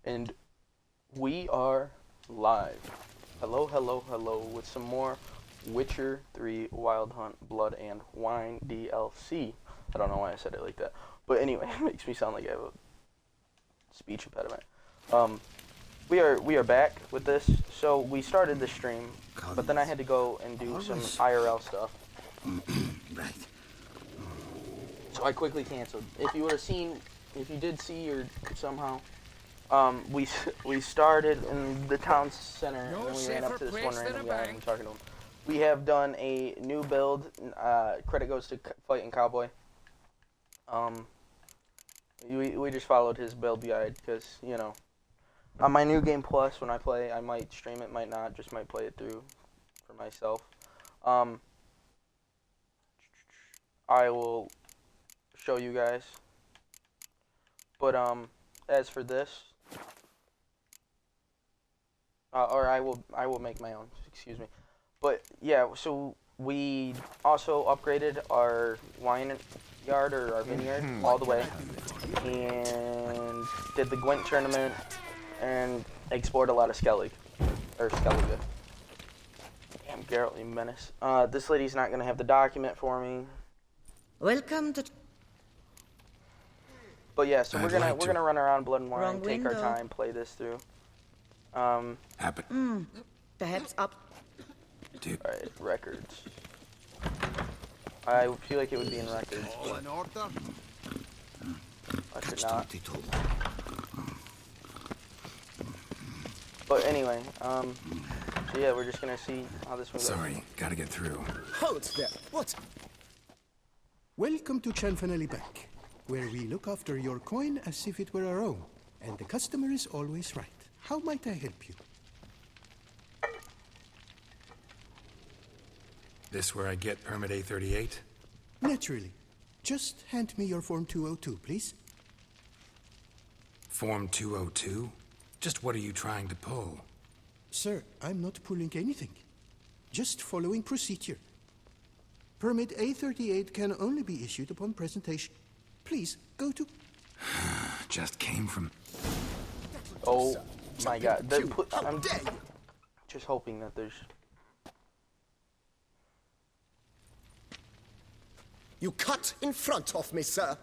And we are live. Hello, hello, hello, with some more Witcher 3 Wild Hunt Blood and Wine DLC. I don't know why I said it like that. But anyway, it makes me sound like I have a speech impediment. We are back with this. So we started the stream, but then I had to go and do some IRL stuff. Right. So I quickly canceled. If you did see or somehow, we started in the town center and then we ran up to this one random guy and I'm talking to him. We have done a new build. Credit goes to Fighting Cowboy. We just followed his build guide because, you know, on my New Game Plus when I play, I might stream it, might not, just might play it through for myself. I will show you guys. But as for this, or I will make my own. Excuse me. But yeah, so we also upgraded our wine yard or our vineyard all the way, and did the Gwent tournament and explored a lot of Skellig or Skellige. Damn, Geralt, you menace. This lady's not gonna have the document for me. Welcome to. But yeah, so we're gonna run around Blood and Wine, Wrong take our window. time, play this through. Perhaps up. Alright, records. I feel like it would be in records, but I should not. But anyway, so yeah, we're just gonna see how this one goes. Sorry, gotta get through. Hold there. What? Welcome to Chanfanelli Bank, where we look after your coin as if it were our own, and the customer is always right. How might I help you? This where I get permit A38? Naturally. Just hand me your Form 202, please. Form 202? Just what are you trying to pull? Sir, I'm not pulling anything. Just following procedure. Permit A38 can only be issued upon presentation. Please, go to... Just came from... Oh my god. I'm just hoping that there's... You cut in front of me, sir.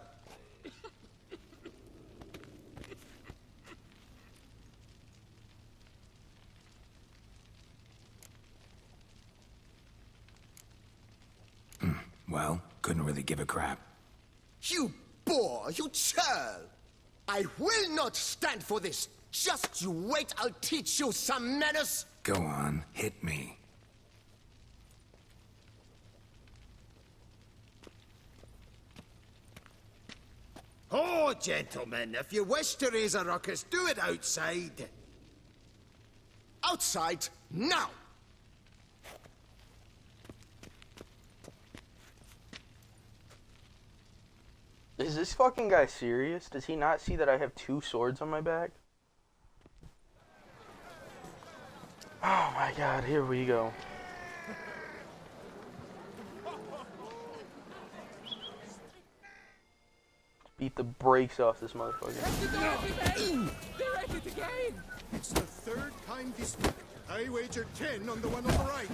Well, couldn't really give a crap. You boor, you churl. I will not stand for this. Just you wait, I'll teach you some manners. Go on, hit me. Oh, gentlemen, if you wish to raise a ruckus, do it outside. Outside, now! Is this fucking guy serious? Does he not see that I have 2 swords on my back? Oh my god, here we go. Beat the brakes off this motherfucker. It's the third time this week. I wagered 10 on the one on the right.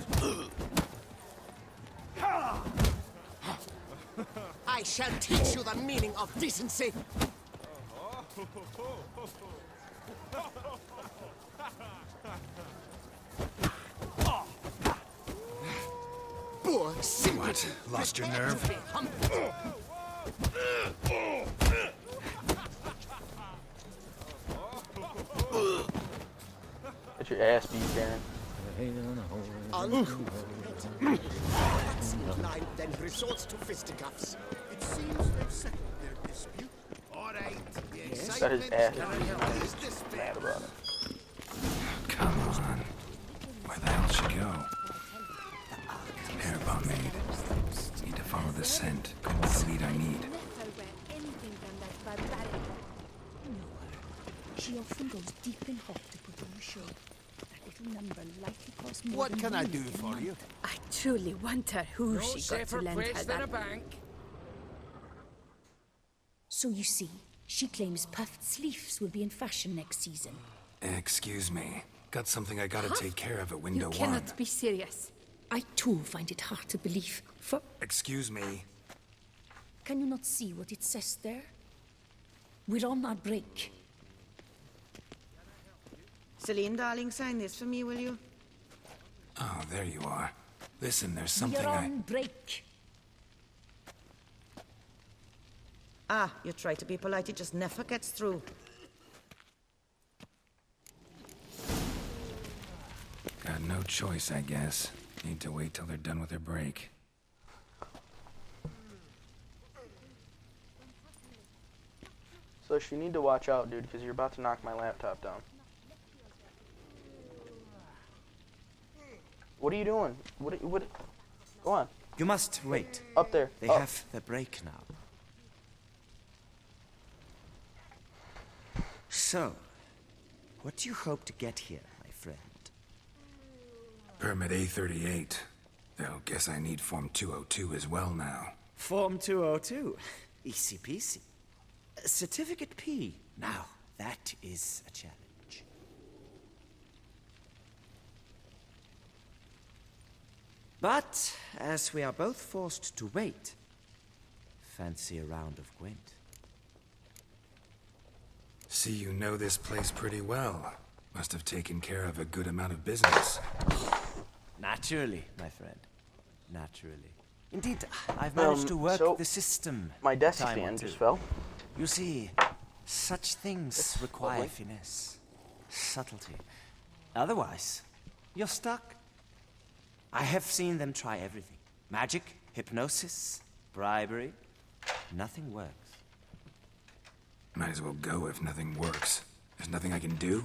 I shall teach you the meaning of decency. Boor, What? Lost your nerve? Get your ass beat, Karen. Line then resorts to fisticuffs. It seems they've settled their dispute. All right. Got his ass beat. Mad about it. Come on. Where the hell should go? Hair pomade. Need to follow the scent. Go with the lead I need. She often goes deep in hot to put on a show. That little number likely costs more What than can I one do in a for month. you? I truly wonder who she got to lend her that. So you see, She claims puffed sleeves will be in fashion next season. Excuse me. Got something I gotta take care of at window You one. cannot be serious. I too find it hard to believe. For Excuse me. can you not see what it says there? We're on our break. Celine, darling, sign this for me, will you? Oh, there you are. Listen, there's something We're on break. Ah, you try to be polite, it just never gets through. Got no choice, I guess. Need to wait till they're done with their break. So you need to watch out, dude, because you're about to knock my laptop down. What are you doing? What? Go on. You must wait. Up there. They Up. have the break now. So, what do you hope to get here, my friend? Permit A38. Though, guess I need Form 202 as well now. Form 202. Easy peasy. Certificate P. Now, that is a challenge. But, as we are both forced to wait, fancy a round of Gwent. See, you know this place pretty well. Must have taken care of a good amount of business. Naturally, my friend. Naturally. Indeed, I've managed to work so the system. My desk time or fan two. just fell. You see, such things It's require lovely. finesse, subtlety. Otherwise, you're stuck. I have seen them try everything. Magic, hypnosis, bribery. Nothing works. Might as well go if nothing works. There's nothing I can do.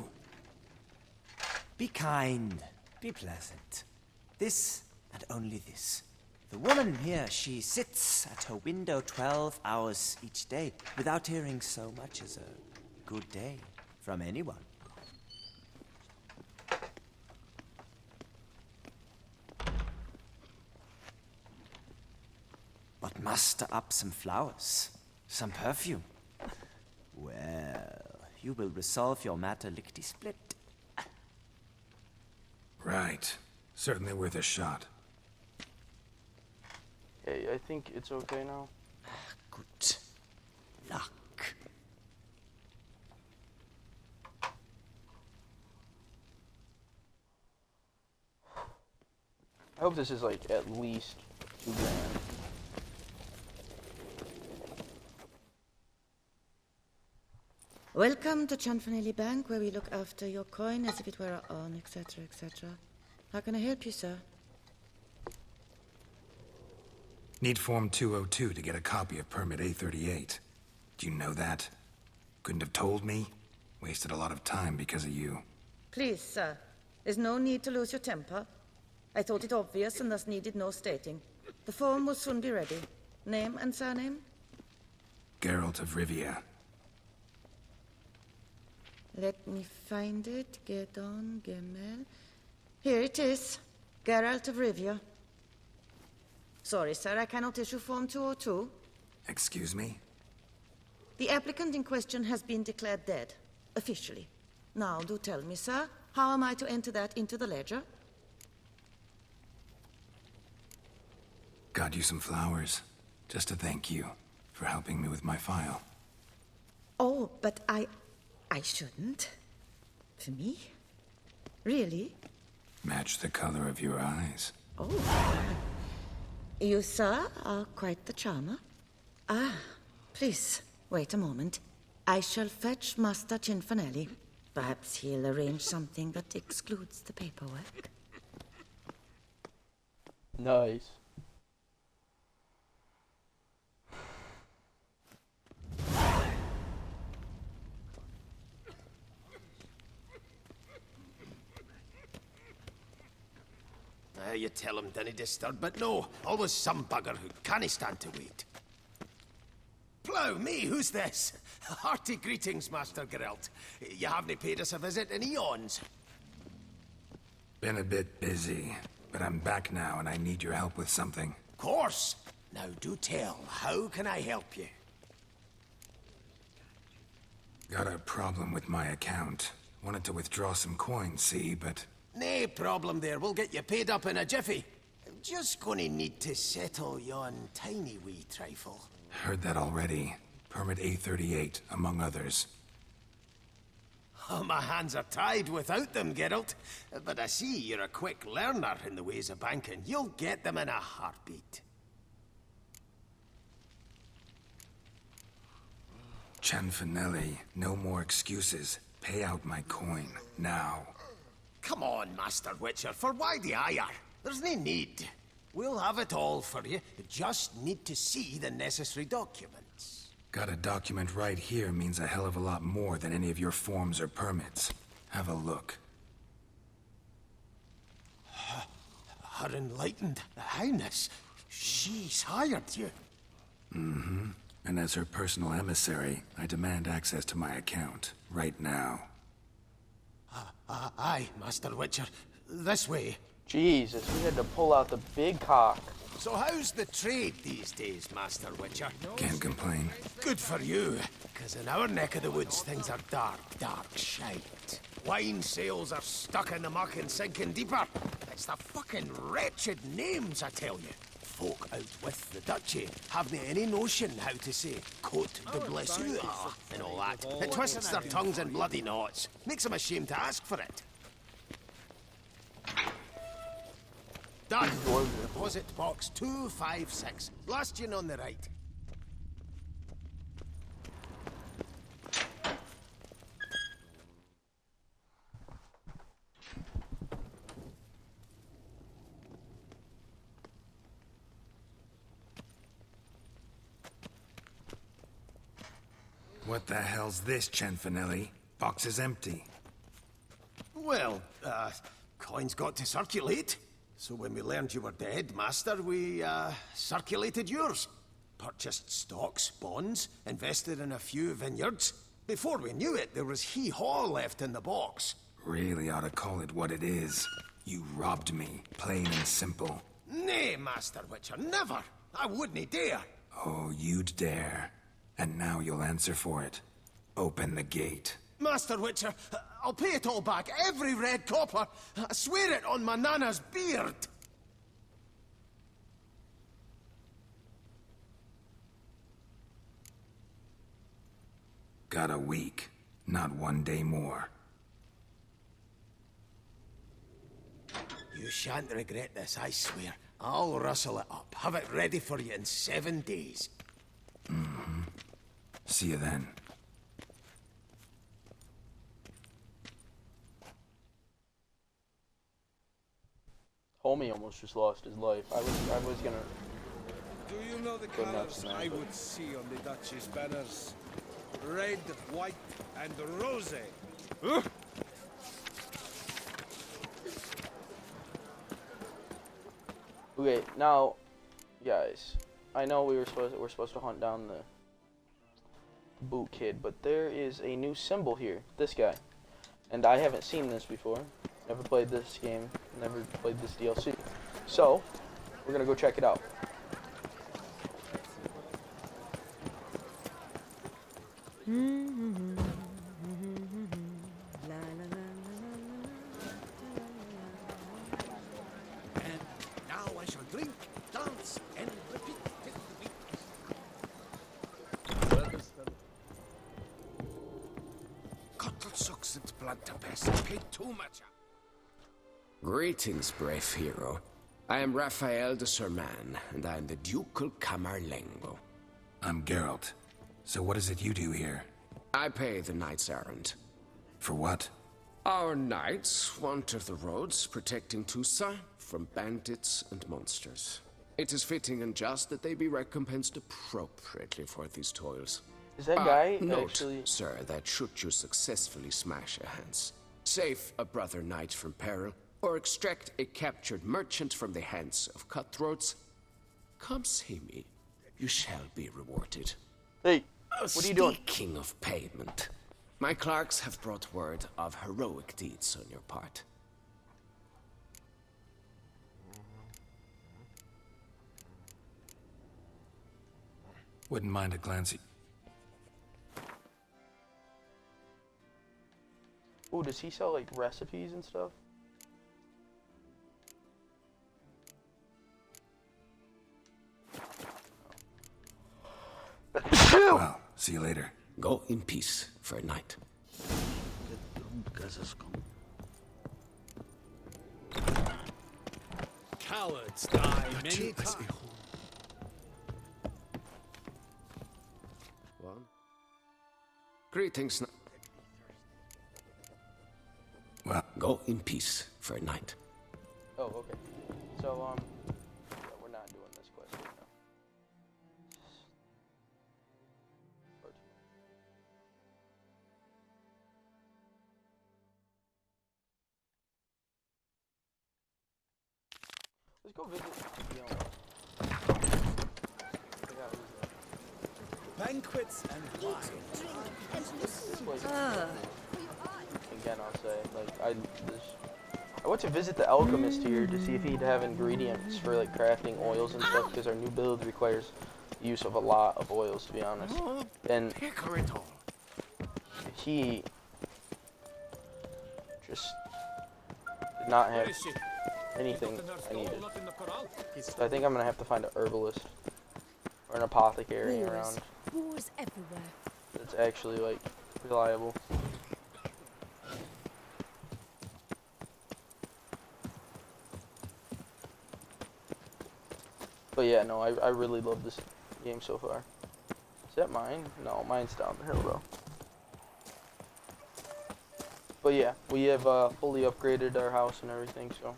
Be kind, be pleasant. This and only this. The woman here, she sits at her window 12 hours each day without hearing so much as a good day from anyone. But muster up some flowers, some perfume. Well, you will resolve your matter lickety-split. Right. Certainly worth a shot. Hey, I think it's okay now. Good luck. I hope this is like at least $2 grand. Welcome to Chanfanelli Bank, where we look after your coin as if it were our own, etc., etc. How can I help you, sir? Need Form 202 to get a copy of Permit A38. Do you know that? Couldn't have told me? Wasted a lot of time because of you. Please, sir. There's no need to lose your temper. I thought it obvious and thus needed no stating. The form will soon be ready. Name and surname? Geralt of Rivia. Let me find it. Get on, Gemel. Here it is. Geralt of Rivia. Sorry, sir, I cannot issue Form 202. Excuse me? The applicant in question has been declared dead, officially. Now, do tell me, sir, how am I to enter that into the ledger? Got you some flowers. Just to thank you for helping me with my file. Oh, but I shouldn't. For me? Really? Match the color of your eyes. Oh. You, sir, are quite the charmer. Ah, please, wait a moment. I shall fetch Master Cinfanelli. Perhaps he'll arrange something that excludes the paperwork. Nice. You tell him dinna disturb, but no, always some bugger who can't stand to wait. Plough me, who's this? Hearty greetings, Master Geralt. You haven't paid us a visit in eons. Been a bit busy, but I'm back now and I need your help with something. Course. Now do tell, how can I help you? Got a problem with my account. Wanted to withdraw some coins, see, but... Nae problem there. We'll get you paid up in a jiffy. Just gonna need to settle yon tiny wee trifle. Heard that already. Permit A38, among others. Oh, my hands are tied without them, Geralt. But I see you're a quick learner in the ways of banking. You'll get them in a heartbeat. Cianfanelli, no more excuses. Pay out my coin, now. Come on, Master Witcher, for why the ire? There's no need. We'll have it all for you. You just need to see the necessary documents. Got a document right here means a hell of a lot more than any of your forms or permits. Have a look. Her enlightened highness, she's hired you. Mm-hmm. And as her personal emissary, I demand access to my account, right now. Aye, Master Witcher. This way. Jesus, we had to pull out the big cock. So how's the trade these days, Master Witcher? Can't complain. Good for you, because in our neck of the woods, things are dark, dark shite. Wine sales are stuck in the muck and sinking deeper. It's the fucking wretched names, I tell you. Folk out with the duchy haven't any notion how to say Cote de Blessure and all that. It twists their tongues in bloody knots. Makes them ashamed to ask for it. Done. Deposit box 256. Last in on the right. What the hell's this, Cianfanelli? Box is empty. Well, coins got to circulate. So when we learned you were dead, Master, we, circulated yours. Purchased stocks, bonds, invested in a few vineyards. Before we knew it, there was hee-haw left in the box. Really ought to call it what it is. You robbed me, plain and simple. Nay, Master Witcher, never! I wouldn't dare! Oh, you'd dare. And now you'll answer for it. Open the gate. Master Witcher, I'll pay it all back, every red copper. I swear it on my nana's beard. Got a week, not 1 day more. You shan't regret this, I swear. I'll rustle it up, have it ready for you in 7 days. Mm-hmm. See you then. Homie almost just lost his life. I was gonna. Do you know the Go nuts, colors man, I but- would see on the Duchy's banners? Red, white, and rose. Okay, now, guys, I know we're supposed to hunt down the boot kid, but there is a new symbol here. This guy, and I haven't seen this before. Never played this game. Never played this DLC. So we're gonna go check it out. And now I shall drink, dance, and repeat till the week. Cottle sucks and blood to pass. Paid too much. Greetings, brave hero. I am Raphael de Serman, and I am the Ducal Camarlengo. I'm Geralt. So what is it you do here? I pay the knight's errand. For what? Our knights wander the roads, protecting Tusa from bandits and monsters. It is fitting and just that they be recompensed appropriately for these toils. Is that guy Note, actually? sir, that should you successfully smash a Hans, save a brother knight from peril, or extract a captured merchant from the hands of cutthroats, come see me. You shall be rewarded. Hey, what are you doing? Speaking of payment, my clerks have brought word of heroic deeds on your part. Wouldn't mind a glance at... Ooh, does he sell like recipes and stuff? Well, see you later. Go in peace for a night. Cowards die many times. One. Greetings. Well, Go in peace for a night. Oh, okay. So, yeah, we're not doing this quest right now. Let's go visit the Banquets and wine. this place. Again, I'll say, like, I went to visit the alchemist here to see if he'd have ingredients for like crafting oils and stuff, because our new build requires the use of a lot of oils, to be honest. And he just did not have anything I needed. So I think I'm gonna have to find an herbalist or an apothecary around Wars everywhere. that's actually like reliable. But yeah, no, I really love this game so far. Is that mine? No, mine's down the hill though. But yeah, we have fully upgraded our house and everything, so.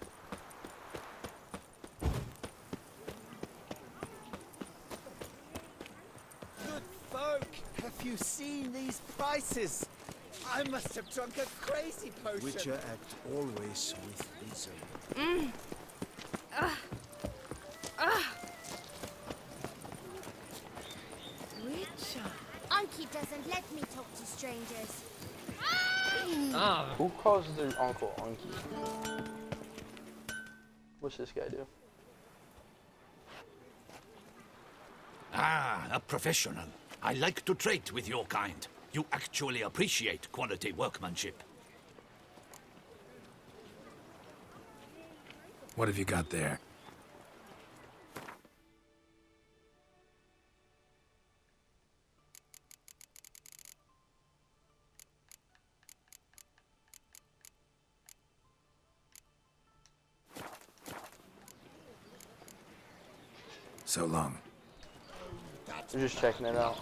Good folk, have you seen these prices? I must have drunk a crazy potion. Witcher act always with reason. Witcher. Unky doesn't let me talk to strangers. Who calls their uncle Unky? What's this guy do? Ah, a professional. I like to trade with your kind. You actually appreciate quality workmanship. what have you got there? So long. I'm just checking it out.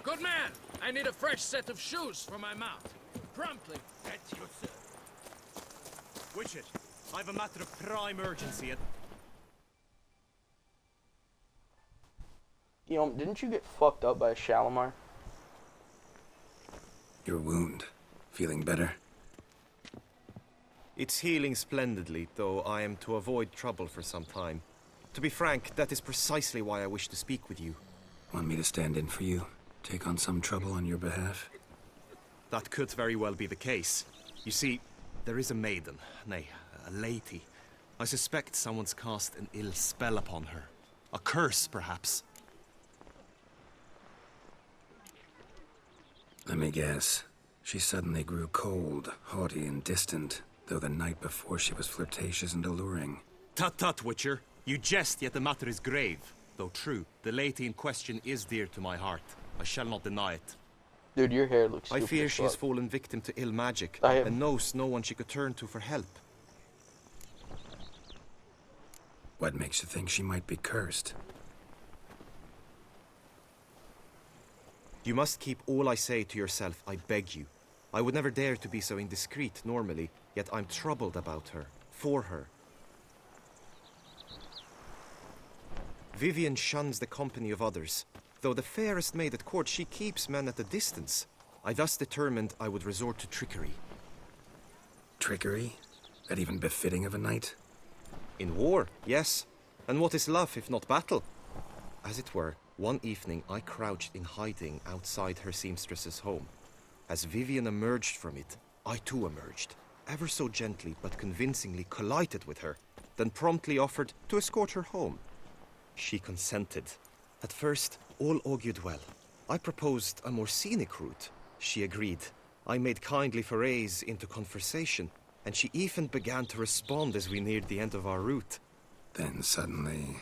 Good man! I need a fresh set of shoes for my mount. Promptly. At you, sir. Witcher, I've a matter of prime urgency at... You know, didn't you get fucked up by a Shalimar? Your wound. Feeling better? It's healing splendidly, though I am to avoid trouble for some time. To be frank, that is precisely why I wish to speak with you. Want me to stand in for you? Take on some trouble on your behalf? That could very well be the case. You see, there is a maiden, nay, a lady. I suspect someone's cast an ill spell upon her. A curse, perhaps. Let me guess. She suddenly grew cold, haughty, and distant, though the night before she was flirtatious and alluring. Tut tut, Witcher. You jest, yet the matter is grave. Though true, the lady in question is dear to my heart. I shall not deny it. Dude, your hair looks I stupid fear as she has fuck. fallen victim to ill magic, I have- and knows no one she could turn to for help. What makes you think she might be cursed? You must keep all I say to yourself, I beg you. I would never dare to be so indiscreet normally, yet I'm troubled about her, for her. Vivian shuns the company of others. Though the fairest maid at court, she keeps men at a distance. I thus determined I would resort to trickery. Trickery? That even befitting of a knight? In war, yes. And what is love if not battle? As it were, one evening I crouched in hiding outside her seamstress's home. As Vivian emerged from it, I too emerged, ever so gently but convincingly collided with her, then promptly offered to escort her home. She consented. At first, all augured well. I proposed a more scenic route. She agreed. I made kindly forays into conversation, and she even began to respond as we neared the end of our route. Then suddenly,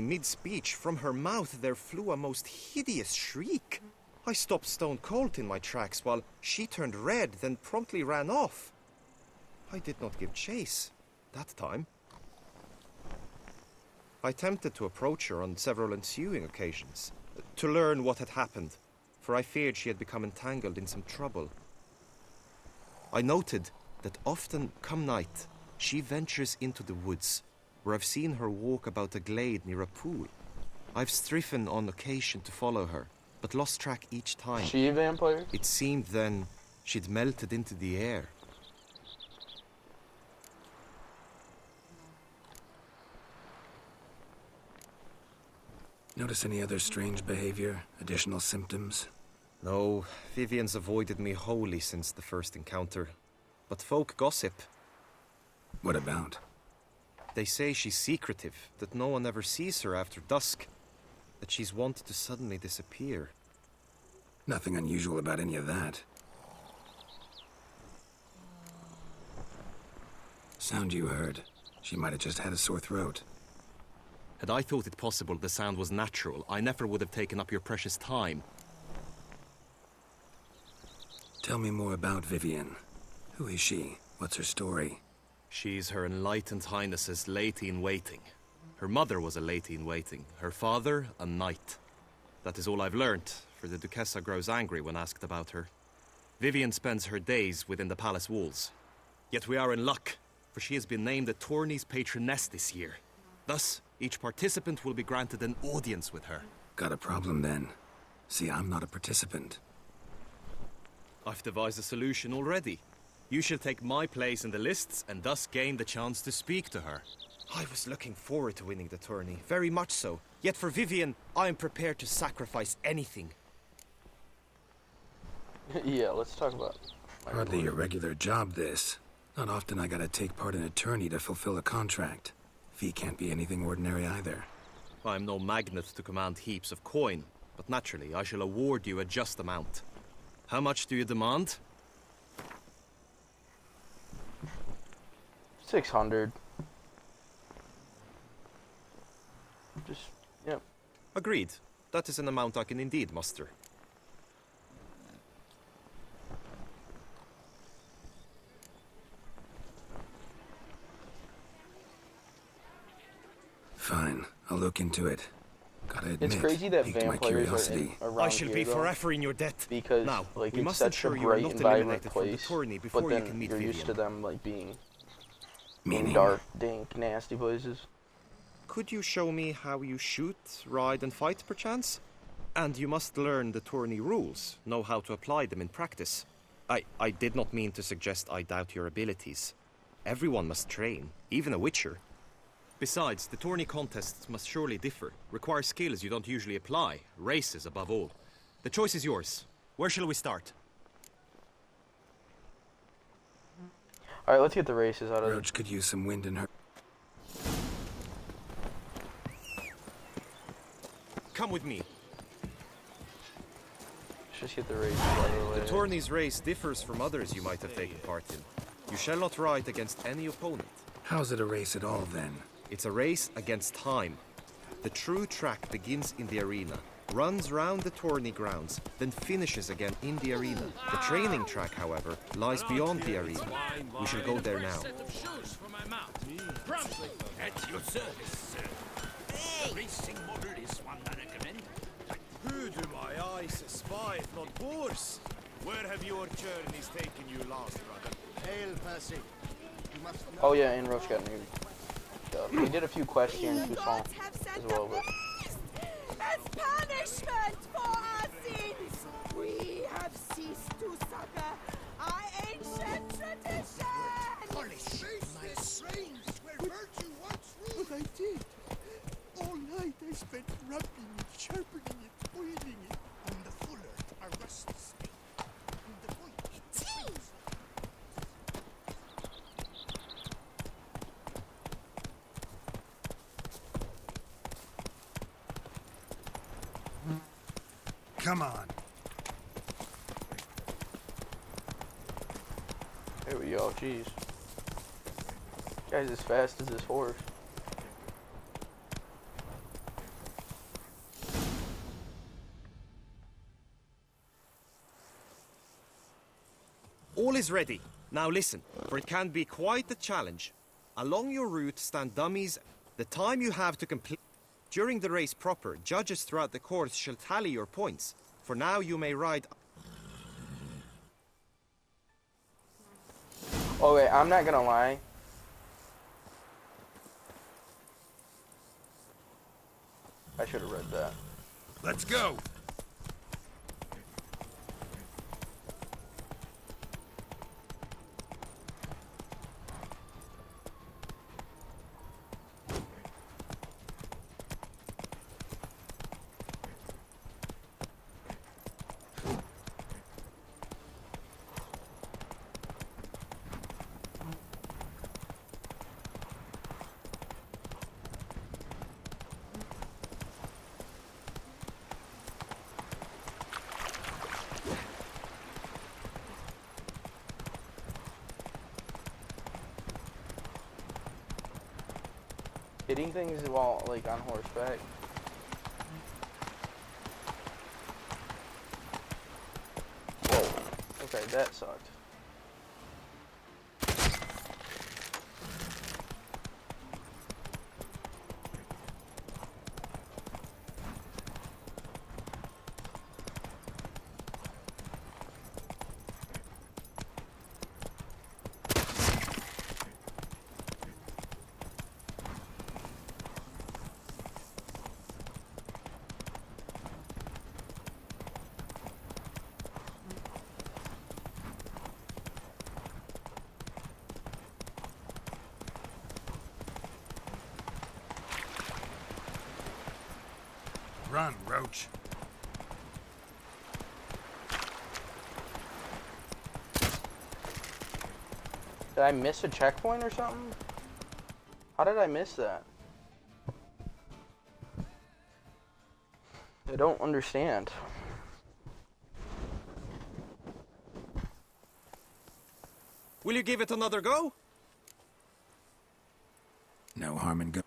mid-speech, from her mouth there flew a most hideous shriek. I stopped stone cold in my tracks while she turned red, then promptly ran off. I did not give chase that time. I attempted to approach her on several ensuing occasions, to learn what had happened, for I feared she had become entangled in some trouble. I noted that often, come night, she ventures into the woods, where I've seen her walk about a glade near a pool. I've striven on occasion to follow her, but lost track each time. She a vampire? It seemed then she'd melted into the air. notice any other strange behavior, additional symptoms? No, Vivian's avoided me wholly since the first encounter. But folk gossip. What about? They say she's secretive, that no one ever sees her after dusk, that she's wont to suddenly disappear. Nothing unusual about any of that. Sound you heard. She might have just had a sore throat. Had I thought it possible the sound was natural, I never would have taken up your precious time. Tell me more about Vivian. Who is she? What's her story? She's Her Enlightened Highness's lady-in-waiting. Her mother was a lady-in-waiting, her father a knight. That is all I've learnt, for the Duchessa grows angry when asked about her. Vivian spends her days within the palace walls. Yet we are in luck, for she has been named the tourney's patroness this year. Thus, each participant will be granted an audience with her. Got a problem then. See, I'm not a participant. I've devised a solution already. You shall take my place in the lists and thus gain the chance to speak to her. I was looking forward to winning the tourney, very much so. Yet for Vivian, I am prepared to sacrifice anything. Yeah, let's talk about Hardly your regular job, this. Not often I gotta take part in a tourney to fulfill a contract. Fee can't be anything ordinary either. I am no magnet to command heaps of coin, but naturally I shall award you a just amount. How much do you demand? 600. Just, yep. Agreed. That is an amount I can indeed muster. Fine, I'll look into it. Gotta admit, It's crazy that piqued my vampires curiosity. are around I shall here, be though, forever in your debt. because Now, like we it's must such a ensure you are bright not and vibrant eliminated from the place, tourney but before you then can meet you're Vivian. used to them like being Meaning? dark, dank, nasty places. Could you show me how you shoot, ride and fight, perchance? And you must learn the tourney rules, know how to apply them in practice. I did not mean to suggest I doubt your abilities. Everyone must train, even a witcher. Besides, the tourney contests must surely differ, require skills you don't usually apply, races above all. The choice is yours. Where shall we start? Alright, let's get the races out of Roach could use some wind in her. Come with me. Let's just get the races out of the way. The tourney's race differs from others you might have taken part in. You shall not ride against any opponent. How's it a race at all, then? It's a race against time. The true track begins in the arena, runs round the tourney grounds, then finishes again in the arena. The training track, however, lies beyond the arena. We shall go there now. Set of shoes for my mouth. Promptly. At your service, sir. The racing model is one I recommend. Who do my eyes spy if not boars? Where have your journeys taken you last, brother? Hail, Percy. You must Oh yeah, and Roach got new stuff. We did a few questions with song as well, but As punishment for our sins, we have ceased to succor our ancient tradition. But I did. All night I spent rubbing it, sharpening it, oiling it. On the fuller, a rusty steel. On the point, Come on. There we go, jeez. Guy's as fast as this horse. All is ready. Now listen, for it can be quite a challenge. Along your route stand dummies. The time you have to complete... During the race proper, judges throughout the course shall tally your points. For now, you may ride... Okay, I'm not gonna lie. I should have read that. Let's go. Hitting things while, like, on horseback. Whoa. Okay, that sucked. Run, Roach. Did I miss a checkpoint or something? How did I miss that? I don't understand. Will you give it another go? No harm in go.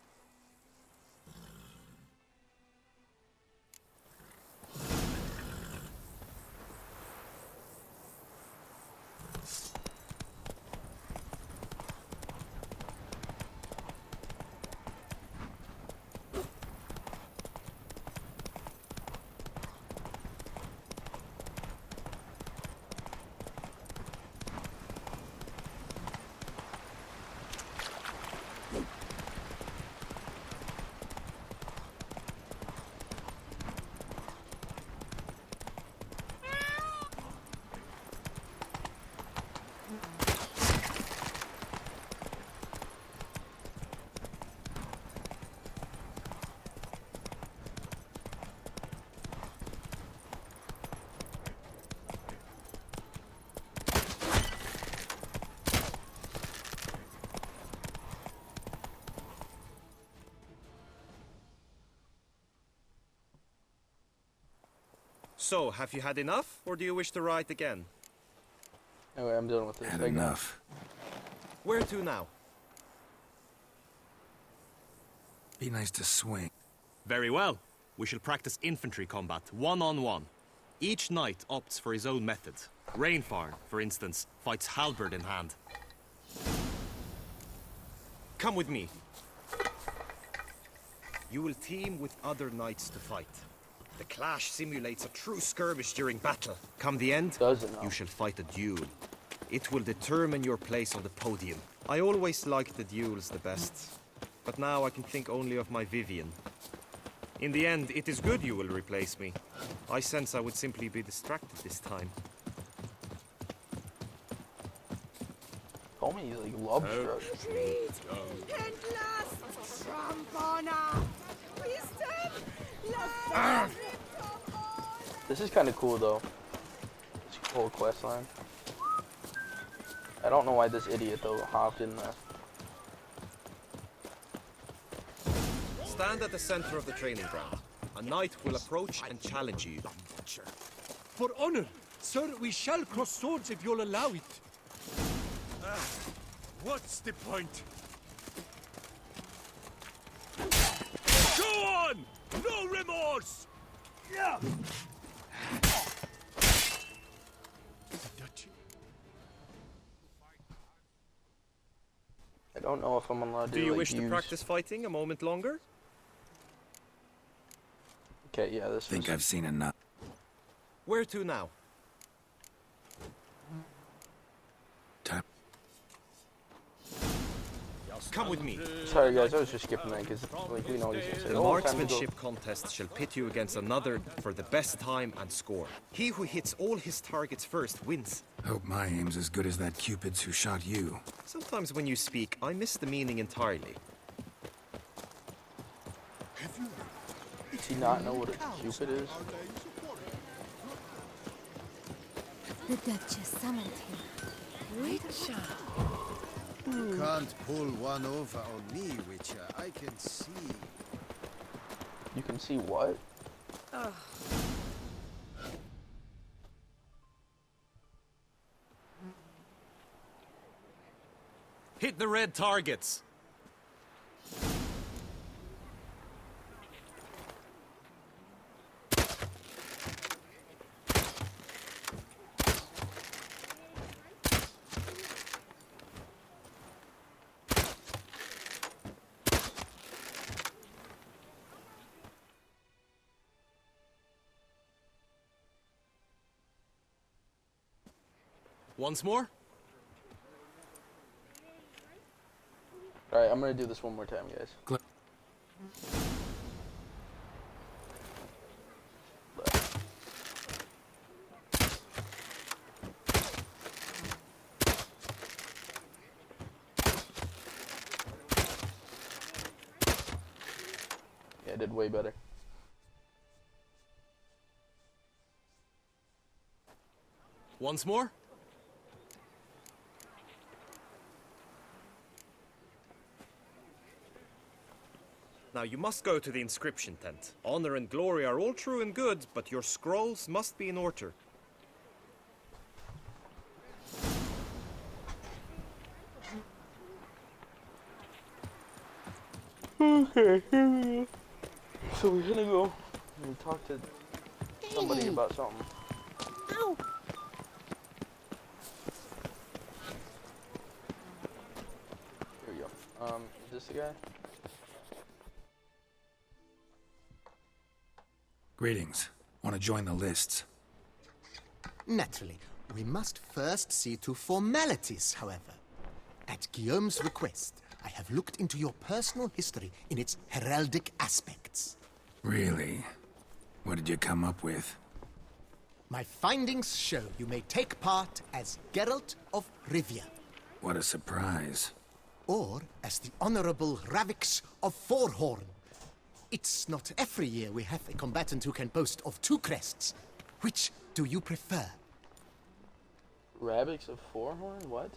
So, have you had enough, or do you wish to ride again? Anyway, I'm done with this. Had enough. Where to now? Be nice to swing. Very well. We shall practice infantry combat, one-on-one. Each knight opts for his own method. Rainfarn, for instance, fights halberd in hand. Come with me. You will team with other knights to fight. The clash simulates a true skirmish during battle. Come the end, you shall fight a duel. It will determine your place on the podium. I always liked the duels the best, but now I can think only of my Vivian. In the end, it is good you will replace me. I sense I would simply be distracted this time. Told me he's like love struck. And last trump honor. Wisdom. This is kind of cool though. This whole quest line. I don't know why this idiot though hopped in there. Stand at the center of the training ground. A knight will approach and challenge you. For honor, sir, we shall cross swords if you'll allow it. What's the point? Go on! No remorse! Yeah. I don't know if I'm allowed to. Do you like, wish to use... practice fighting a moment longer? Okay, yeah, this. Think I've seen enough. Where to now? Time. Come with me. Sorry guys, I was just skipping that because like we know what he's gonna say. The Oh, time to go. marksmanship contest shall pit you against another for the best time and score. He who hits all his targets first wins. Hope my aim's as good as that Cupid's who shot you. Sometimes when you speak, I miss the meaning entirely. Does he not know what a Cupid is? The Duchess summoned him. Witcher. Can't pull one over on me, Witcher. I can see. You can see what? Hit the red targets. Once more? Alright, I'm gonna do this one more time, guys. Yeah, I did way better. Once more? Now you must go to the inscription tent. Honor and glory are all true and good, but your scrolls must be in order. Okay, here we go. So we're gonna go and talk to somebody about something. Ow! Here we go. Is this the guy? Greetings. Want to join the lists? Naturally. We must first see to formalities, however. At Guillaume's request, I have looked into your personal history in its heraldic aspects. Really? What did you come up with? My findings show you may take part as Geralt of Rivia, What a surprise. or as the Honorable Ravix of Forhorn. It's not every year we have a combatant who can boast of two crests. Which do you prefer? Rabbix of Forhorn? What?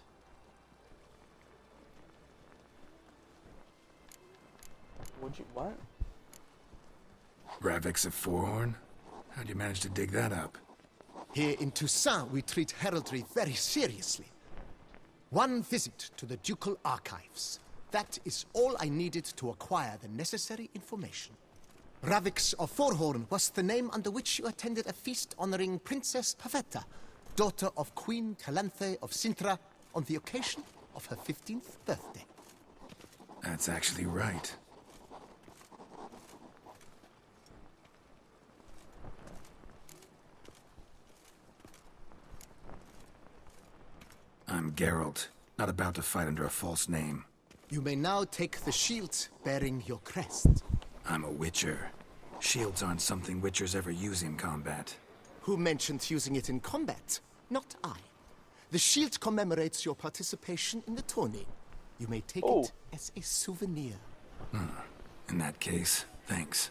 Would you what? Ravix of Forhorn? How'd you manage to dig that up? Here in Toussaint, we treat heraldry very seriously. One visit to the Ducal Archives. That is all I needed to acquire the necessary information. Ravix of Forhorn was the name under which you attended a feast honoring Princess Pavetta, daughter of Queen Calanthe of Sintra, on the occasion of her 15th birthday. That's actually right. I'm Geralt, not about to fight under a false name. You may now take the shield bearing your crest. I'm a Witcher. Shields aren't something Witchers ever use in combat. Who mentioned using it in combat? Not I. The shield commemorates your participation in the tourney. You may take it as a souvenir. In that case, thanks.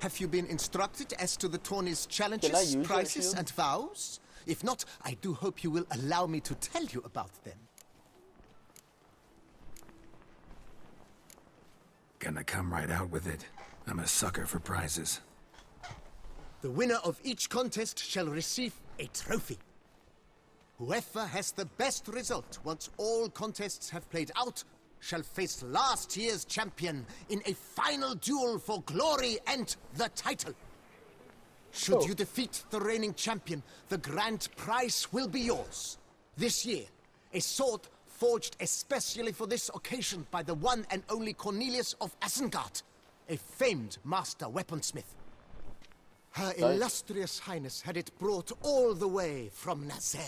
Have you been instructed as to the tourney's Can I challenges, use that prizes, shield? and vows? If not, I do hope you will allow me to tell you about them. Gonna come right out with it. I'm a sucker for prizes. The winner of each contest shall receive a trophy. Whoever has the best result once all contests have played out shall face last year's champion in a final duel for glory and the title. Should you defeat the reigning champion, the grand prize will be yours. This year, a sword forged especially for this occasion by the one and only Cornelius of Isengard, a famed master weaponsmith. Her illustrious highness had it brought all the way from Nazaire.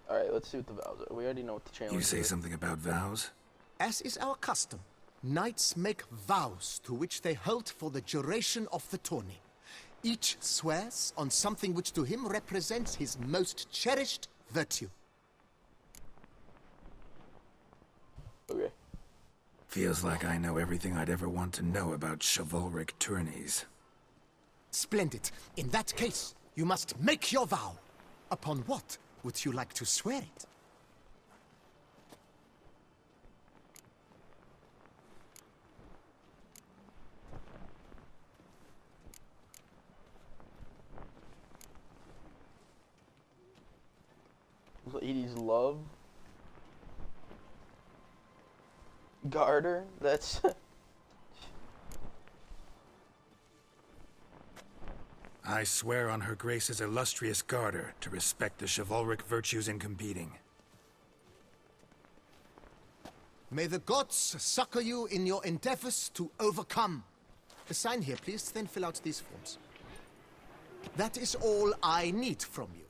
Alright, let's see what the vows are. We already know what the challenge is. You say something about vows? As is our custom, knights make vows to which they hold for the duration of the tourney. Each swears on something which to him represents his most cherished virtue. Okay. Feels like I know everything I'd ever want to know about chivalric tourneys. Splendid. In that case, you must make your vow. Upon what would you like to swear it? Ladies love Garter? That's I swear on Her Grace's illustrious Garter to respect the chivalric virtues in competing. May the gods succor you in your endeavors to overcome. Sign here, please, then fill out these forms. That is all I need from you.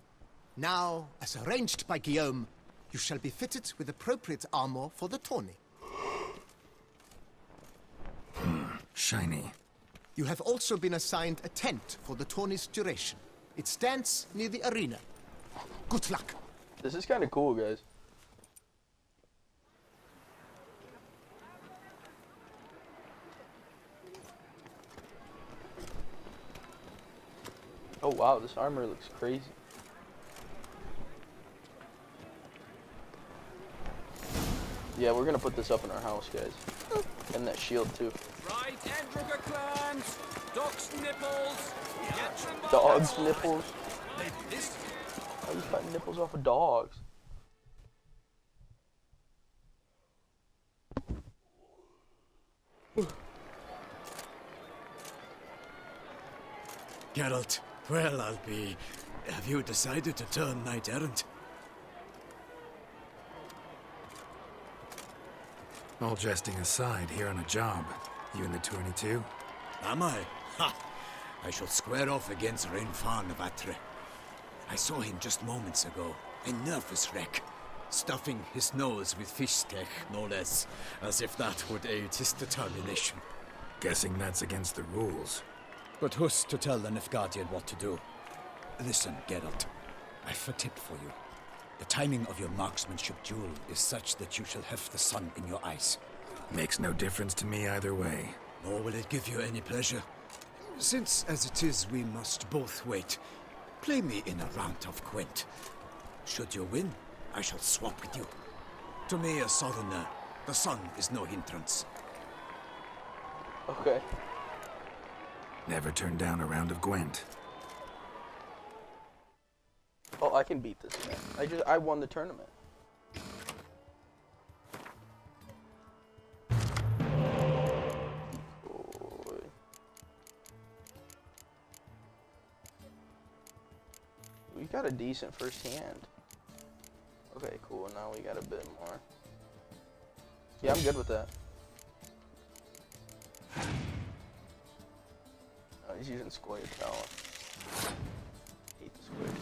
Now, as arranged by Guillaume, you shall be fitted with appropriate armor for the tourney. Shiny. You have also been assigned a tent for the tourney's duration. It stands near the arena. Good luck. This is kind of cool, guys. Oh wow, this armor looks crazy. Yeah, we're gonna put this up in our house, guys. And that shield too. Right, Endricker clans! Dog's nipples! Get them by Dog's the nipples? This How are you cutting nipples off of dogs? Geralt, well, I'll be... Have you decided to turn knight-errant? All jesting aside, here on a job. You in the tourney too? Am I? Ha! I shall square off against Rainfan of Atre. I saw him just moments ago. A nervous wreck. Stuffing his nose with fish steak, no less. As if that would aid his determination. Guessing that's against the rules. But who's to tell the Nilfgaardian what to do? Listen, Geralt. I've a tip for you. The timing of your marksmanship duel is such that you shall have the sun in your eyes. Makes no difference to me either way. Nor will it give you any pleasure. Since, as it is, we must both wait, play me in a round of Gwent. Should you win, I shall swap with you. To me, a southerner, the sun is no hindrance. Okay. Never turned down a round of Gwent. Oh, I can beat this man. I won the tournament. Boy. We got a decent first hand. Okay, cool. Now we got a bit more. Yeah, I'm good with that. Oh, he's using square talent. Hate the square talent.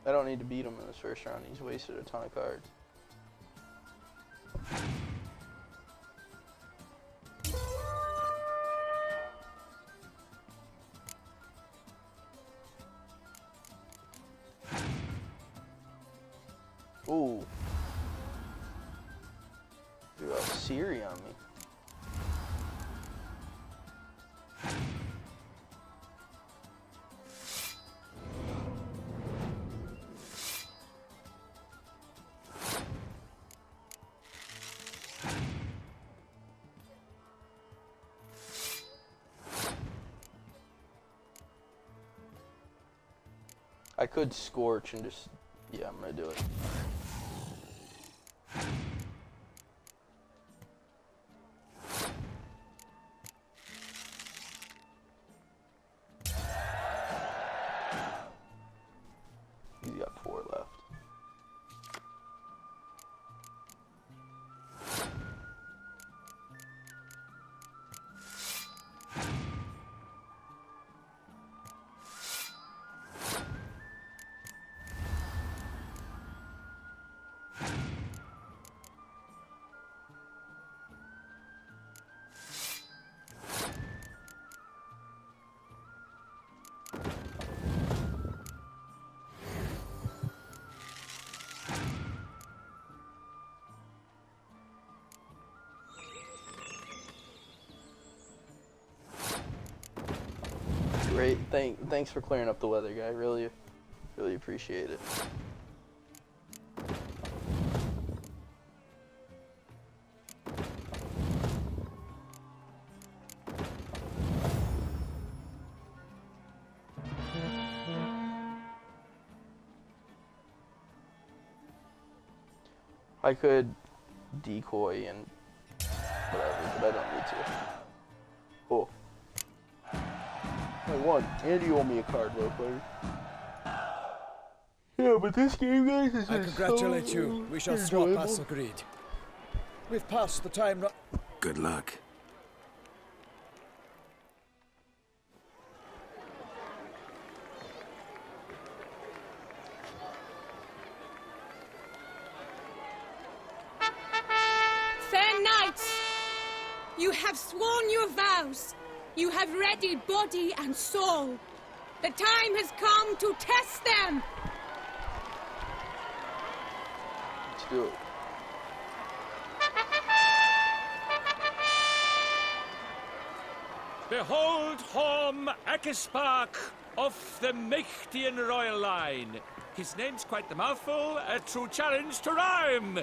I don't need to beat him in this first round. He's wasted a ton of cards. Siri on me. I could scorch and just, yeah, I'm gonna do it. He's got 4 left. Great, thanks for clearing up the weather, guy. Really appreciate it. I could decoy and whatever, but I don't need to. Oh. I won. And you owe me a card, though, player. Yeah, but this game, guys, is I congratulate you. We shall swap as agreed. We've passed the time. Good luck. Fair knights, you have sworn your vows. You have readied body and soul. The time has come to test them. Let's do it. Behold Horm Akispark of the Mechtian royal line. His name's quite the mouthful, a true challenge to rhyme.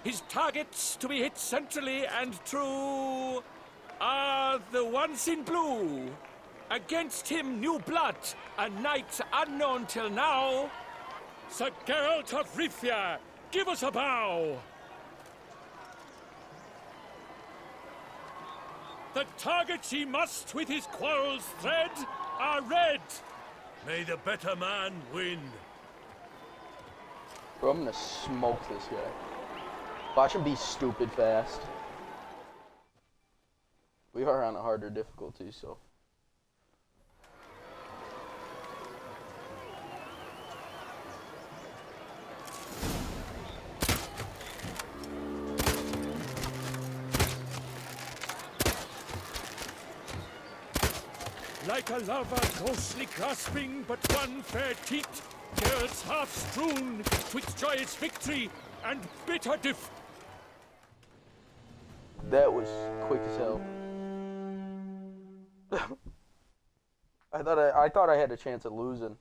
His targets to be hit centrally and true are the ones in blue. Against him, new blood, a knight unknown till now. Sir Geralt of Rivia, give us a bow. The targets he must with his quarrels thread are red. May the better man win. Bro, I'm gonna smoke this guy. Watch him be stupid fast. We are on a harder difficulty, so. Like a lover closely grasping but one fair teat, girls half strewn twixt joyous victory and bitter defeat. That was quick as hell. I thought I had a chance of losing.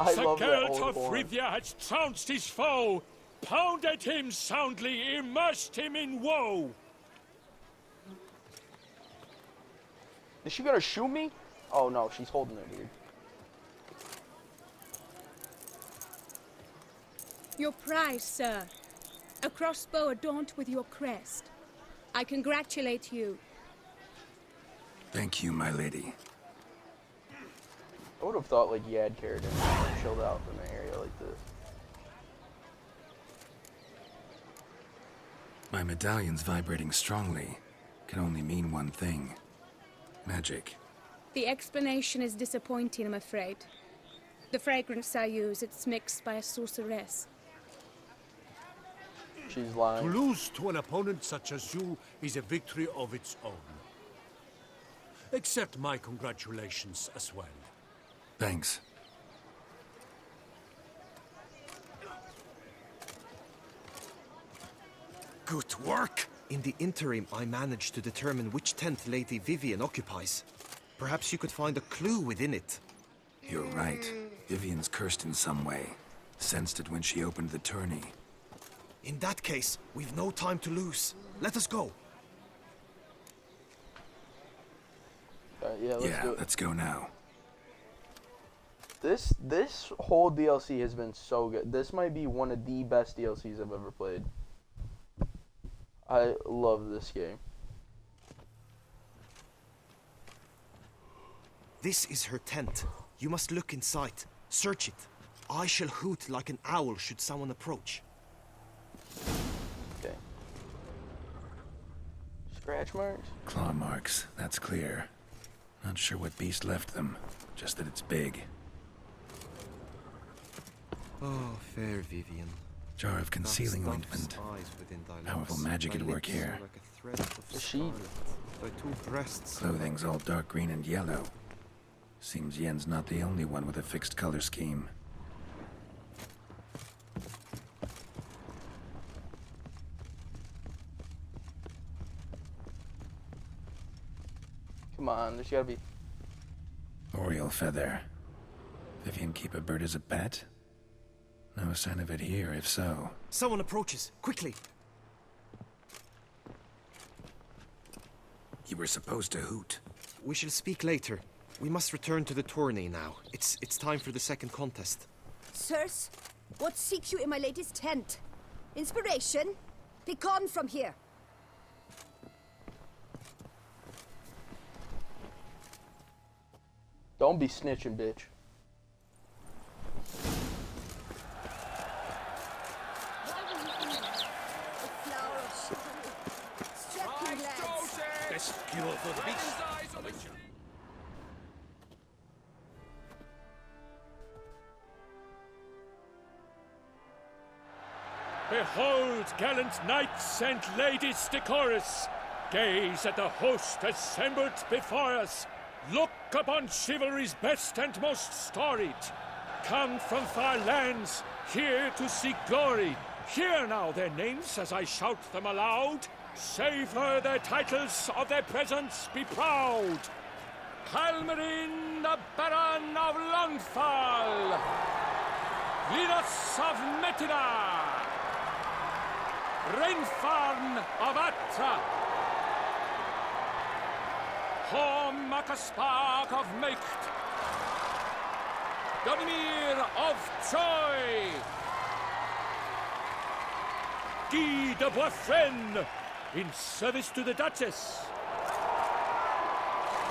Sir Geralt of Rivia had trounced his foe, pounded him soundly, immersed him in woe. Is she gonna shoot me? Oh no, she's holding it, dude. Your prize, sir. A crossbow adorned with your crest. I congratulate you. Thank you, my lady. I would have thought like Yad cared and chilled out in an area like this. My medallion's vibrating strongly. Can only mean one thing. Magic. The explanation is disappointing, I'm afraid. The fragrance I use, it's mixed by a sorceress. She's lying. To lose to an opponent such as you is a victory of its own. Accept my congratulations as well. Thanks. good work. In the interim, I managed to determine which tent Lady Vivian occupies. Perhaps you could find a clue within it. You're right. Vivian's cursed in some way. Sensed it when she opened the tourney. In that case, we've no time to lose. Let us go. Yeah, let's do it. Let's go now. This whole DLC has been so good. This might be one of the best DLCs I've ever played. I love this game. This is her tent. You must look inside. Search it. I shall hoot like an owl should someone approach. Okay. Scratch marks? Claw marks, that's clear. Not sure what beast left them, just that it's big. Oh, fair Vivian. Jar of concealing ointment. Powerful magic at work here. The sheet. Thy two breasts. Clothing's all dark green and yellow. Seems Yen's not the only one with a fixed color scheme. Come on, there's gotta be... Oriole feather. Vivian keep a bird as a pet? No sign of it here, if so. Someone approaches. Quickly! You were supposed to hoot. We shall speak later. We must return to the tourney now. It's time for the second contest. Sirs, what seeks you in my lady's tent? Inspiration? Be gone from here. Don't be snitching, bitch. Best cure for the beast. Behold, gallant knights and ladies decorous, gaze at the host assembled before us. Look upon chivalry's best and most storied. Come from far lands, here to seek glory. Hear now their names as I shout them aloud. Savor their titles, of their presence be proud. Halmarin, the Baron of Longfall. Linos of Metida. Rainfarn of Atra. Hom Akaspark of Meicht. Donimir of Troy. Guy de Boisfren, in service to the Duchess.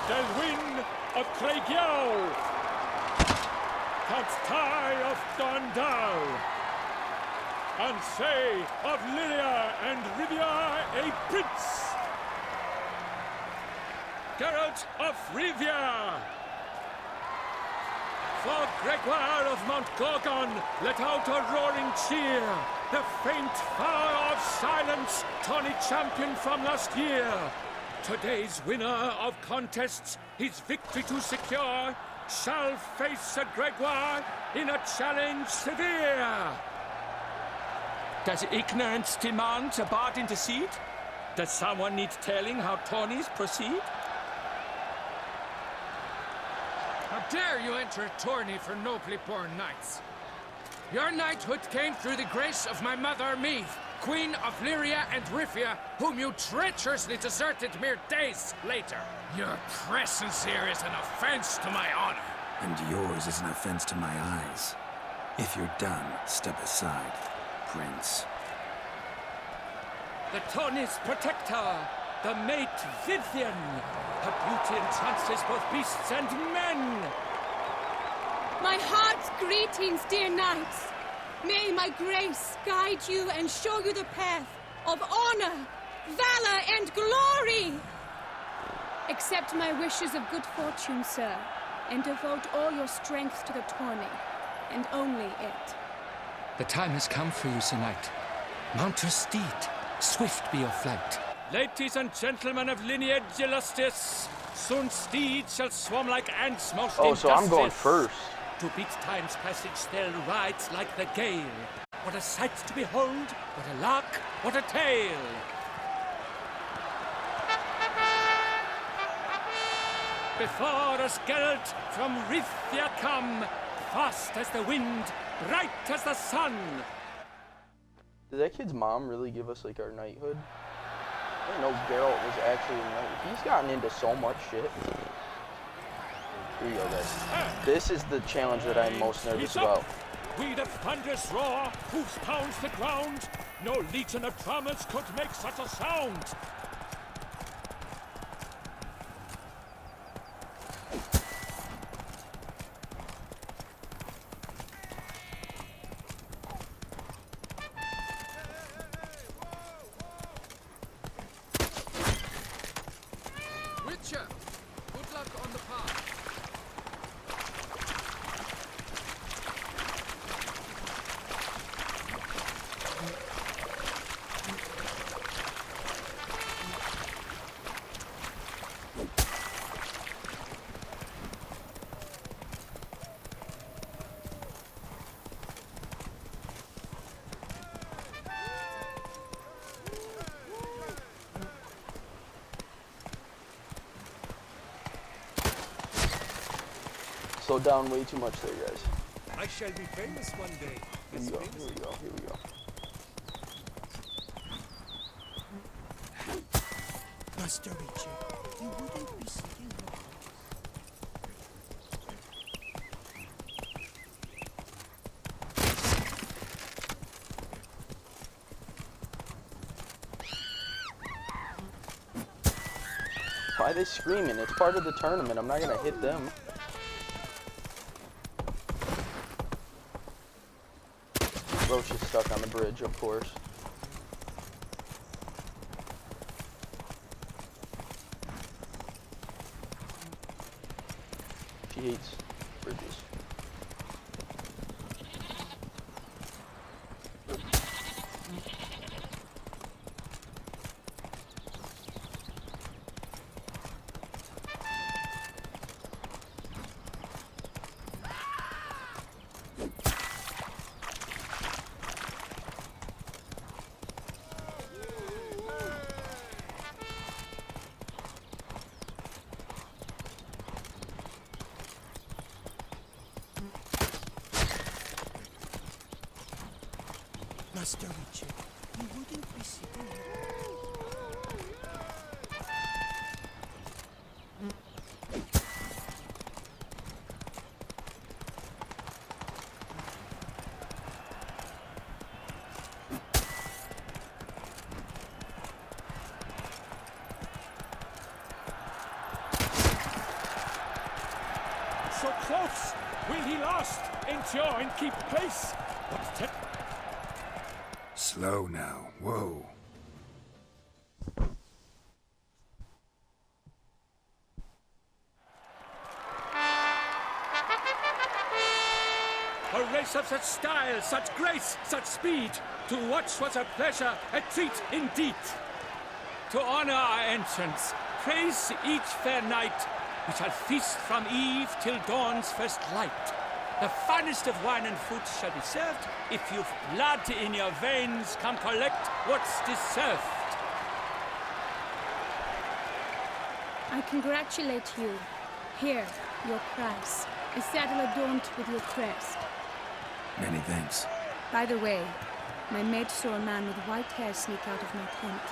Delwyn of Craigiau. Count Tai of Dondal. Ansay of Lilia and Rivia a prince. Geralt of Rivia. For Gregoire of Mount Gorgon, let out a roaring cheer. The faint fire of silence, tawny champion from last year. Today's winner of contests, his victory to secure, shall face a Gregoire in a challenge severe. Does ignorance demand a bard intercede? Does someone need telling how tourneys proceed? How dare you enter a tourney for nobly born knights? Your knighthood came through the grace of my mother Meve, Queen of Lyria and Rifia, whom you treacherously deserted mere days later. Your presence here is an offense to my honor. And yours is an offense to my eyes. If you're done, step aside, Prince. The tourney's protector, the mate Vivian. Her beauty entrances both beasts and men. My heart's greetings, dear knights. May my grace guide you and show you the path of honor, valor, and glory. Accept my wishes of good fortune, sir, and devote all your strength to the tourney, and only it. The time has come for you, Sir Knight. Mount your steed. Swift be your flight. Ladies and gentlemen of lineage illustrious, soon steeds shall swarm like ants most Oh, so I'm going injustice. first. To beat time's passage, they'll ride like the gale. What a sight to behold! What a lark! What a tale! Before us Geralt from Rithia come, fast as the wind, bright as the sun. Did that kid's mom really give us like our knighthood? I didn't know Geralt was actually a knight. He's gotten into so much shit. Here you go, guys. This is the challenge that I'm most nervous about. We the thunderous roar, hoofs pounds the ground. No legion of drummers could make such a sound. Witcher, good luck on the path. Slowed down way too much there, guys. I shall be famous one day. Here we go, here we go, here we go. Master Richard, you wouldn't be sitting wrong. Why are they screaming? It's part of the tournament. I'm not gonna hit them. Roach is stuck on the bridge, of course. She hates bridges. Master Richard, you wouldn't be sitting So close! Will he last? Endure and keep pace? What Slow now. Whoa. a race of such style, such grace, such speed. To watch was a pleasure, a treat indeed. To honor our entrance, praise each fair knight. We shall feast from eve till dawn's first light. The finest of wine and fruit shall be served. If you've blood in your veins, come collect what's deserved. I congratulate you. Here, your prize. A saddle adorned with your crest. Many thanks. By the way, my maid saw a man with white hair sneak out of my tent.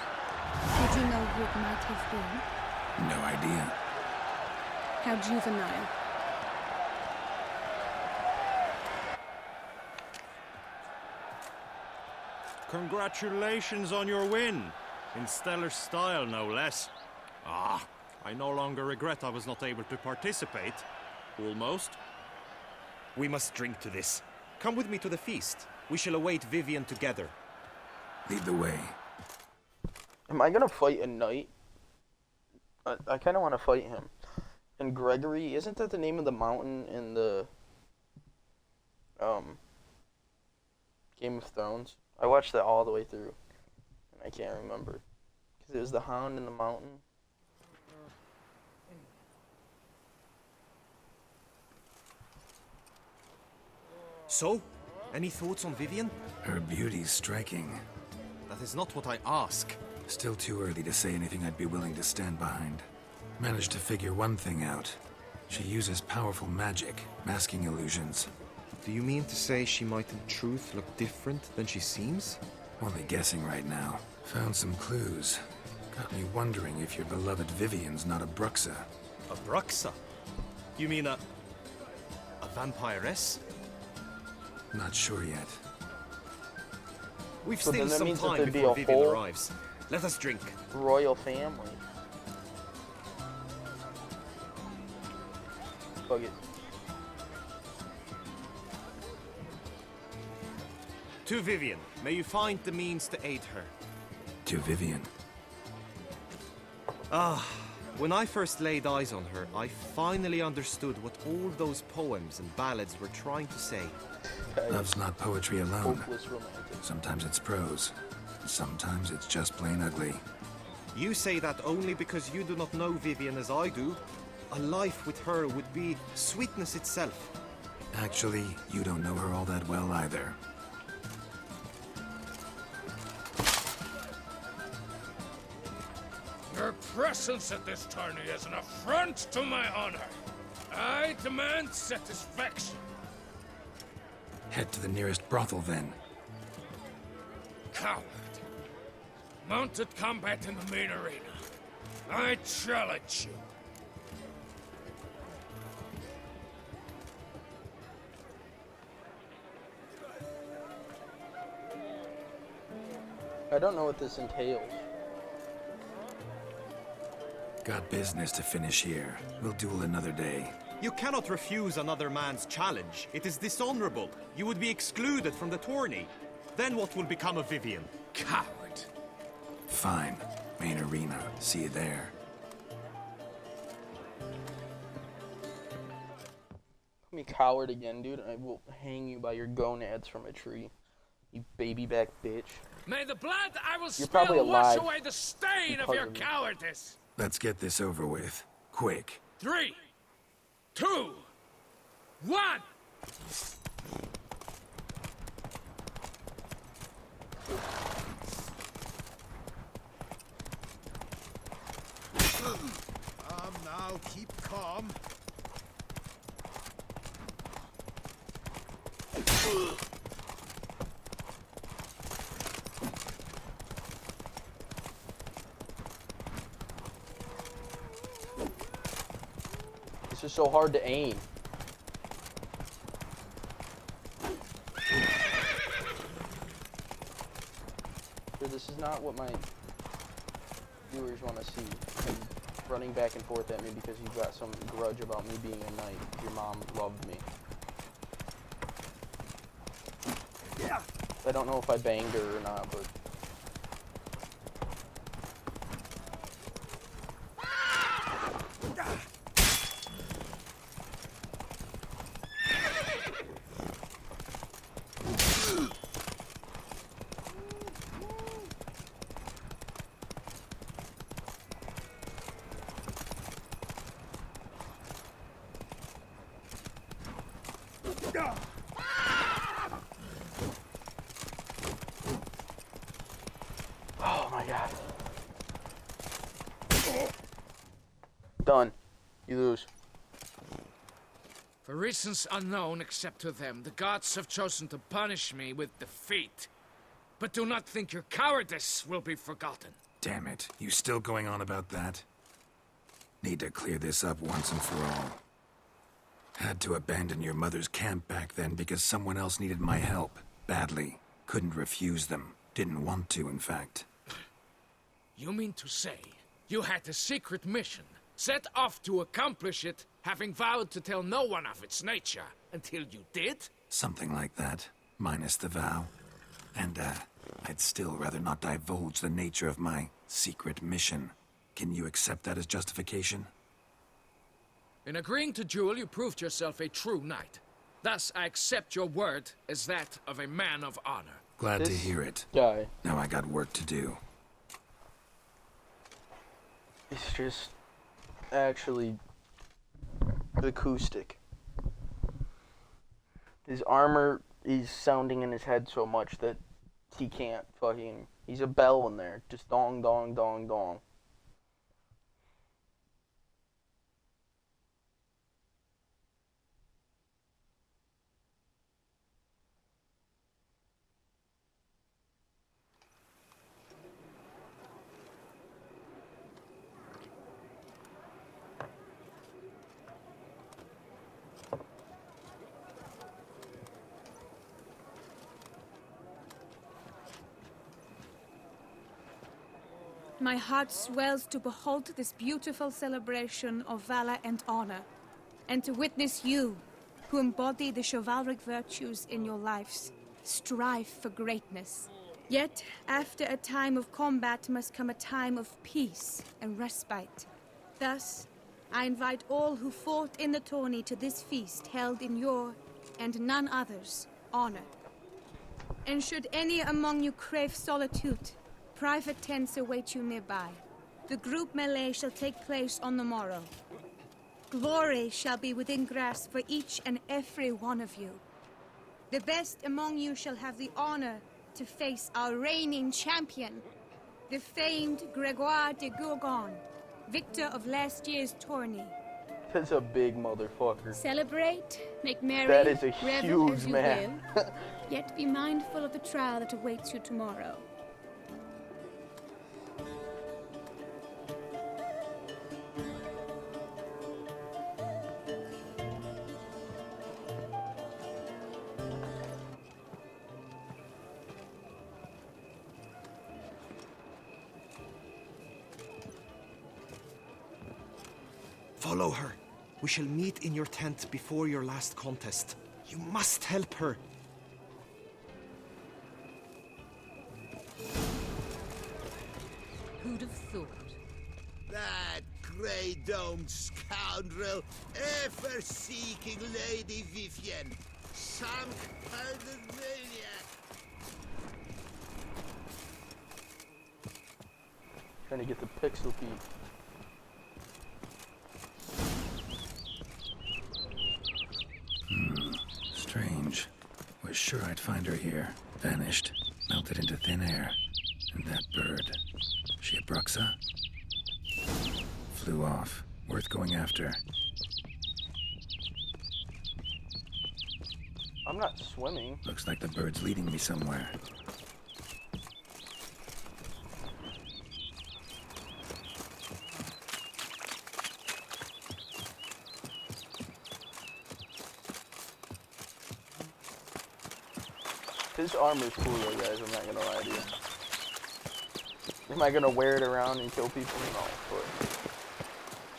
Did you know who it might have been? No idea. How juvenile. Congratulations on your win. In stellar style, no less. Ah, I no longer regret I was not able to participate. Almost. We must drink to this. Come with me to the feast. We shall await Vivian together. Lead the way. Am I gonna fight a knight? I kind of want to fight him. And Gregory, isn't that the name of the mountain in the Game of Thrones? I watched that all the way through, and I can't remember because it was the Hound in the mountain. So, Any thoughts on Vivian? Her beauty's striking. That is not what I ask. Still too early to say anything I'd be willing to stand behind. Managed to figure one thing out. She uses powerful magic, masking illusions. Do you mean to say she might in truth look different than she seems? Only guessing right now. Found some clues. Got me wondering if your beloved Vivian's not a Bruxa. A Bruxa? You mean a vampiress? Not sure yet. We've So then still that some means that time there'd be before a Vivian whole- arrives. Let us drink. Royal family. Fuck it. To Vivian, may you find the means to aid her. To Vivian. Ah, when I first laid eyes on her, I finally understood what all those poems and ballads were trying to say. Love's not poetry alone. Hopeless romantic. Sometimes it's prose. Sometimes it's just plain ugly. You say that only because you do not know Vivian as I do. A life with her would be sweetness itself. Actually, you don't know her all that well either. Your presence at this tourney is an affront to my honor. I demand satisfaction. Head to the nearest brothel then. Coward. Mounted combat in the main arena. I challenge you. I don't know what this entails. Got business to finish here. We'll duel another day. You cannot refuse another man's challenge. It is dishonorable. You would be excluded from the tourney. Then what will become of Vivian? Coward. Fine. Main arena. See you there. Call me coward again, dude. I will hang you by your gonads from a tree. You baby back bitch. May the blood I will You're probably spill wash alive away the stain of because your of me. cowardice. Let's get this over with. Quick. 3, 2, 1. Now, keep calm. This is so hard to aim. Dude, this is not what my viewers want to see. And running back and forth at me because you've got some grudge about me being a knight. Your mom loved me. I don't know if I banged her or not, but... Oh my god. Done. You lose. For reasons unknown except to them, the gods have chosen to punish me with defeat. But do not think your cowardice will be forgotten. Damn it. You still going on about that? Need to clear this up once and for all. Had to abandon your mother's camp back then because someone else needed my help. Badly. Couldn't refuse them. Didn't want to, in fact. You mean to say you had a secret mission, set off to accomplish it, having vowed to tell no one of its nature, until you did? Something like that. Minus the vow. And, I'd still rather not divulge the nature of my secret mission. Can you accept that as justification? In agreeing to duel, you proved yourself a true knight. Thus, I accept your word as that of a man of honor. Glad to hear it. Guy. Now I got work to do. It's just actually acoustic. His armor is sounding in his head so much that he can't fucking... He's a bell in there. Just dong, dong, dong, dong. My heart swells to behold this beautiful celebration of valor and honor, and to witness you, who embody the chivalric virtues in your lives, strive for greatness. Yet, after a time of combat must come a time of peace and respite. Thus, I invite all who fought in the tourney to this feast held in your, and none other's, honor. And should any among you crave solitude, private tents await you nearby. The group melee shall take place on the morrow. Glory shall be within grasp for each and every one of you. The best among you shall have the honor to face our reigning champion, the famed Gregoire de Gourgon, victor of last year's tourney. That's a big motherfucker. Celebrate, make merry, That is a revel huge as you man. will, yet be mindful of the trial that awaits you tomorrow. Follow her. We shall meet in your tent before your last contest. You must help her. Who'd have thought? That grey-domed scoundrel, ever seeking Lady Vivienne. Some kind of maniac. Trying to get the pixel key. Strange. Was sure I'd find her here. Vanished. Melted into thin air. And that bird. She a Bruxa? Flew off. Worth going after. I'm not swimming. Looks like the bird's leading me somewhere. His armor's cool though, guys, I'm not gonna lie to you. Am I gonna wear it around and kill people? No, but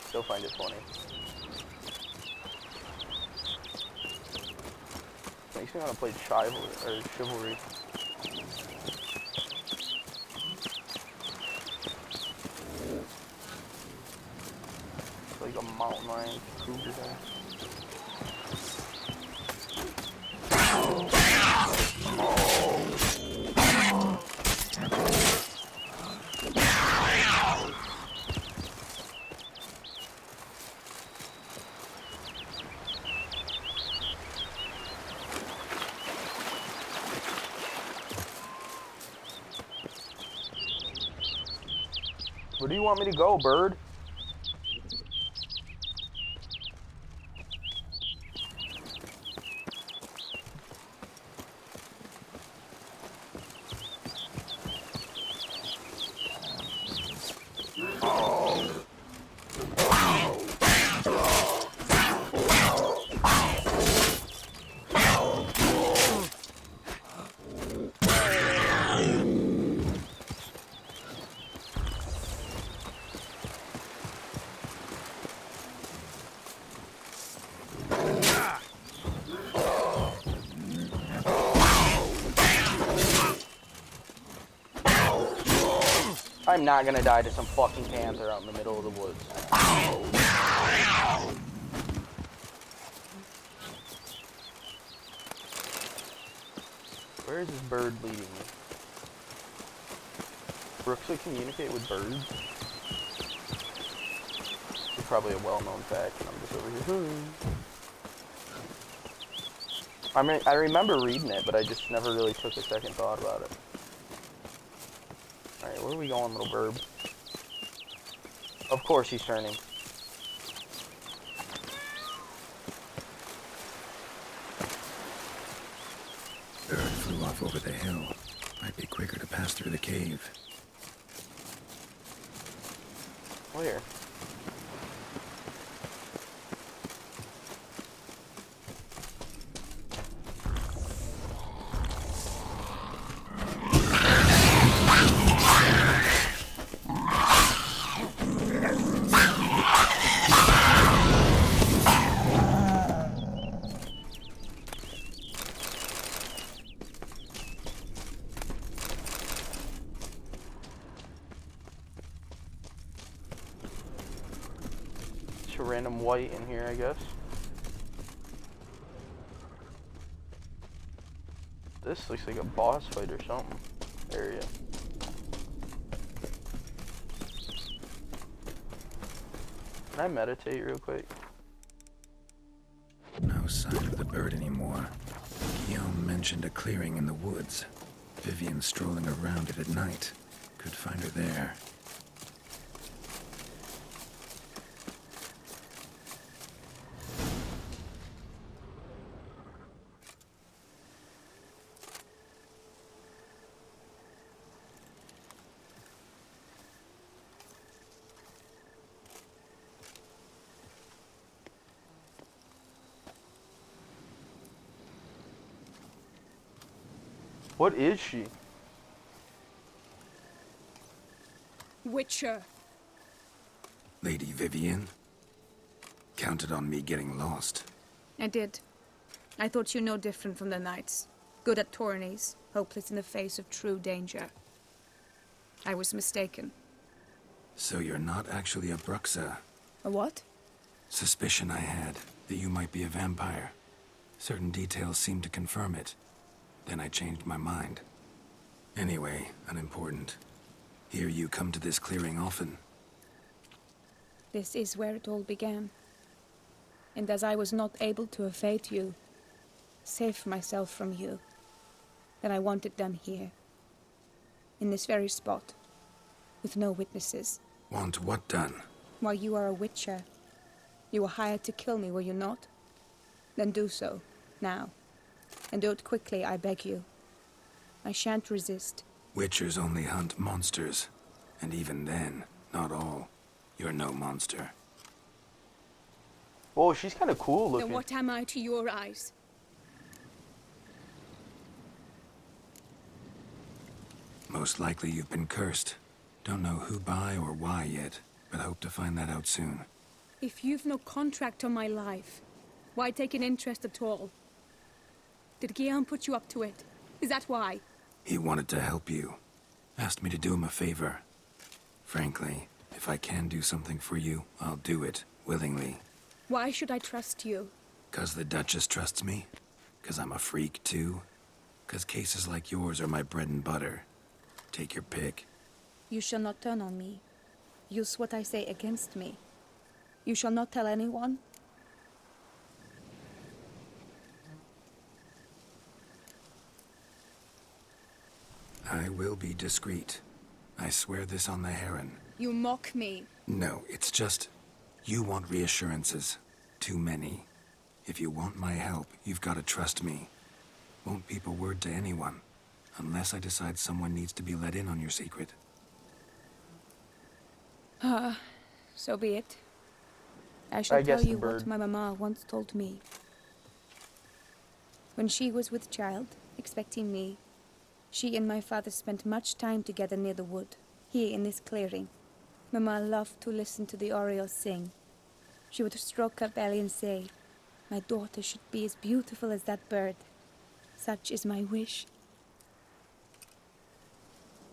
still find it funny. Makes me wanna play chivalry. It's like a mountain lion cougar thing. Where do you want me to go, bird? I'm not gonna die to some fucking panther out in the middle of the woods. Where is this bird leading me? Brooks would communicate with birds? It's probably a well-known fact, and I'm just over here. I mean, I remember reading it, but I just never really took a second thought about it. Alright, where are we going, little bird? Of course he's turning. Bird flew off over the hill. Might be quicker to pass through the cave. Where? Just a random white in here, I guess. This looks like a boss fight or something. Area. Can I meditate real quick? No sign of the bird anymore. Guillaume mentioned a clearing in the woods. Vivian strolling around it at night. Could find her there. What is she? Witcher. Lady Vivian? Counted on me getting lost. I did. I thought you no different from the knights. Good at tourneys, hopeless in the face of true danger. I was mistaken. So you're not actually a Bruxa. A what? Suspicion I had, that you might be a vampire. Certain details seemed to confirm it. Then I changed my mind. Anyway, unimportant. Hear you come to this clearing often. This is where it all began. And as I was not able to evade you, save myself from you, then I want it done here. In this very spot. With no witnesses. Want what done? Why, you are a witcher. You were hired to kill me, were you not? Then do so, now. And do it quickly, I beg you. I shan't resist. Witchers only hunt monsters. And even then, not all. You're no monster. Whoa, she's kind of cool looking. Then what am I to your eyes? Most likely you've been cursed. Don't know who by or why yet, but hope to find that out soon. If you've no contract on my life, why take an interest at all? Did Guillaume put you up to it? Is that why? He wanted to help you. Asked me to do him a favor. Frankly, if I can do something for you, I'll do it, willingly. Why should I trust you? 'Cause the Duchess trusts me? 'Cause I'm a freak, too? 'Cause cases like yours are my bread and butter. Take your pick. You shall not turn on me. Use what I say against me. You shall not tell anyone? I will be discreet. I swear this on the Heron. You mock me. No, it's just... You want reassurances. Too many. If you want my help, you've got to trust me. Won't peep a word to anyone. Unless I decide someone needs to be let in on your secret. So be it. I shall guess tell the you bird. what my mama once told me. When she was with child, expecting me, she and my father spent much time together near the wood, here in this clearing. Mama loved to listen to the orioles sing. She would stroke her belly and say, "My daughter should be as beautiful as that bird. Such is my wish."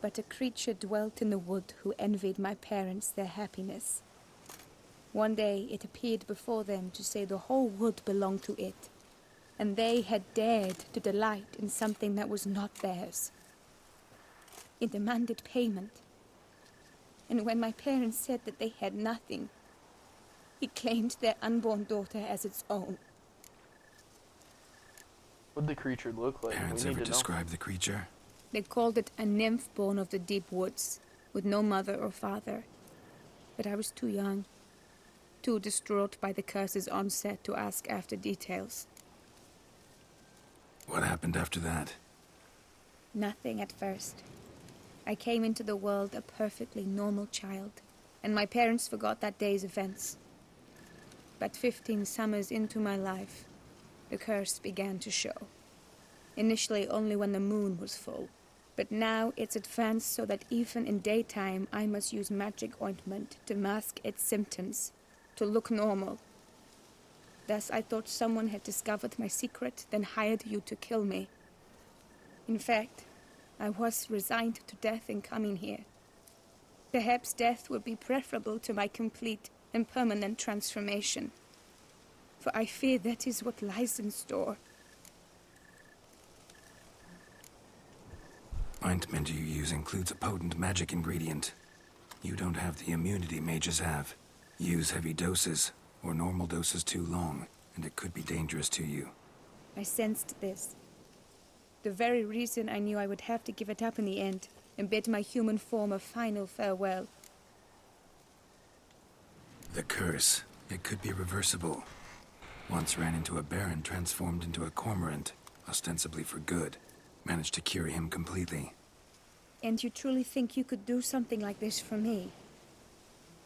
But a creature dwelt in the wood who envied my parents their happiness. One day it appeared before them to say the whole wood belonged to it, and they had dared to delight in something that was not theirs. It demanded payment. And when my parents said that they had nothing, it claimed their unborn daughter as its own. What'd the creature look like? Parents We need ever to know. describe the creature? They called it a nymph born of the deep woods, with no mother or father. But I was too young, too distraught by the curse's onset to ask after details. What happened after that? Nothing at first. I came into the world a perfectly normal child, and my parents forgot that day's events. But 15 summers into my life, the curse began to show. Initially only when the moon was full, but now it's advanced so that even in daytime I must use magic ointment to mask its symptoms, to look normal. Thus I thought someone had discovered my secret, then hired you to kill me. In fact, I was resigned to death in coming here. Perhaps death would be preferable to my complete and permanent transformation. For I fear that is what lies in store. Ointment you use includes a potent magic ingredient. You don't have the immunity mages have. Use heavy doses, or normal doses too long, and it could be dangerous to you. I sensed this. The very reason I knew I would have to give it up in the end, and bid my human form a final farewell. The curse. It could be reversible. Once ran into a baron transformed into a cormorant, ostensibly for good. Managed to cure him completely. And you truly think you could do something like this for me?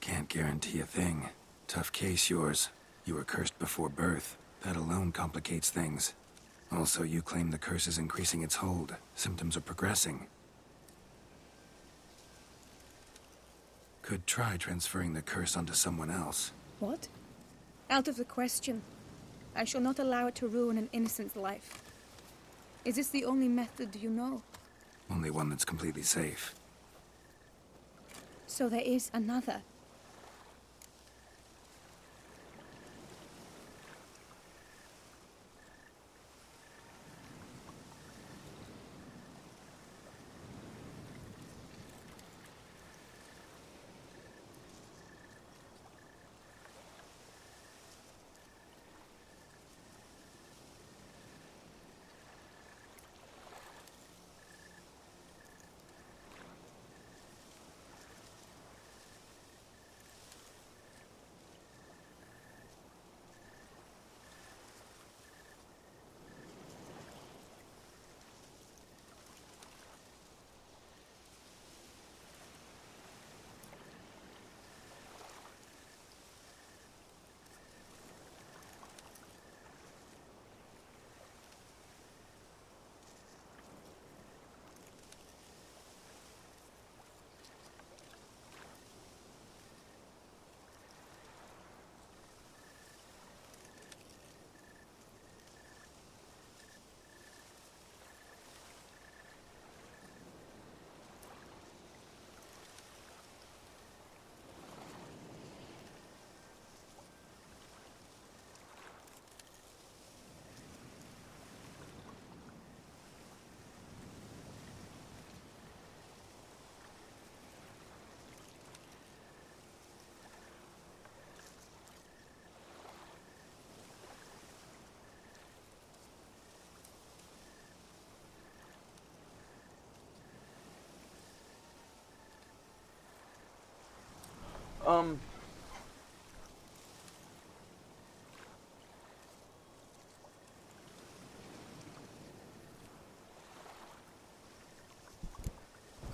Can't guarantee a thing. Tough case, yours. You were cursed before birth. That alone complicates things. Also, you claim the curse is increasing its hold. Symptoms are progressing. Could try transferring the curse onto someone else. What? Out of the question. I shall not allow it to ruin an innocent's life. Is this the only method you know? Only one that's completely safe. So there is another.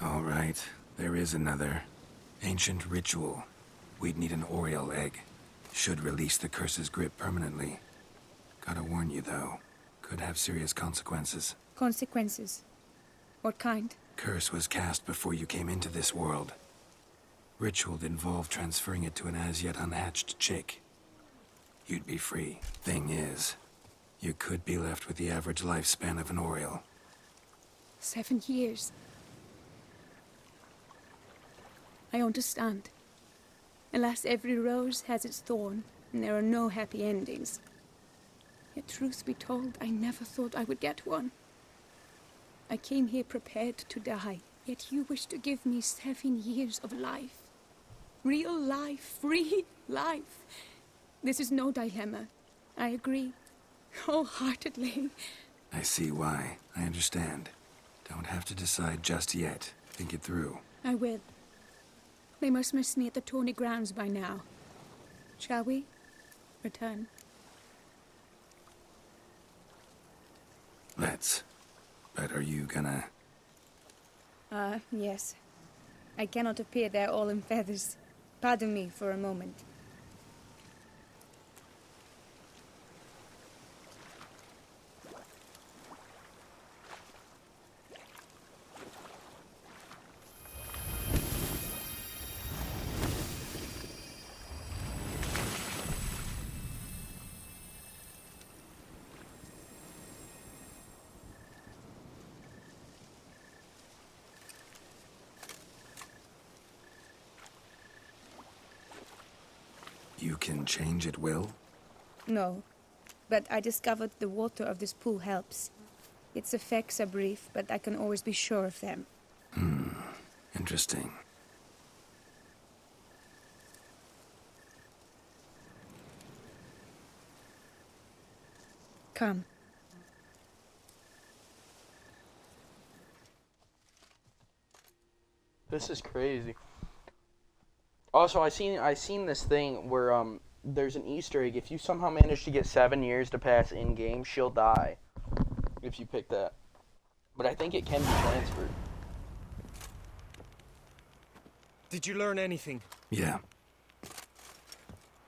All right, there is another. Ancient ritual. We'd need an Oriole egg. Should release the curse's grip permanently. Gotta warn you, though. Could have serious consequences. Consequences? What kind? Curse was cast before you came into this world. Ritual involved transferring it to an as-yet unhatched chick. You'd be free. Thing is, you could be left with the average lifespan of an Oriole. 7 years. I understand. Alas, every rose has its thorn, and there are no happy endings. Yet truth be told, I never thought I would get one. I came here prepared to die, yet you wish to give me 7 years of life. Real life, free life. This is no dilemma. I agree, wholeheartedly. I see why. I understand. Don't have to decide just yet. Think it through. I will. They must miss me at the Tawny grounds by now. Shall we return? Let's. But are you gonna... Yes. I cannot appear there all in feathers. Pardon me for a moment. You can change at will? No, but I discovered the water of this pool helps. Its effects are brief, but I can always be sure of them. Interesting. Come. This is crazy. Also, I seen this thing where there's an Easter egg. If you somehow manage to get 7 years to pass in game, she'll die. If you pick that, but I think it can be transferred. Did you learn anything? Yeah.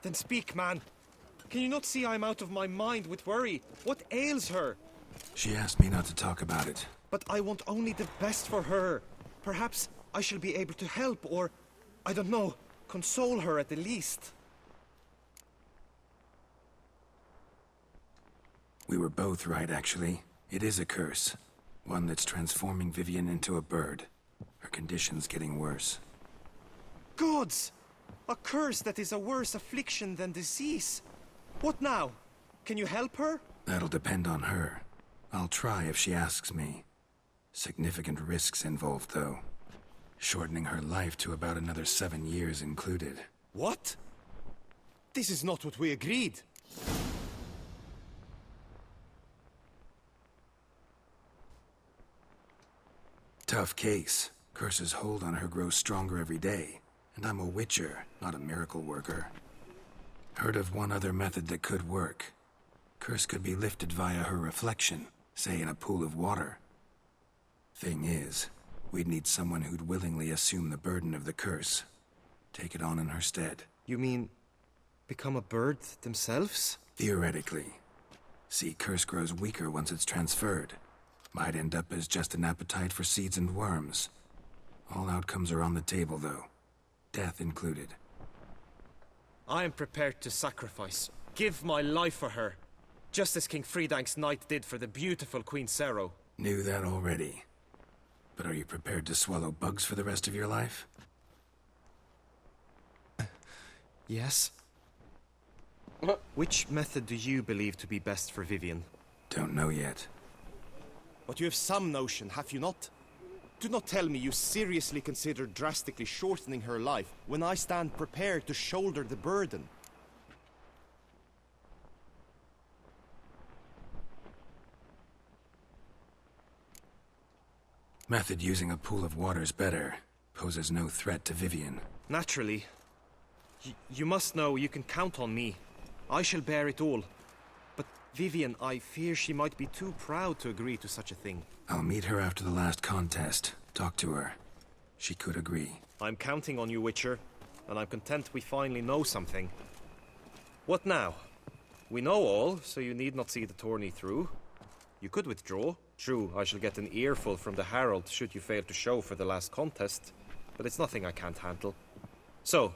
Then speak, man. Can you not see I'm out of my mind with worry? What ails her? She asked me not to talk about it. But I want only the best for her. Perhaps I shall be able to help, or, I don't know, console her at the least. We were both right, actually. It is a curse. One that's transforming Vivian into a bird. Her condition's getting worse. Gods! A curse that is a worse affliction than disease. What now? Can you help her? That'll depend on her. I'll try if she asks me. Significant risks involved, though. Shortening her life to about another 7 years included. What? This is not what we agreed. Tough case. Curse's hold on her grows stronger every day. And I'm a witcher, not a miracle worker. Heard of one other method that could work. Curse could be lifted via her reflection, say in a pool of water. Thing is, we'd need someone who'd willingly assume the burden of the curse. Take it on in her stead. You mean, become a bird themselves? Theoretically. See, curse grows weaker once it's transferred. Might end up as just an appetite for seeds and worms. All outcomes are on the table, though. Death included. I am prepared to sacrifice. Give my life for her. Just as King Fridank's knight did for the beautiful Queen Sero. Knew that already. But are you prepared to swallow bugs for the rest of your life? Yes. Which method do you believe to be best for Vivian? Don't know yet. But you have some notion, have you not? Do not tell me you seriously consider drastically shortening her life when I stand prepared to shoulder the burden. Method using a pool of water's better. Poses no threat to Vivian. Naturally. You must know you can count on me. I shall bear it all. But Vivian, I fear she might be too proud to agree to such a thing. I'll meet her after the last contest. Talk to her. She could agree. I'm counting on you, Witcher. And I'm content we finally know something. What now? We know all, so you need not see the tourney through. You could withdraw. True, I shall get an earful from the Herald should you fail to show for the last contest. But it's nothing I can't handle. So,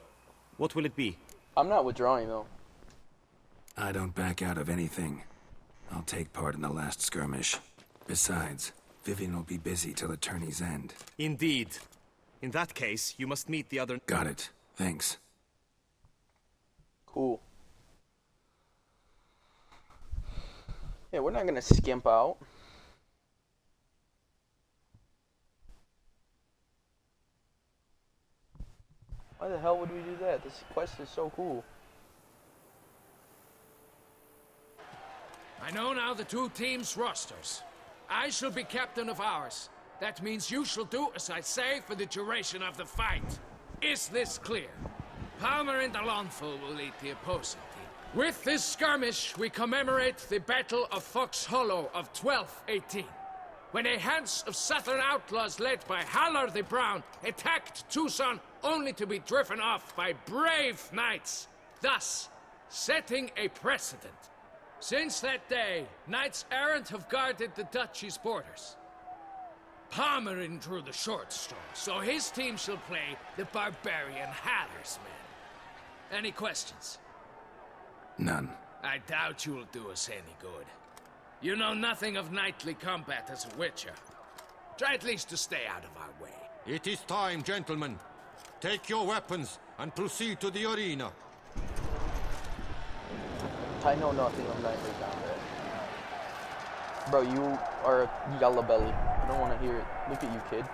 what will it be? I'm not withdrawing, though. I don't back out of anything. I'll take part in the last skirmish. Besides, Vivian will be busy till the tourney's end. Indeed. In that case, you must meet the other... Got it. Thanks. Cool. Yeah, we're not gonna skimp out. Why the hell would we do that? This quest is so cool. I know now the two teams' rosters. I shall be captain of ours. That means you shall do as I say for the duration of the fight. Is this clear? Palmer and Alonso will lead the opposing team. With this skirmish, we commemorate the Battle of Fox Hollow of 1218, when a Hans of Southern outlaws led by Haller the Brown attacked Tucson only to be driven off by brave knights, thus setting a precedent. Since that day, knights errant have guarded the duchy's borders. Palmerin drew the short straw, so his team shall play the barbarian Haller's men. Any questions? None. I doubt you will do us any good. You know nothing of knightly combat as a witcher. Try at least to stay out of our way. It is time, gentlemen. Take your weapons and proceed to the arena. I know nothing of knightly combat. Bro, you are a yellow belly. I don't want to hear it. Look at you, kid.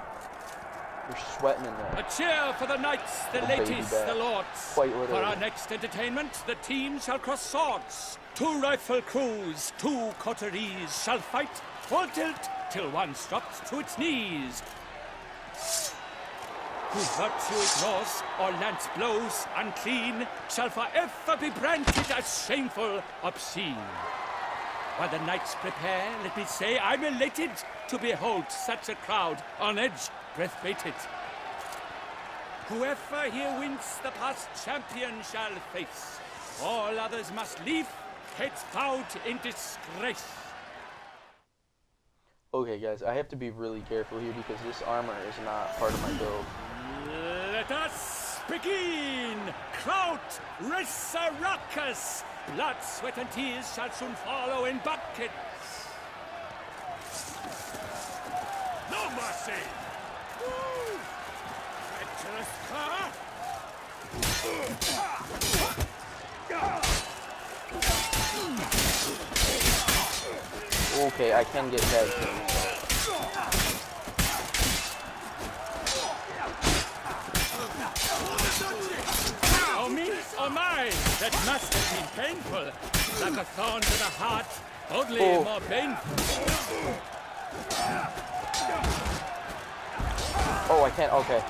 You're sweating in there. A cheer for the knights, the Oh, ladies, baby bat. the lords. Quite For literally. our next entertainment, the teams shall cross swords. 2 rifle crews, 2 coteries shall fight full tilt till one drops to its knees. Who virtue ignores or lance blows unclean shall forever be branded as shameful, obscene. While the knights prepare, let me say I'm elated to behold such a crowd on edge, breath baited. Whoever here wins the past champion shall face. All others must leave, heads bowed in disgrace. Okay, guys, I have to be really careful here because this armor is not part of my build. Let us begin! Kraut, Resurrecus! Blood, sweat, and tears shall soon follow in buckets. No mercy! Woo! Treacherous car! Okay, I can get tag team. Oh me, oh my! That must have been painful. Like a thorn to the heart, only more painful. Oh, I can't. Okay.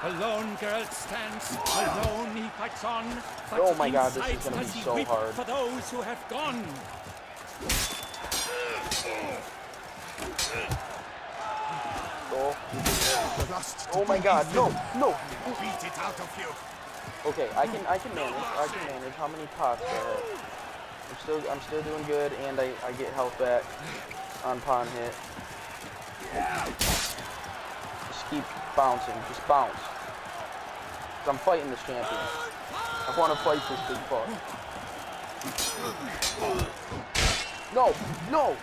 Alone Geralt stands, alone he fights on. But Oh my God, this is inside gonna be does he so weep hard. for those who have gone. Oh. Oh my God, no, no. Beat it out of you. Okay, I can manage. How many pots do I have? I'm still doing good, and I get health back on pawn hit. Just keep bouncing, just bounce. 'Cause I'm fighting this champion. I want to fight this big fuck. No, no.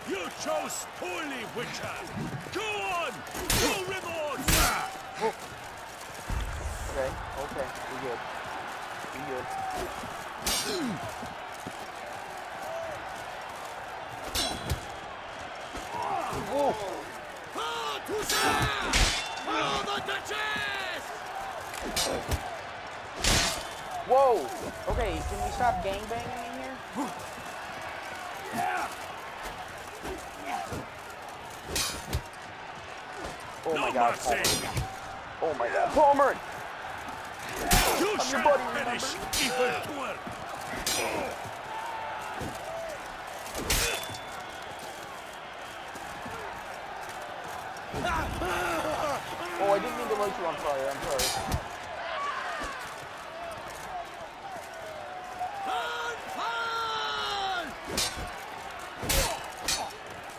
You chose poorly, Witcher. Go on, no remorse. Okay, okay, we good. We good. Oh. Whoa! Okay, can we stop gangbanging in here? Oh my God, Palmer. Oh my God, Palmer! You I'm your shall buddy, perish, remember? evildoer. Oh, I didn't mean to light you on fire, I'm sorry.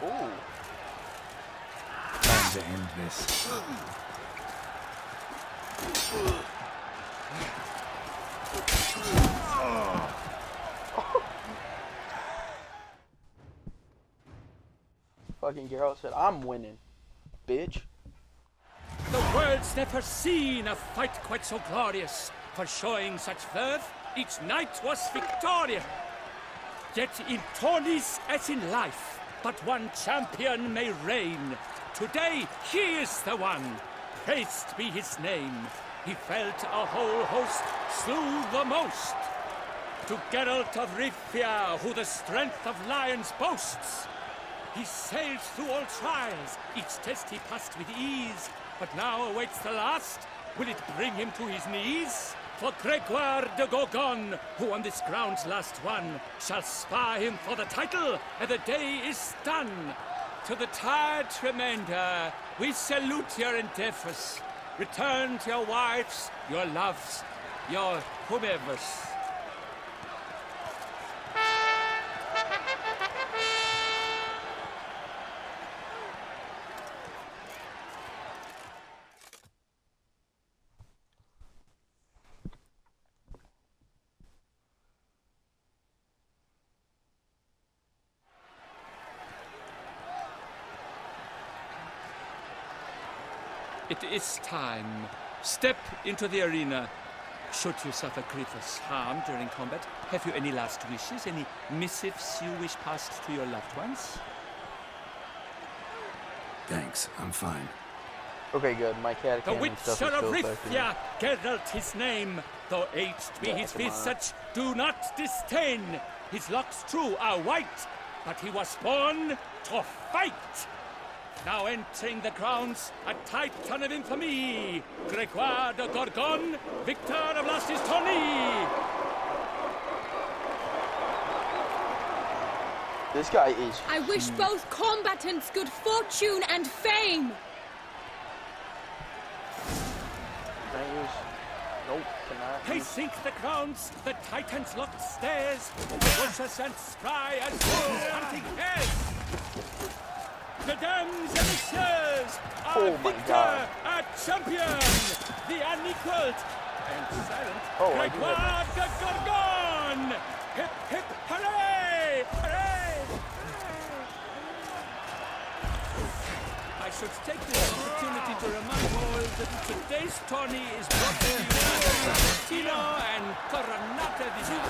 Ooh. Time to end this. Fucking Geralt said, I'm winning, bitch. The world's never seen a fight quite so glorious. For showing such verve, each knight was victorious. Yet in tourneys as in life, but one champion may reign. Today he is the one, praised be his name. He felt a whole host, slew the most. To Geralt of Rivia, who the strength of lions boasts. He sailed through all trials, each test he passed with ease. But now awaits the last, will it bring him to his knees? For Gregoire de Gorgon, who on this ground's last won, shall spar him for the title, and the day is done. To the tired remainder, we salute your endeavors. Return to your wives, your loves, your whomevers. It is time. Step into the arena. Should you suffer grievous harm during combat, have you any last wishes, any missives you wish passed to your loved ones? Thanks, I'm fine. Okay, good. My cat The cannon Witcher stuff is of filled back in. Rithia, Geralt his name. Though aged be Yeah, his come on. visage, do not disdain. His locks true are white, but he was born to fight. Now entering the grounds, a titan of infamy, Gregoire de Gorgon, victor of last his tourney. This guy is I wish huge. both combatants good fortune and fame. Can I use... Nope, cannot They use... sink the grounds, the titans locked stairs, vicious and spry as wolves hunting hares. Mesdames et messieurs, our Oh my victor, God. our champion, the unequaled and silent Oh, I do Gregoire de Gorgon! Hip, hip, hooray! Hooray! I should take this opportunity to remind all that today's tourney is brought to you by Valentino and Coronata di Vino.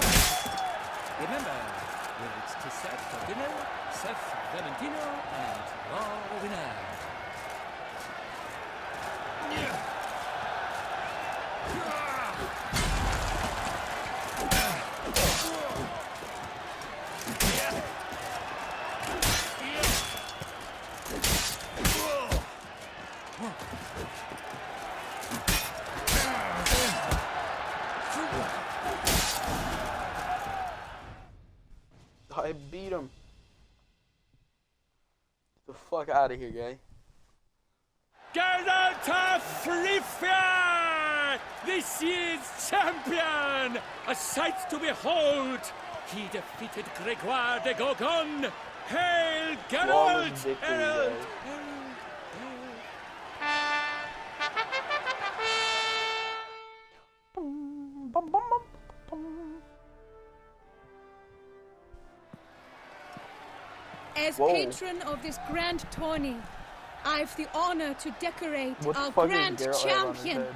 Remember, where it's to serve for dinner, serve Valentino and your winner. I beat him. Get the fuck out of here, guy. Geralt of Rivia! This year's champion! A sight to behold! He defeated Gregoire de Gorgon! Hail Geralt! Flawless victory, Herald! guys. As Whoa. patron of this grand tourney, I've the honor to decorate What the our fuck grand is Geralt have on his champion. head?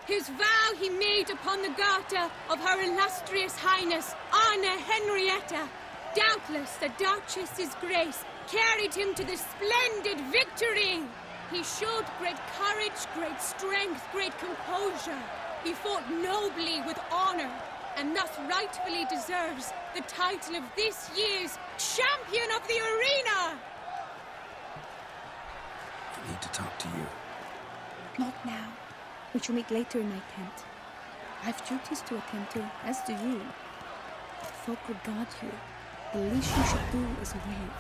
His vow he made upon the garter of her illustrious highness, Anna Henrietta. Doubtless the Duchess's grace carried him to this splendid victory. He showed great courage, great strength, great composure. He fought nobly with honor, and thus rightfully deserves the title of this year's Champion of the Arena! I need to talk to you. Not now. We shall meet later in my tent. I've duties to attend to, as do you. Folk regard you. The least you should do is wave.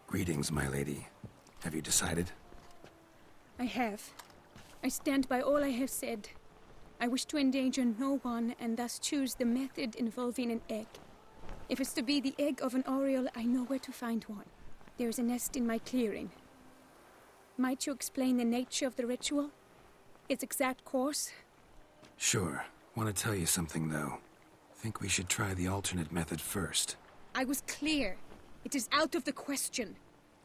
Greetings, my lady. Have you decided? I have. I stand by all I have said. I wish to endanger no one and thus choose the method involving an egg. If it's to be the egg of an oriole, I know where to find one. There is a nest in my clearing. Might you explain the nature of the ritual? Its exact course? Sure. Want to tell you something, though. Think we should try the alternate method first. I was clear. It is out of the question.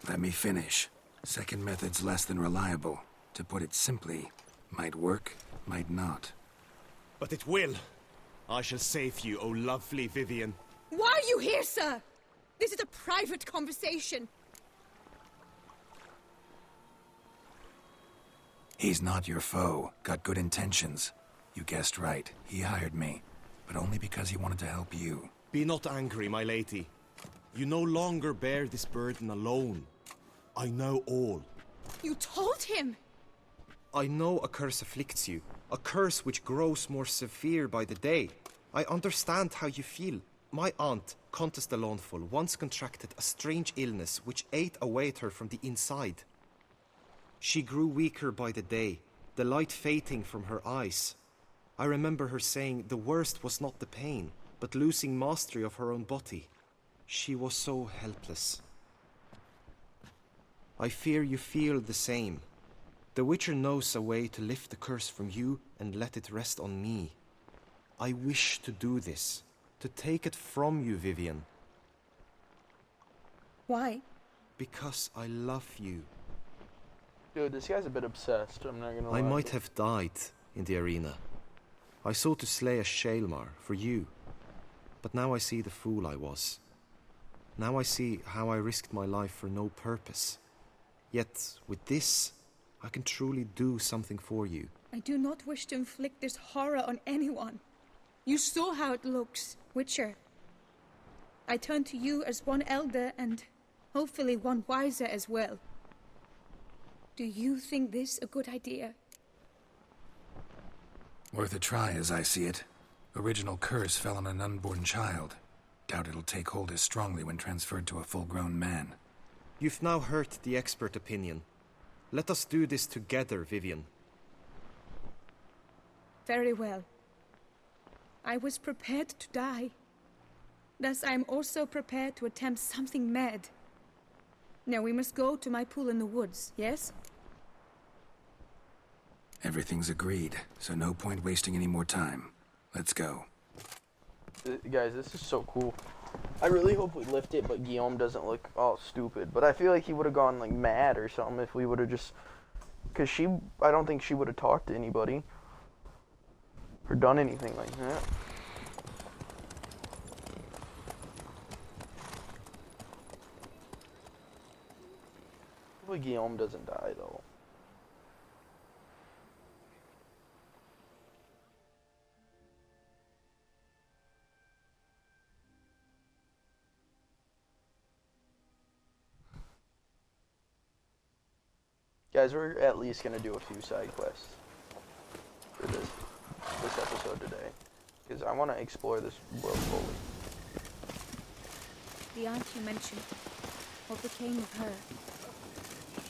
Let me finish. Second method's less than reliable. To put it simply, might work, might not. But it will. I shall save you, O lovely Vivian. Why are you here, sir? This is a private conversation. He's not your foe. Got good intentions. You guessed right. He hired me. But only because he wanted to help you. Be not angry, my lady. You no longer bear this burden alone. I know all. You told him? I know a curse afflicts you. A curse which grows more severe by the day. I understand how you feel. My aunt, Countess de Lawnful, once contracted a strange illness which ate away at her from the inside. She grew weaker by the day, the light fading from her eyes. I remember her saying the worst was not the pain, but losing mastery of her own body. She was so helpless. I fear you feel the same. The Witcher knows a way to lift the curse from you and let it rest on me. I wish to do this, to take it from you, Vivian. Why? Because I love you. Dude, this guy's a bit obsessed, I'm not gonna lie. I might have died in the arena. I sought to slay a Shaelmar for you. But now I see the fool I was. Now I see how I risked my life for no purpose. Yet, with this, I can truly do something for you. I do not wish to inflict this horror on anyone. You saw how it looks, Witcher. I turn to you as one elder and hopefully one wiser as well. Do you think this a good idea? Worth a try, as I see it. Original curse fell on an unborn child. Doubt it'll take hold as strongly when transferred to a full-grown man. You've now heard the expert opinion. Let us do this together, Vivian. Very well. I was prepared to die. Thus I am also prepared to attempt something mad. Now we must go to my pool in the woods, yes? Everything's agreed, so no point wasting any more time. Let's go. Guys, this is so cool. I really hope we lift it, but Guillaume doesn't look all stupid. But I feel like he would have gone like mad or something if we would have just... Because I don't think she would have talked to anybody. Or done anything like that. Hopefully Guillaume doesn't die though. Guys, we're at least going to do a few side quests for this episode today. Because I want to explore this world fully. The aunt you mentioned. What became of her?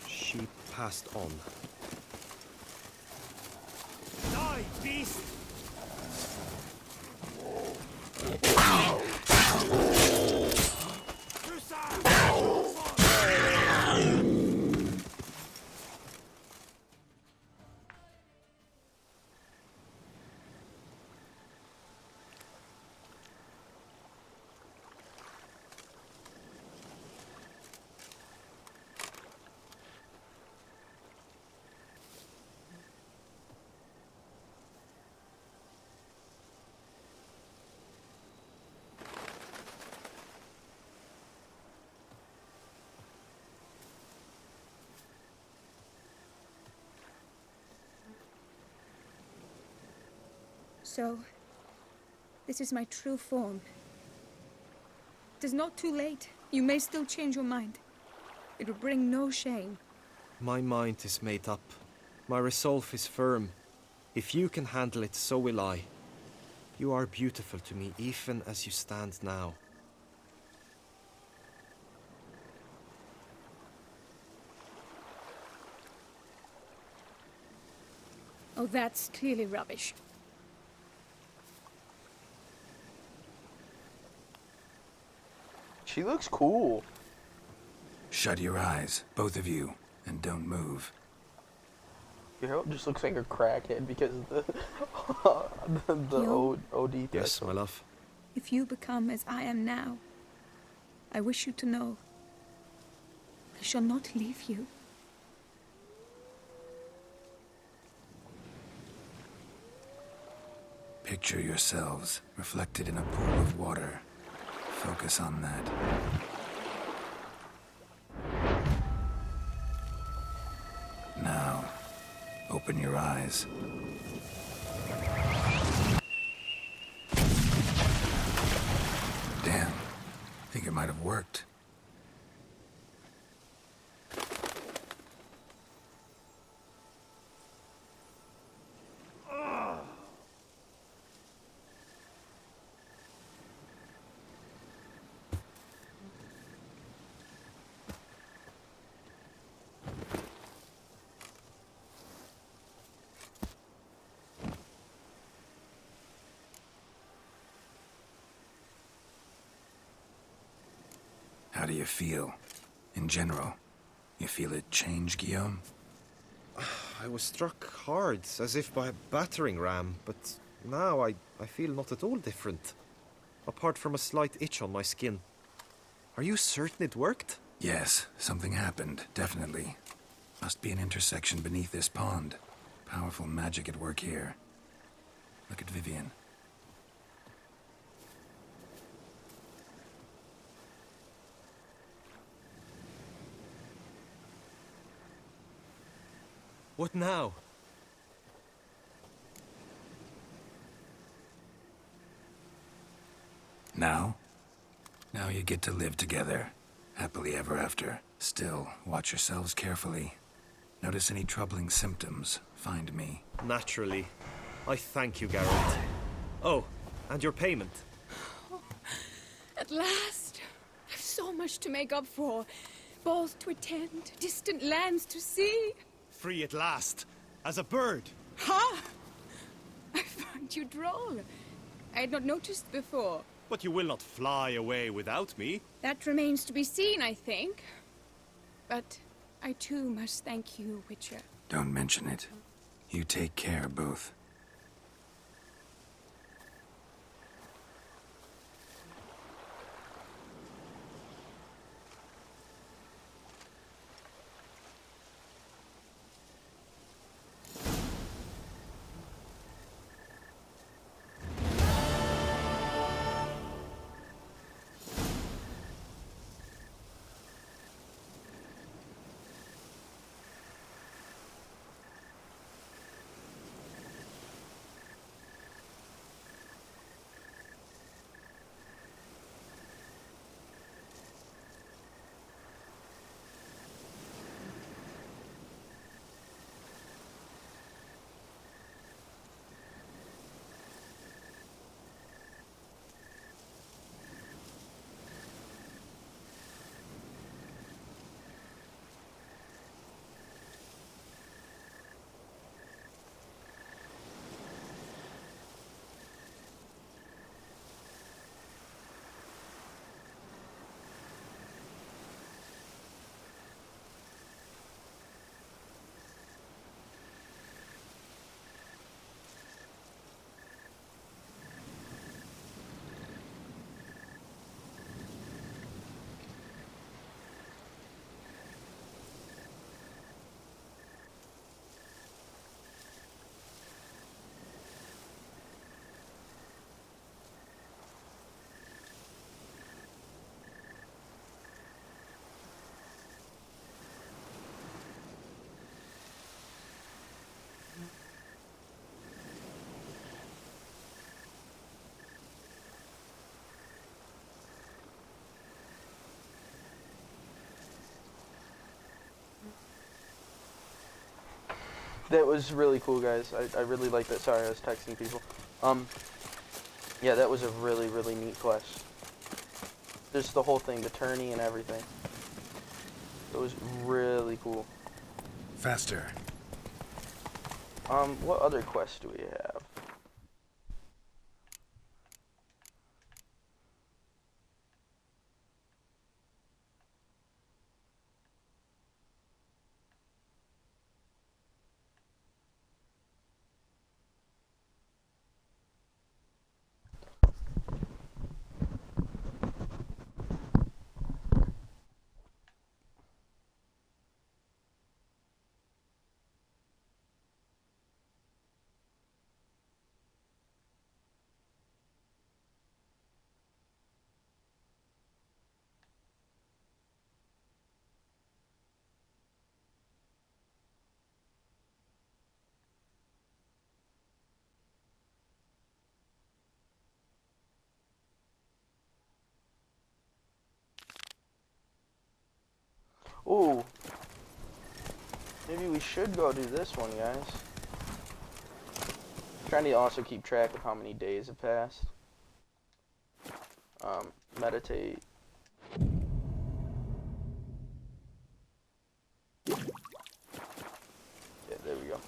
She passed on. Die, beast! So, this is my true form. It is not too late. You may still change your mind. It will bring no shame. My mind is made up. My resolve is firm. If you can handle it, so will I. You are beautiful to me, even as you stand now. Oh, that's clearly rubbish. She looks cool. Shut your eyes, both of you, and don't move. Geralt just looks like a crackhead because of the OD. Yes, my love. If you become as I am now, I wish you to know I shall not leave you. Picture yourselves reflected in a pool of water. Focus on that. Now, open your eyes. Damn, think it might have worked. How do you feel, in general? You feel it change, Guillaume? I was struck hard, as if by a battering ram, but now I feel not at all different. Apart from a slight itch on my skin. Are you certain it worked? Yes, something happened, definitely. Must be an intersection beneath this pond. Powerful magic at work here. Look at Vivian. What now? Now? Now you get to live together. Happily ever after. Still, watch yourselves carefully. Notice any troubling symptoms, find me. Naturally. I thank you, Geralt. Oh, and your payment. At last! I've so much to make up for. Balls to attend, distant lands to see. Free at last, as a bird. Ha! I find you droll. I had not noticed before. But you will not fly away without me. That remains to be seen, I think. But I too must thank you, Witcher. Don't mention it. You take care, both. That was really cool, guys. I really like that. Sorry, I was texting people. Yeah, that was a really, really neat quest. Just the whole thing, the tourney and everything. It was really cool. Faster. What other quests do we have? Ooh. Maybe we should go do this one, guys. Trying to also keep track of how many days have passed. Meditate. Yeah, there we go.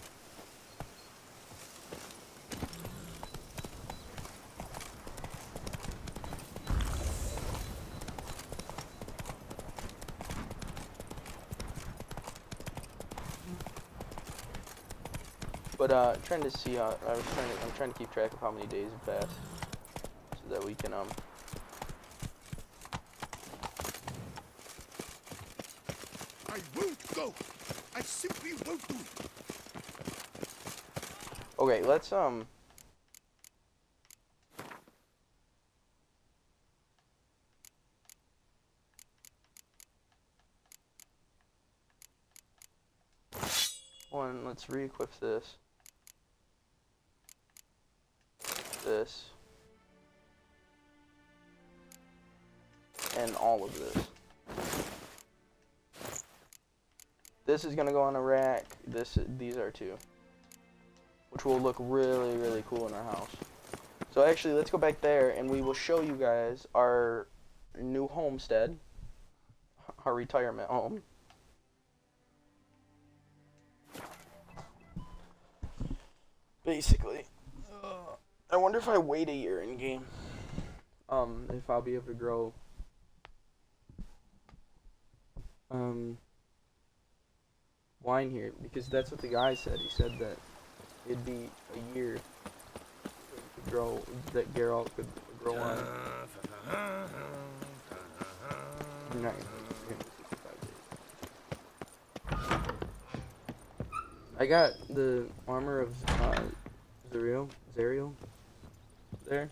But trying to see how I'm trying to keep track of how many days have passed, so that we can I won't go. I simply won't do it. Okay, let's let's re-equip this. This. And all of this. This is gonna go on a rack. These are two. Which will look really, really cool in our house. So actually, let's go back there and we will show you guys our new homestead. Our retirement home. Basically. I wonder if I wait a year in game. If I'll be able to grow wine here, because that's what the guy said. He said that it'd be a year to grow, that Geralt could grow wine. I'm not gonna do 365 days. I got the armor of Zariel there.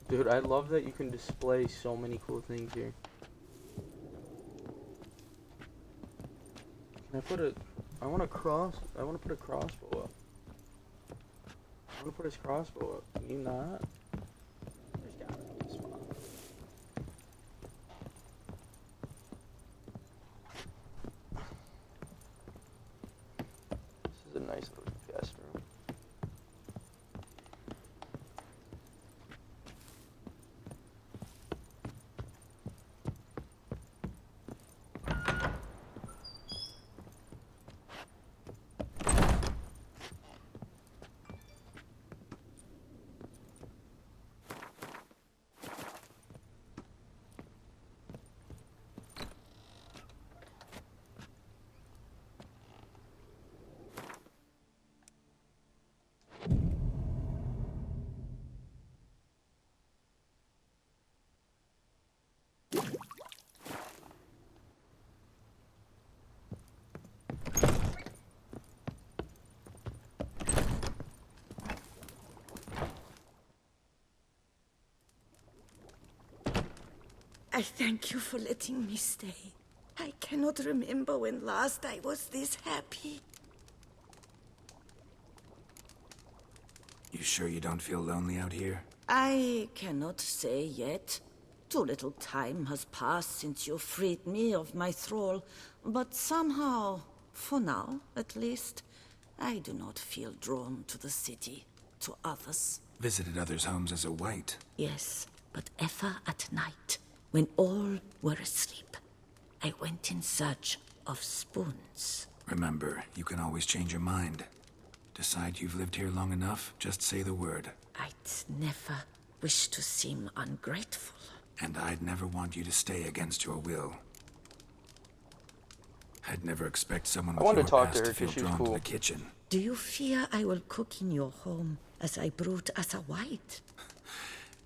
Dude, I love that you can display so many cool things here. Can I put a... I want to put a crossbow up. I want to put his crossbow up. Can you not? There's gotta be a spot. This is a nice little guest room. I thank you for letting me stay. I cannot remember when last I was this happy. You sure you don't feel lonely out here? I cannot say yet. Too little time has passed since you freed me of my thrall, but somehow, for now at least, I do not feel drawn to the city, to others. Visited others' homes as a white. Yes, but ever at night, when all were asleep, I went in search of spoons. Remember, you can always change your mind. Decide you've lived here long enough, just say the word. I'd never wish to seem ungrateful. And I'd never want you to stay against your will. I'd never expect someone with your past to feel drawn to the kitchen. Do you fear I will cook in your home as I brewed as a white?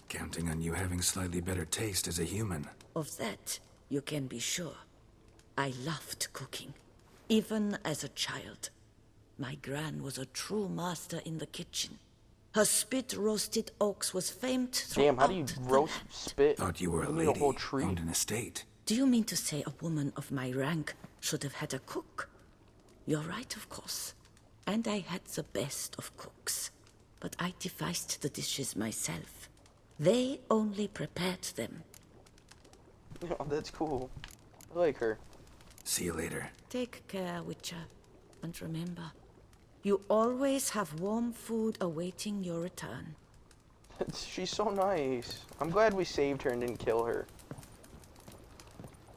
Counting on you having slightly better taste as a human. Of that, you can be sure. I loved cooking, even as a child. My gran was a true master in the kitchen. Her spit-roasted oaks was famed throughout. Damn, how do you roast spit? Thought you were a need lady, a whole tree. owned an estate. Do you mean to say a woman of my rank should have had a cook? You're right, of course. And I had the best of cooks. But I devised the dishes myself. They only prepared them. Oh, that's cool. I like her. See you later. Take care, Witcher. And remember, you always have warm food awaiting your return. She's so nice. I'm glad we saved her and didn't kill her.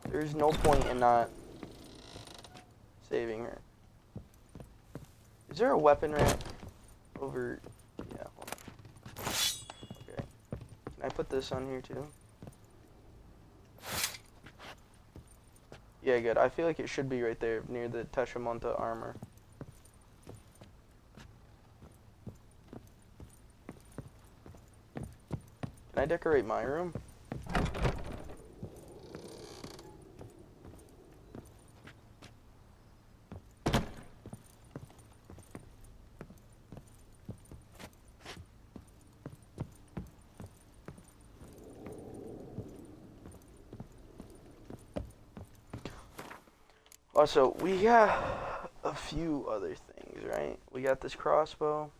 There's no point in not saving her. Is there a weapon rack over? Yeah. Hold on. Okay. Can I put this on here too? Yeah, good. I feel like it should be right there near the Teshamonta armor. Can I decorate my room? Also, we got a few other things, right? We got this crossbow.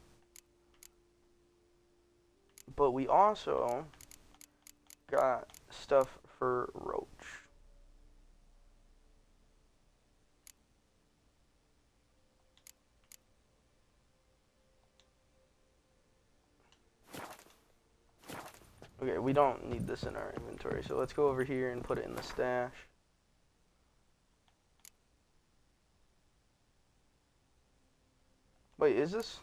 But we also got stuff for Roach. Okay, we don't need this in our inventory, so let's go over here and put it in the stash. Wait, is this?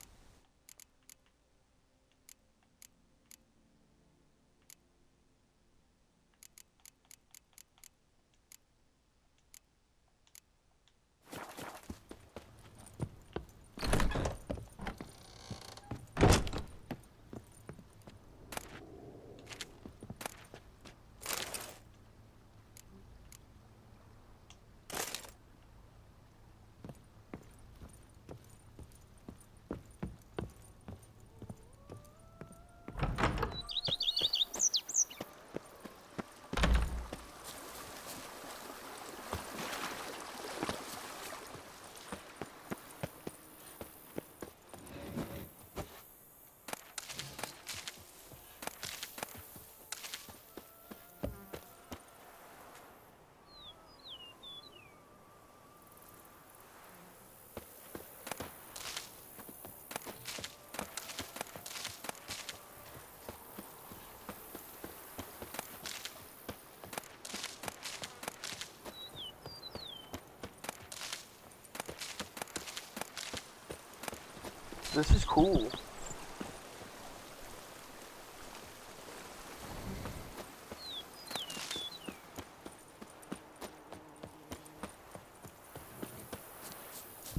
This is cool.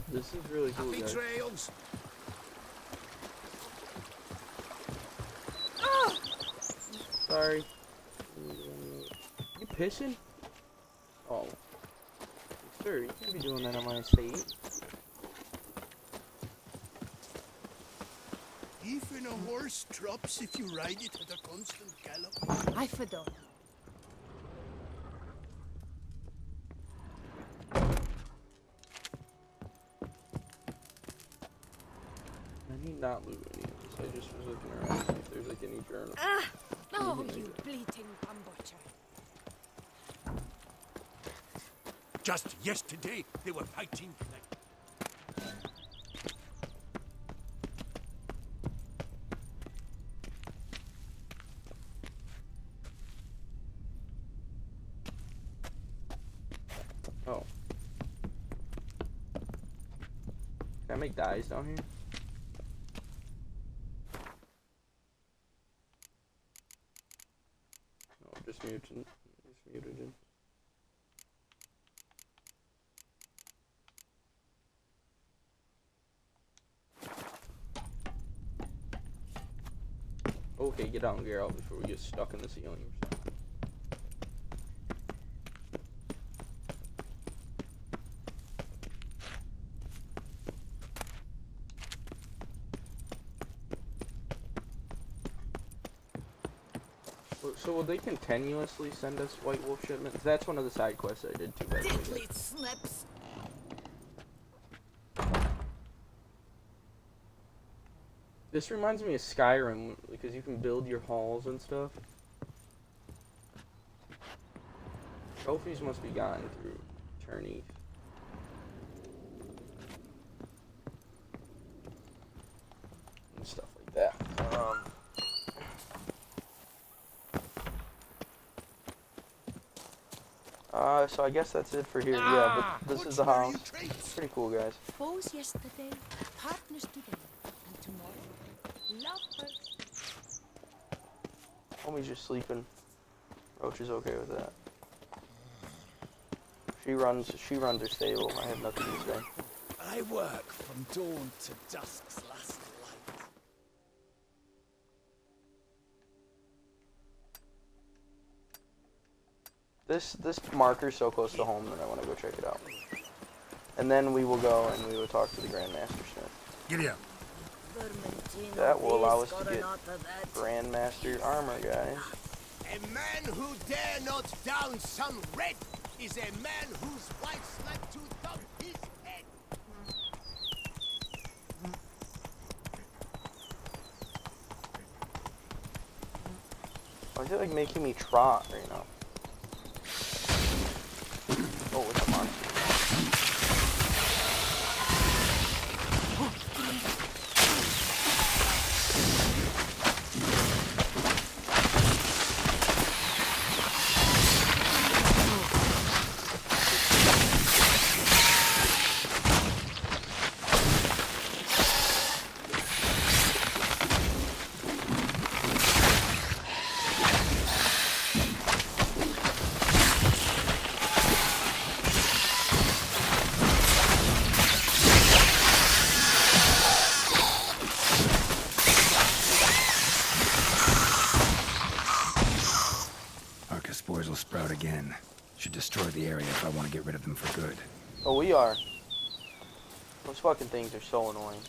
This is really cool, Happy guys. trails. Sorry. You pissing? Oh. Sir, you can't be doing that on my estate. Even a horse drops if you ride it at a constant gallop. I forgot. not loot any of this. I just was looking around to see if there's like any journal. Ah! Oh, Anything you like that. bleating bumbocher. Just yesterday, they were fighting. Oh. Can I make dyes down here? No, just mutant. Just mutagen. Okay, get down, Geralt, before we get stuck in the ceiling or something. So will they continuously send us White Wolf shipments? That's one of the side quests I did too. Deadly slips. This reminds me of Skyrim because you can build your halls and stuff. Trophies must be gotten through Turnith. And stuff like that. So I guess that's it for here. Yeah, but this is the house. Pretty cool, guys. Foes yesterday, partners today, and tomorrow, lovers. Homie's just sleeping. Roach is okay with that. She runs her stable. I have nothing to say. I work from dawn to dusk's last light. This marker's so close to home that I want to go check it out. And then we will go and we will talk to the Grandmaster Smith. Giddy up. That will allow us to get Grandmaster armor, guys. A man who dare not down some red is a man whose wife's like to dump his head. Why is it like making me trot right now? Oh, it's a monster. Spores will sprout again. Should destroy the area if I want to get rid of them for good. Oh, we are. Those fucking things are so annoying.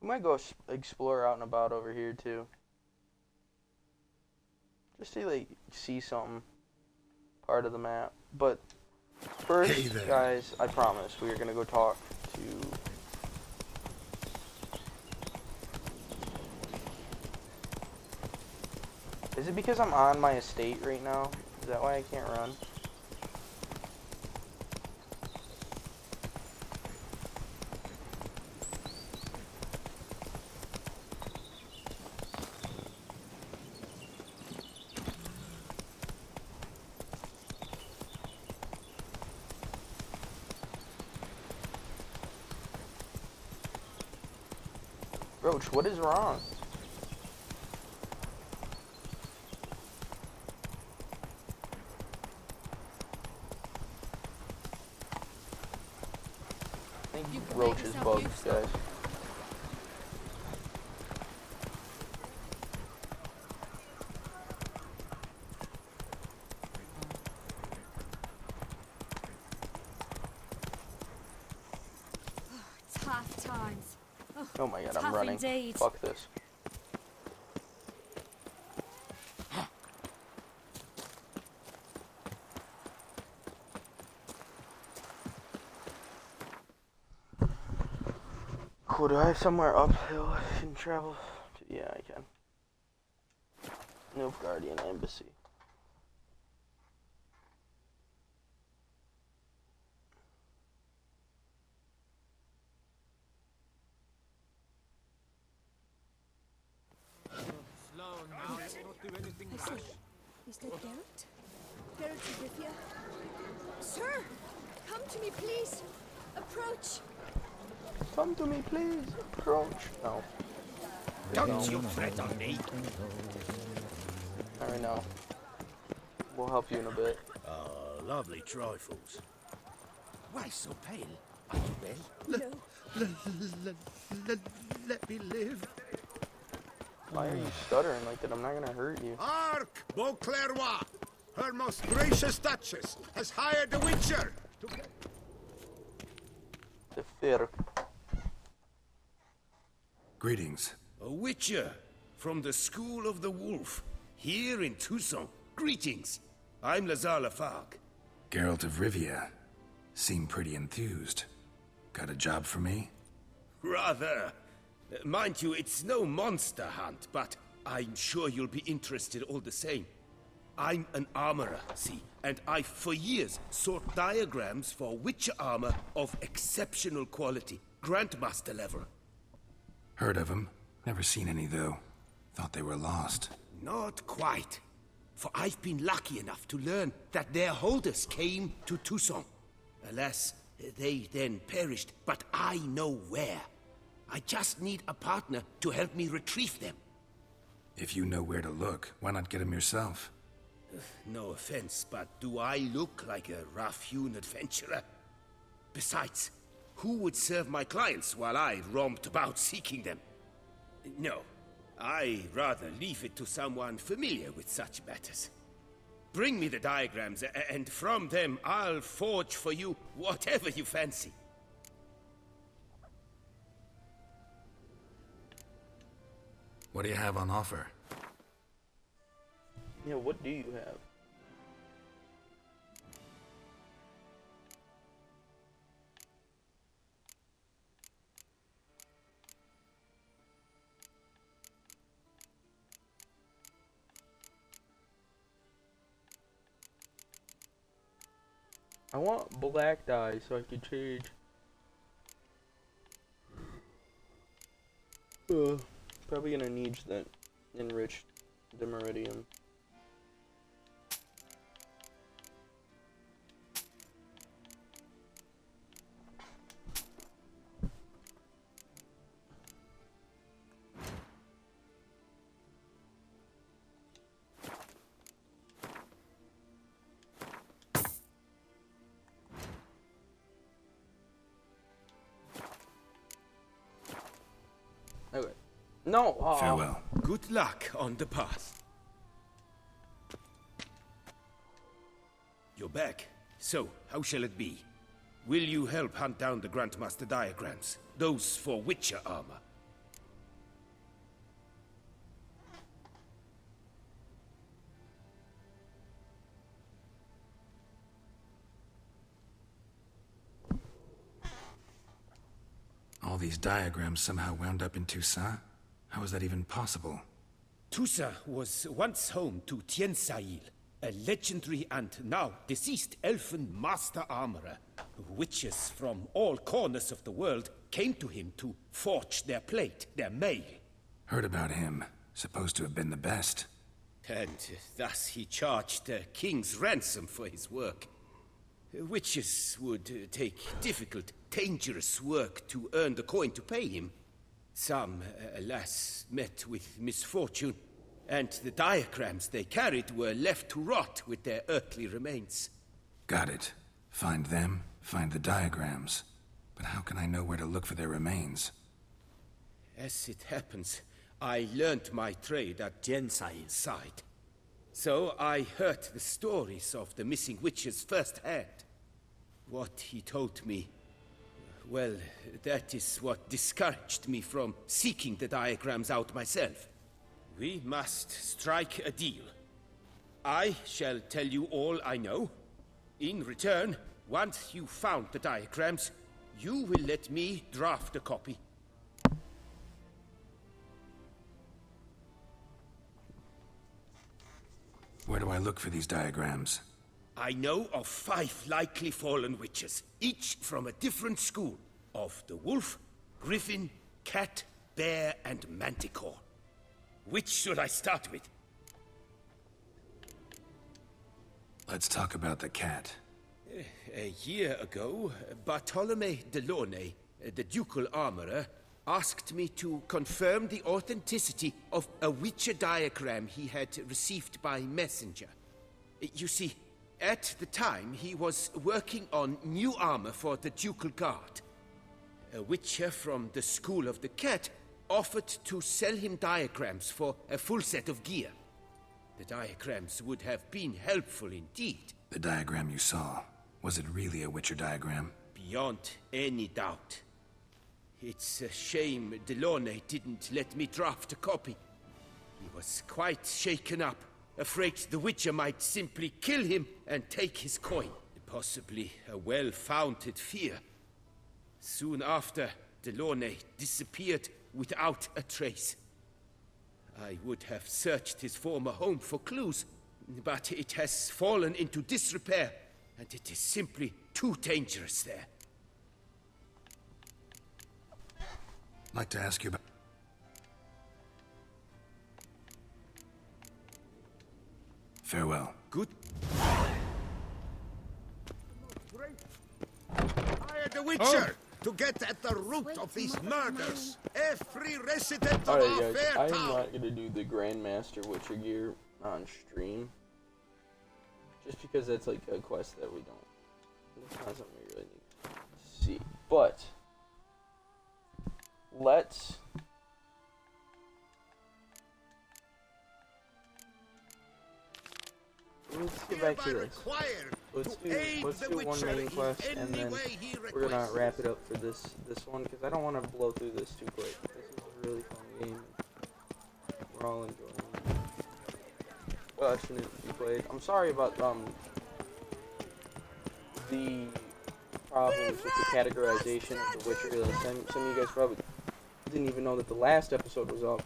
We might go explore out and about over here too. Just to like see something part of the map. But first, Hey there. guys, I promise we are gonna go talk to Is it because I'm on my estate right now? Is that why I can't run? Roach, what is wrong? You can make roaches, yourself bugs, useful. guys. Tough times. Oh my god, I'm tough running. indeed. Fuck this. Cool, do I have somewhere uphill I can travel? Yeah, I can. Nilfgaardian Embassy. I see. Is that Geralt? Geralt of Rivia? Sir! Come to me, please! Approach! Come to me, please. Approach. No. Don't you fret on me. Alright, now. We'll help you in a bit. Lovely trifles. Why so pale? Are you well? Let me live. Why are you stuttering like that? I'm not gonna hurt you. Hark, Beauclervois! Her most gracious Duchess has hired a witcher to... The Firk. Greetings. A witcher from the School of the Wolf, here in Tucson. Greetings. I'm Lazar Lafargue. Geralt of Rivia. Seem pretty enthused. Got a job for me? Rather. Mind you, it's no monster hunt, but I'm sure you'll be interested all the same. I'm an armorer, see, and I've for years sought diagrams for witcher armor of exceptional quality, Grandmaster level. Heard of them. Never seen any, though. Thought they were lost. Not quite. For I've been lucky enough to learn that their holders came to Tucson. Alas, they then perished, but I know where. I just need a partner to help me retrieve them. If you know where to look, why not get them yourself? No offense, but do I look like a rough-hewn adventurer? Besides, who would serve my clients while I romped about seeking them? No, I rather leave it to someone familiar with such matters. Bring me the diagrams, and from them I'll forge for you whatever you fancy. What do you have on offer? Yeah, what do you have? I want black dye so I can change. Probably gonna need that enriched demeridium. Okay. No. Aw. Farewell. Good luck on the path. You're back. So, how shall it be? Will you help hunt down the Grandmaster diagrams? Those for Witcher armor? All these diagrams somehow wound up in Toussaint? How is that even possible? Toussaint was once home to Tiensail, a legendary and now deceased elfin master armorer. Witches from all corners of the world came to him to forge their plate, their mail. Heard about him. Supposed to have been the best. And thus he charged a king's ransom for his work. Witches would take difficult, dangerous work to earn the coin to pay him. Some, alas, met with misfortune, and the diagrams they carried were left to rot with their earthly remains. Got it. Find them, find the diagrams. But how can I know where to look for their remains? As it happens, I learned my trade at Jensi's side. So I heard the stories of the missing witches firsthand. What he told me, well, that is what discouraged me from seeking the diagrams out myself. We must strike a deal. I shall tell you all I know. In return, once you found the diagrams, you will let me draft a copy. Where do I look for these diagrams? I know of 5 likely fallen witches, each from a different school of the wolf, griffin, cat, bear, and manticore. Which should I start with? Let's talk about the cat. A year ago, Bartolome Delaunay, the ducal armorer, asked me to confirm the authenticity of a witcher diagram he had received by messenger. You see, at the time he was working on new armor for the ducal guard. A witcher from the School of the Cat offered to sell him diagrams for a full set of gear. The diagrams would have been helpful indeed. The diagram you saw, was it really a witcher diagram? Beyond any doubt. It's a shame Delaunay didn't let me draft a copy. He was quite shaken up, afraid the Witcher might simply kill him and take his coin. Possibly a well-founded fear. Soon after, Delaunay disappeared without a trace. I would have searched his former home for clues, but it has fallen into disrepair, and it is simply too dangerous there. I'd like to ask you about... Farewell. Good. Hire the Witcher to get at the root of these murders. Every resident of Alright our guys, fair I am town. not going to do the Grandmaster Witcher gear on stream. Just because that's like a quest that we don't... It's not something we really need to see. But... let's get back to this. Let's do one main quest and then we're gonna wrap it up for this one because I don't want to blow through this too quick. This is a really fun game. We're all enjoying it. Watching it be played. I'm sorry about the problems with the categorization of The Witcher. Some of you guys probably didn't even know that the last episode was up.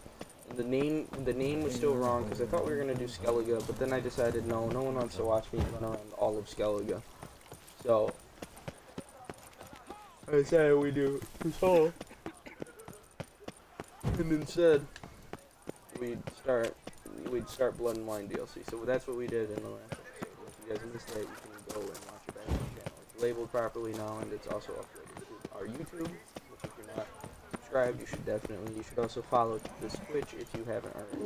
And the name was still wrong because I thought we were gonna do Skellige, but then I decided no one wants to watch me run around all of Skellige. So I decided we do this whole, and instead we'd start Blood and Wine DLC. So that's what we did in the last episode. If you guys missed that, you can go and watch it back on the channel. It's labeled properly now, and it's also uploaded to our YouTube. Which if you're not subscribed, you should also follow this Twitch if you haven't already.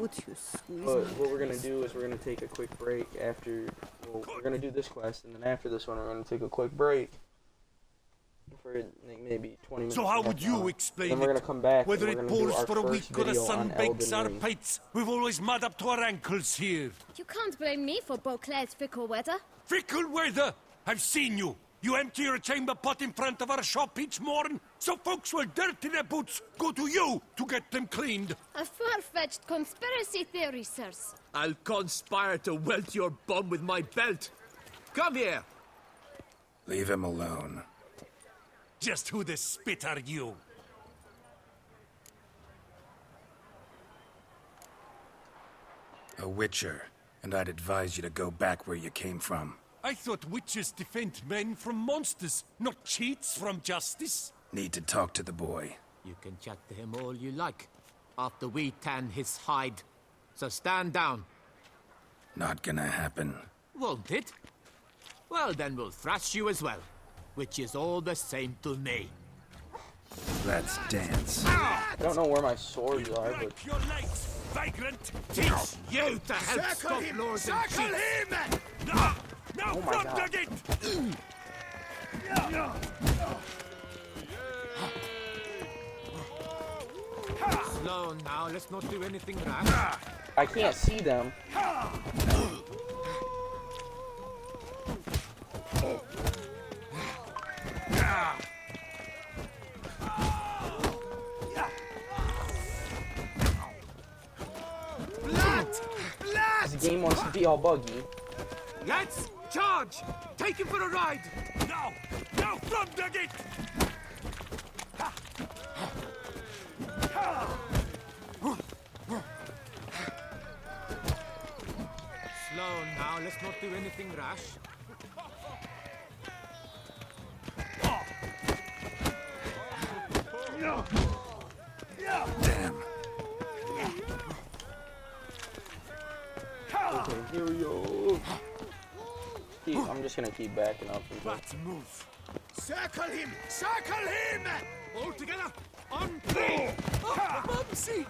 But what we're gonna do is we're gonna take a quick break after. Well, we're gonna do this quest, and then after this one, we're gonna take a quick break for like maybe 20 minutes. So how would you explain then we're gonna come back whether and it we're gonna do pours our for a first week or a video sun on bakes Elden our Ring. pites? We've always mud up to our ankles here. You can't blame me for Beauclair's fickle weather. Fickle weather! I've seen you. You empty your chamber pot in front of our shop each morn, so folks will dirty their boots go to you to get them cleaned. A far-fetched conspiracy theory, sirs. I'll conspire to welt your bum with my belt. Come here. Leave him alone. Just who the spit are you? A witcher, and I'd advise you to go back where you came from. I thought witches defend men from monsters, not cheats from justice. Need to talk to the boy. You can chat to him all you like, after we tan his hide. So stand down. Not gonna happen. Won't it? Well, then we'll thrash you as well, which is all the same to me. Let's dance. I don't know where my swords are, but Your legs, vagrant! Teach you to help Circle stop him! lords and Circle cheats. him! Now Oh my front God. at it! Slow now, let's not do anything rash. I can't see them. This game wants to be all buggy. Let's charge! Take him for a ride! Now! Now from the gate! Slow now, let's not do anything rash. Damn. Okay, here we go. I'm just gonna keep backing up. Let's move. Circle him! Circle him! All together! On three! Oh, Mumsy!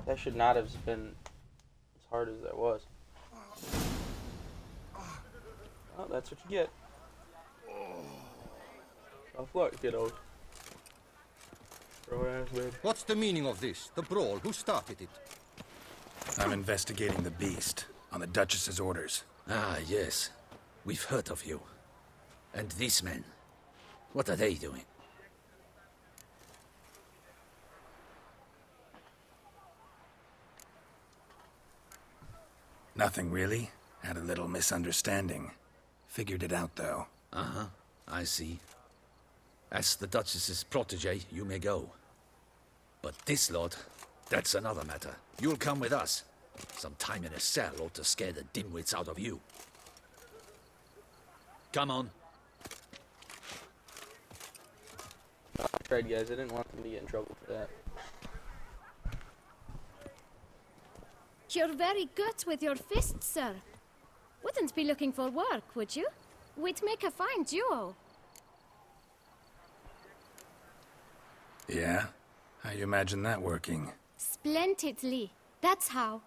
That should not have been as hard as that was. Oh, that's what you get. Tough luck, kiddos. Throw ass, baby. What's the meaning of this? The brawl? Who started it? I'm investigating the beast on the Duchess's orders. Ah, yes. We've heard of you. And these men, what are they doing? Nothing really. Had a little misunderstanding. Figured it out, though. Uh-huh, I see. As the Duchess's protege, you may go. But this lot, that's another matter. You'll come with us. Some time in a cell ought to scare the dimwits out of you. Come on. I tried, guys. I didn't want them to get in trouble for that. You're very good with your fists, sir. Wouldn't be looking for work, would you? We'd make a fine duo. Yeah? How you imagine that working? Splendidly. That's how.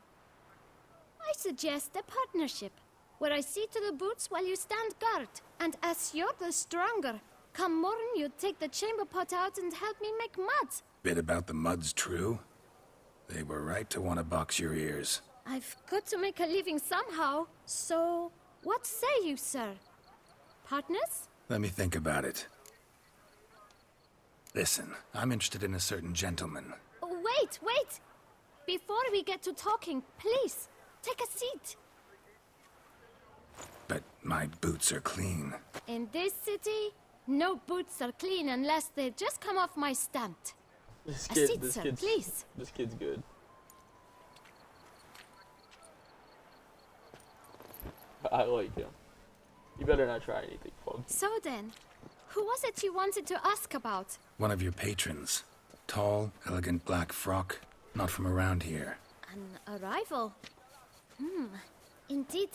I suggest a partnership, where I see to the boots while you stand guard. And as you're the stronger, come morn you take the chamber pot out and help me make mud. Bit about the mud's true? They were right to want to box your ears. I've got to make a living somehow, so what say you, sir? Partners? Let me think about it. Listen, I'm interested in a certain gentleman. Wait, wait! Before we get to talking, please, take a seat. But my boots are clean. In this city, no boots are clean unless they just come off my stamp. A seat, sir, please. This kid's good. I like him. You better not try anything funky. So then, who was it you wanted to ask about? One of your patrons. Tall, elegant black frock. Not from around here. An arrival? Indeed.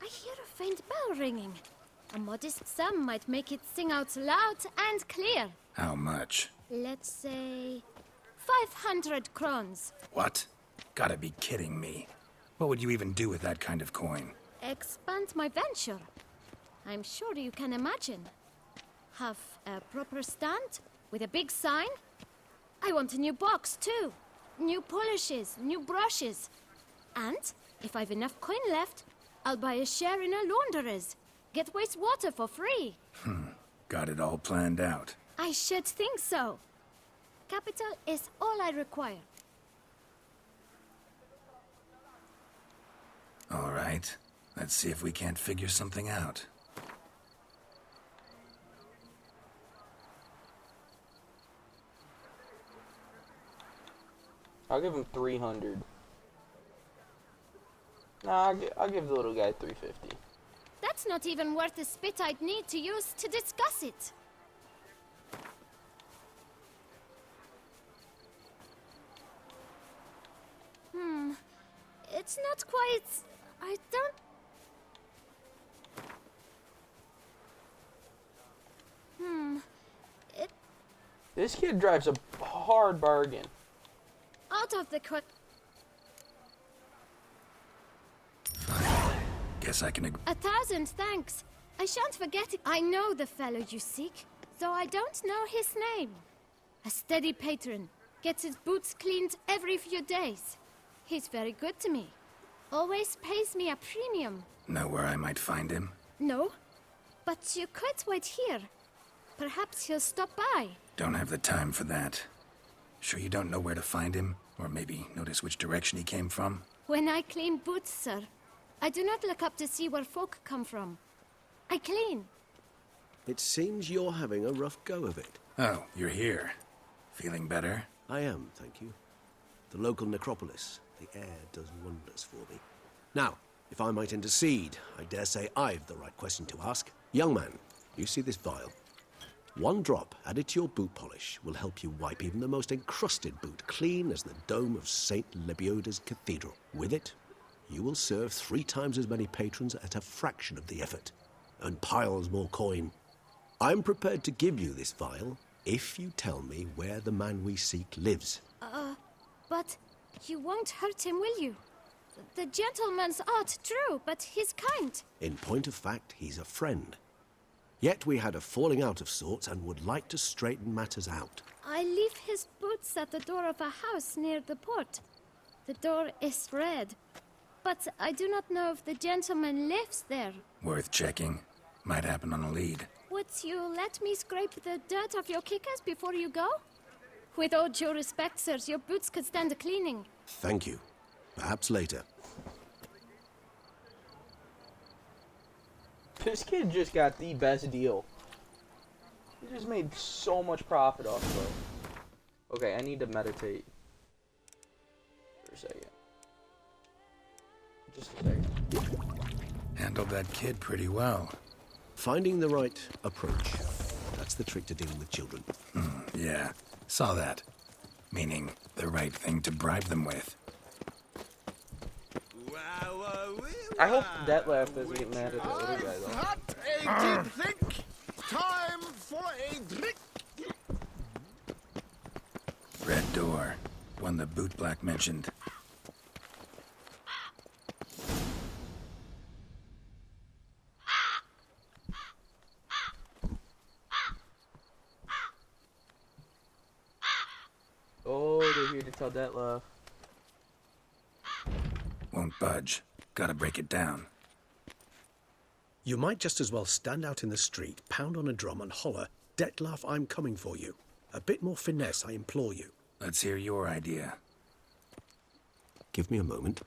I hear a faint bell ringing. A modest sum might make it sing out loud and clear. How much? Let's say 500 crowns. What? Gotta be kidding me. What would you even do with that kind of coin? Expand my venture. I'm sure you can imagine. Have a proper stand with a big sign. I want a new box too. New polishes, new brushes. And if I've enough coin left, I'll buy a share in a launderer's. Get wastewater for free. Got it all planned out. I should think so. Capital is all I require. All right. Let's see if we can't figure something out. I'll give him 300. Nah, I'll give the little guy 350. That's not even worth the spit I'd need to use to discuss it. It's not quite... I don't... This kid drives a hard bargain. Out of the cut. Guess I can... 1,000 thanks. I shan't forget it. I know the fellow you seek, though I don't know his name. A steady patron. Gets his boots cleaned every few days. He's very good to me. Always pays me a premium. Know where I might find him? No, but you could wait here. Perhaps he'll stop by. Don't have the time for that. Sure you don't know where to find him? Or maybe notice which direction he came from? When I clean boots, sir, I do not look up to see where folk come from. I clean. It seems you're having a rough go of it. Oh, you're here. Feeling better? I am, thank you. The local necropolis. The air does wonders for me. Now, if I might intercede, I dare say I've the right question to ask. Young man, you see this vial? One drop added to your boot polish will help you wipe even the most encrusted boot clean as the dome of St. Lebioda's Cathedral. With it, you will serve 3 times as many patrons at a fraction of the effort, and piles more coin. I'm prepared to give you this vial if you tell me where the man we seek lives. But you won't hurt him, will you? The gentleman's art, true, but he's kind. In point of fact, he's a friend. Yet we had a falling out of sorts and would like to straighten matters out. I leave his boots at the door of a house near the port. The door is red, but I do not know if the gentleman lives there. Worth checking. Might happen on a lead. Would you let me scrape the dirt off your kickers before you go? With all due respect, sirs, your boots could stand a cleaning. Thank you. Perhaps later. This kid just got the best deal. He just made so much profit off of it. Okay, I need to meditate for a second. Just a second. Handled that kid pretty well. Finding the right approach. That's the trick to dealing with children. Yeah, saw that. Meaning, the right thing to bribe them with. I hope that laugh doesn't get mad at the little guy, though. Hot a drink. Time for a drink. Red door. One the boot black mentioned. Oh, they're here to tell that laugh. Won't budge. Gotta break it down. You might just as well stand out in the street, pound on a drum and holler, "Dettlaff, I'm coming for you." A bit more finesse, I implore you. Let's hear your idea. Give me a moment.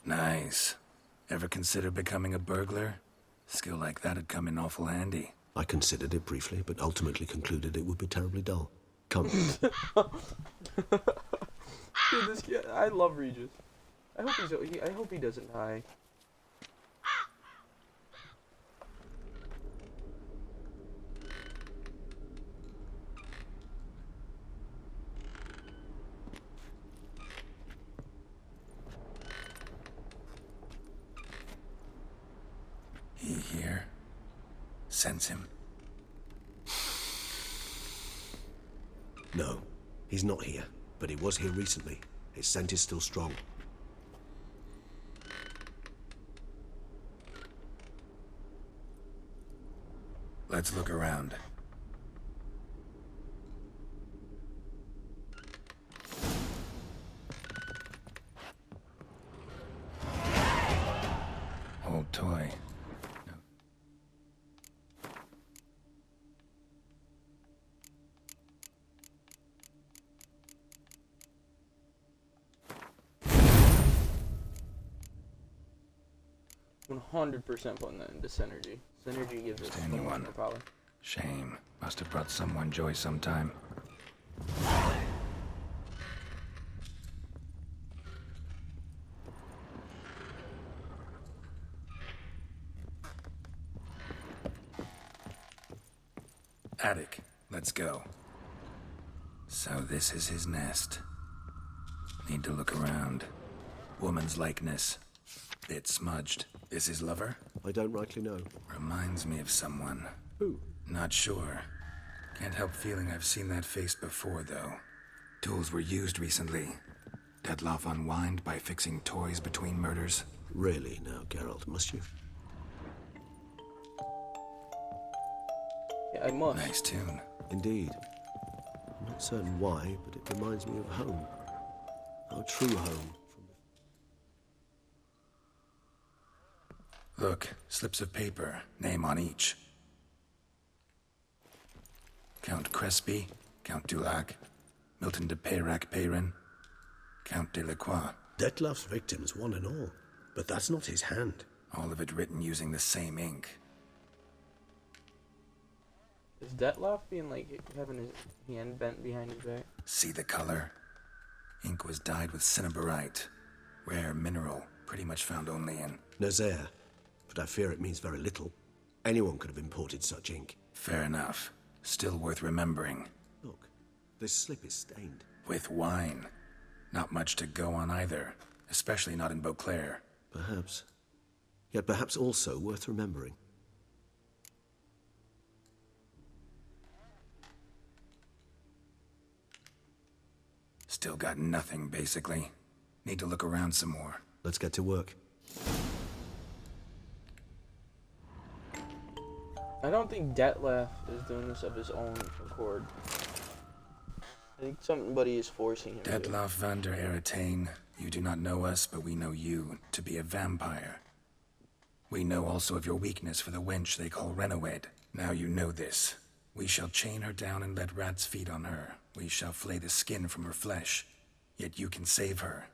Nice. Ever consider becoming a burglar? Skill like that'd come in awful handy. I considered it briefly, but ultimately concluded it would be terribly dull. Come. Dude, this kid, I love Regis. I hope he doesn't die. He here? Sense him? No, he's not here, but he was here recently. His scent is still strong. Let's look around. Old toy. 100% putting that into synergy. Synergy gives us so much Anyone. more power. Shame. Must have brought someone joy sometime. Attic. Let's go. So this is his nest. Need to look around. Woman's likeness. Bit smudged. Is his lover? I don't rightly know. Reminds me of someone. Who? Not sure. Can't help feeling I've seen that face before, though. Tools were used recently. Detloff unwind by fixing toys between murders. Really now, Geralt, must you? Yeah, I must. Nice tune. Indeed. I'm not certain why, but it reminds me of home. Our true home. Look, slips of paper, name on each. Count Crespi, Count Dulac, Milton de Peyrac-Peyrin, Count de Lacroix. Detloff's victims, one and all. But that's not his hand. All of it written using the same ink. Is Detloff being like having his hand bent behind his back? See the color? Ink was dyed with cinnabarite. Rare mineral, pretty much found only in Nazaire. But I fear it means very little. Anyone could have imported such ink. Fair enough. Still worth remembering. Look, this slip is stained. With wine. Not much to go on either. Especially not in Beauclair. Perhaps. Yet perhaps also worth remembering. Still got nothing, basically. Need to look around some more. Let's get to work. I don't think Detloff is doing this of his own accord. I think somebody is forcing him Detloff van der Eretain, you do not know us, but we know you to be a vampire. We know also of your weakness for the wench they call Renowed. Now you know this. We shall chain her down and let rats feed on her. We shall flay the skin from her flesh. Yet you can save her.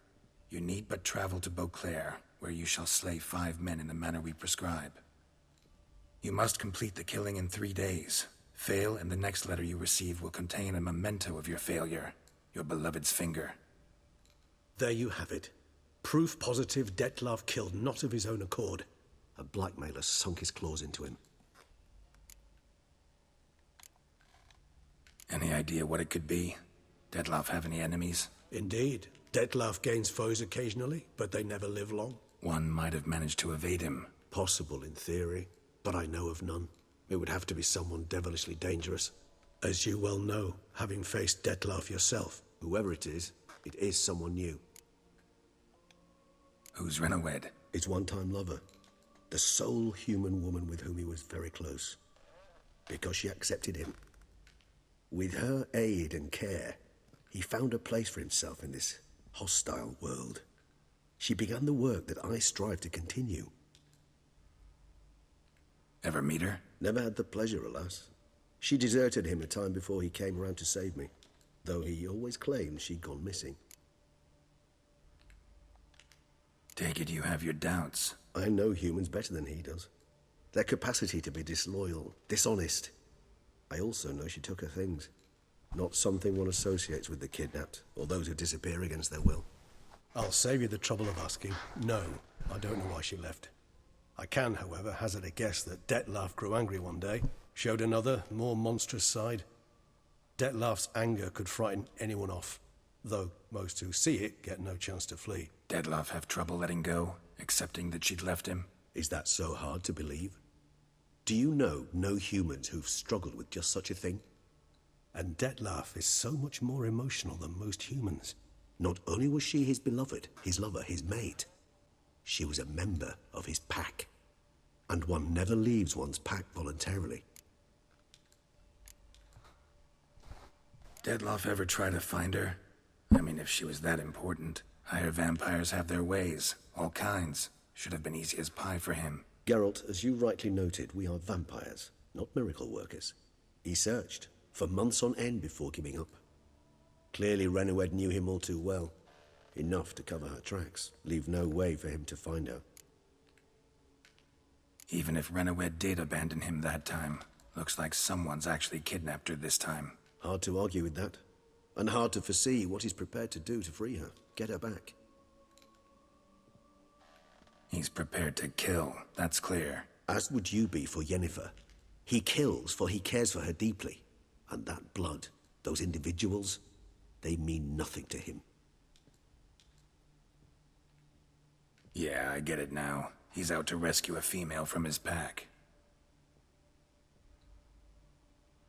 You need but travel to Beauclair, where you shall slay 5 men in the manner we prescribe. You must complete the killing in 3 days. Fail, and the next letter you receive will contain a memento of your failure. Your beloved's finger. There you have it. Proof positive Detloff killed not of his own accord. A blackmailer sunk his claws into him. Any idea what it could be? Detloff have any enemies? Indeed. Detloff gains foes occasionally, but they never live long. One might have managed to evade him. Possible in theory, but I know of none. It would have to be someone devilishly dangerous. As you well know, having faced Detloff yourself, whoever it is someone new. Who's Renowed? His one-time lover. The sole human woman with whom he was very close. Because she accepted him. With her aid and care, he found a place for himself in this hostile world. She began the work that I strive to continue. Ever meet her? Never had the pleasure, alas. She deserted him a time before he came around to save me, though he always claimed she'd gone missing. Take it you have your doubts. I know humans better than he does. Their capacity to be disloyal, dishonest. I also know she took her things. Not something one associates with the kidnapped, or those who disappear against their will. I'll save you the trouble of asking. No, I don't know why she left. I can, however, hazard a guess that Detloff grew angry one day, showed another, more monstrous side. Detloff's anger could frighten anyone off, though most who see it get no chance to flee. Detloff have trouble letting go, accepting that she'd left him? Is that so hard to believe? Do you know no humans who've struggled with just such a thing? And Detloff is so much more emotional than most humans. Not only was she his beloved, his lover, his mate, she was a member of his pack. And one never leaves one's pack voluntarily. Detloff ever try to find her? I mean, if she was that important. Higher vampires have their ways, all kinds. Should have been easy as pie for him. Geralt, as you rightly noted, we are vampires, not miracle workers. He searched for months on end before giving up. Clearly Renowed knew him all too well. Enough to cover her tracks, leave no way for him to find her. Even if Renowed did abandon him that time, looks like someone's actually kidnapped her this time. Hard to argue with that. And hard to foresee what he's prepared to do to free her, get her back. He's prepared to kill, that's clear. As would you be for Yennefer. He kills for he cares for her deeply. And that blood, those individuals, they mean nothing to him. Yeah, I get it now. He's out to rescue a female from his pack.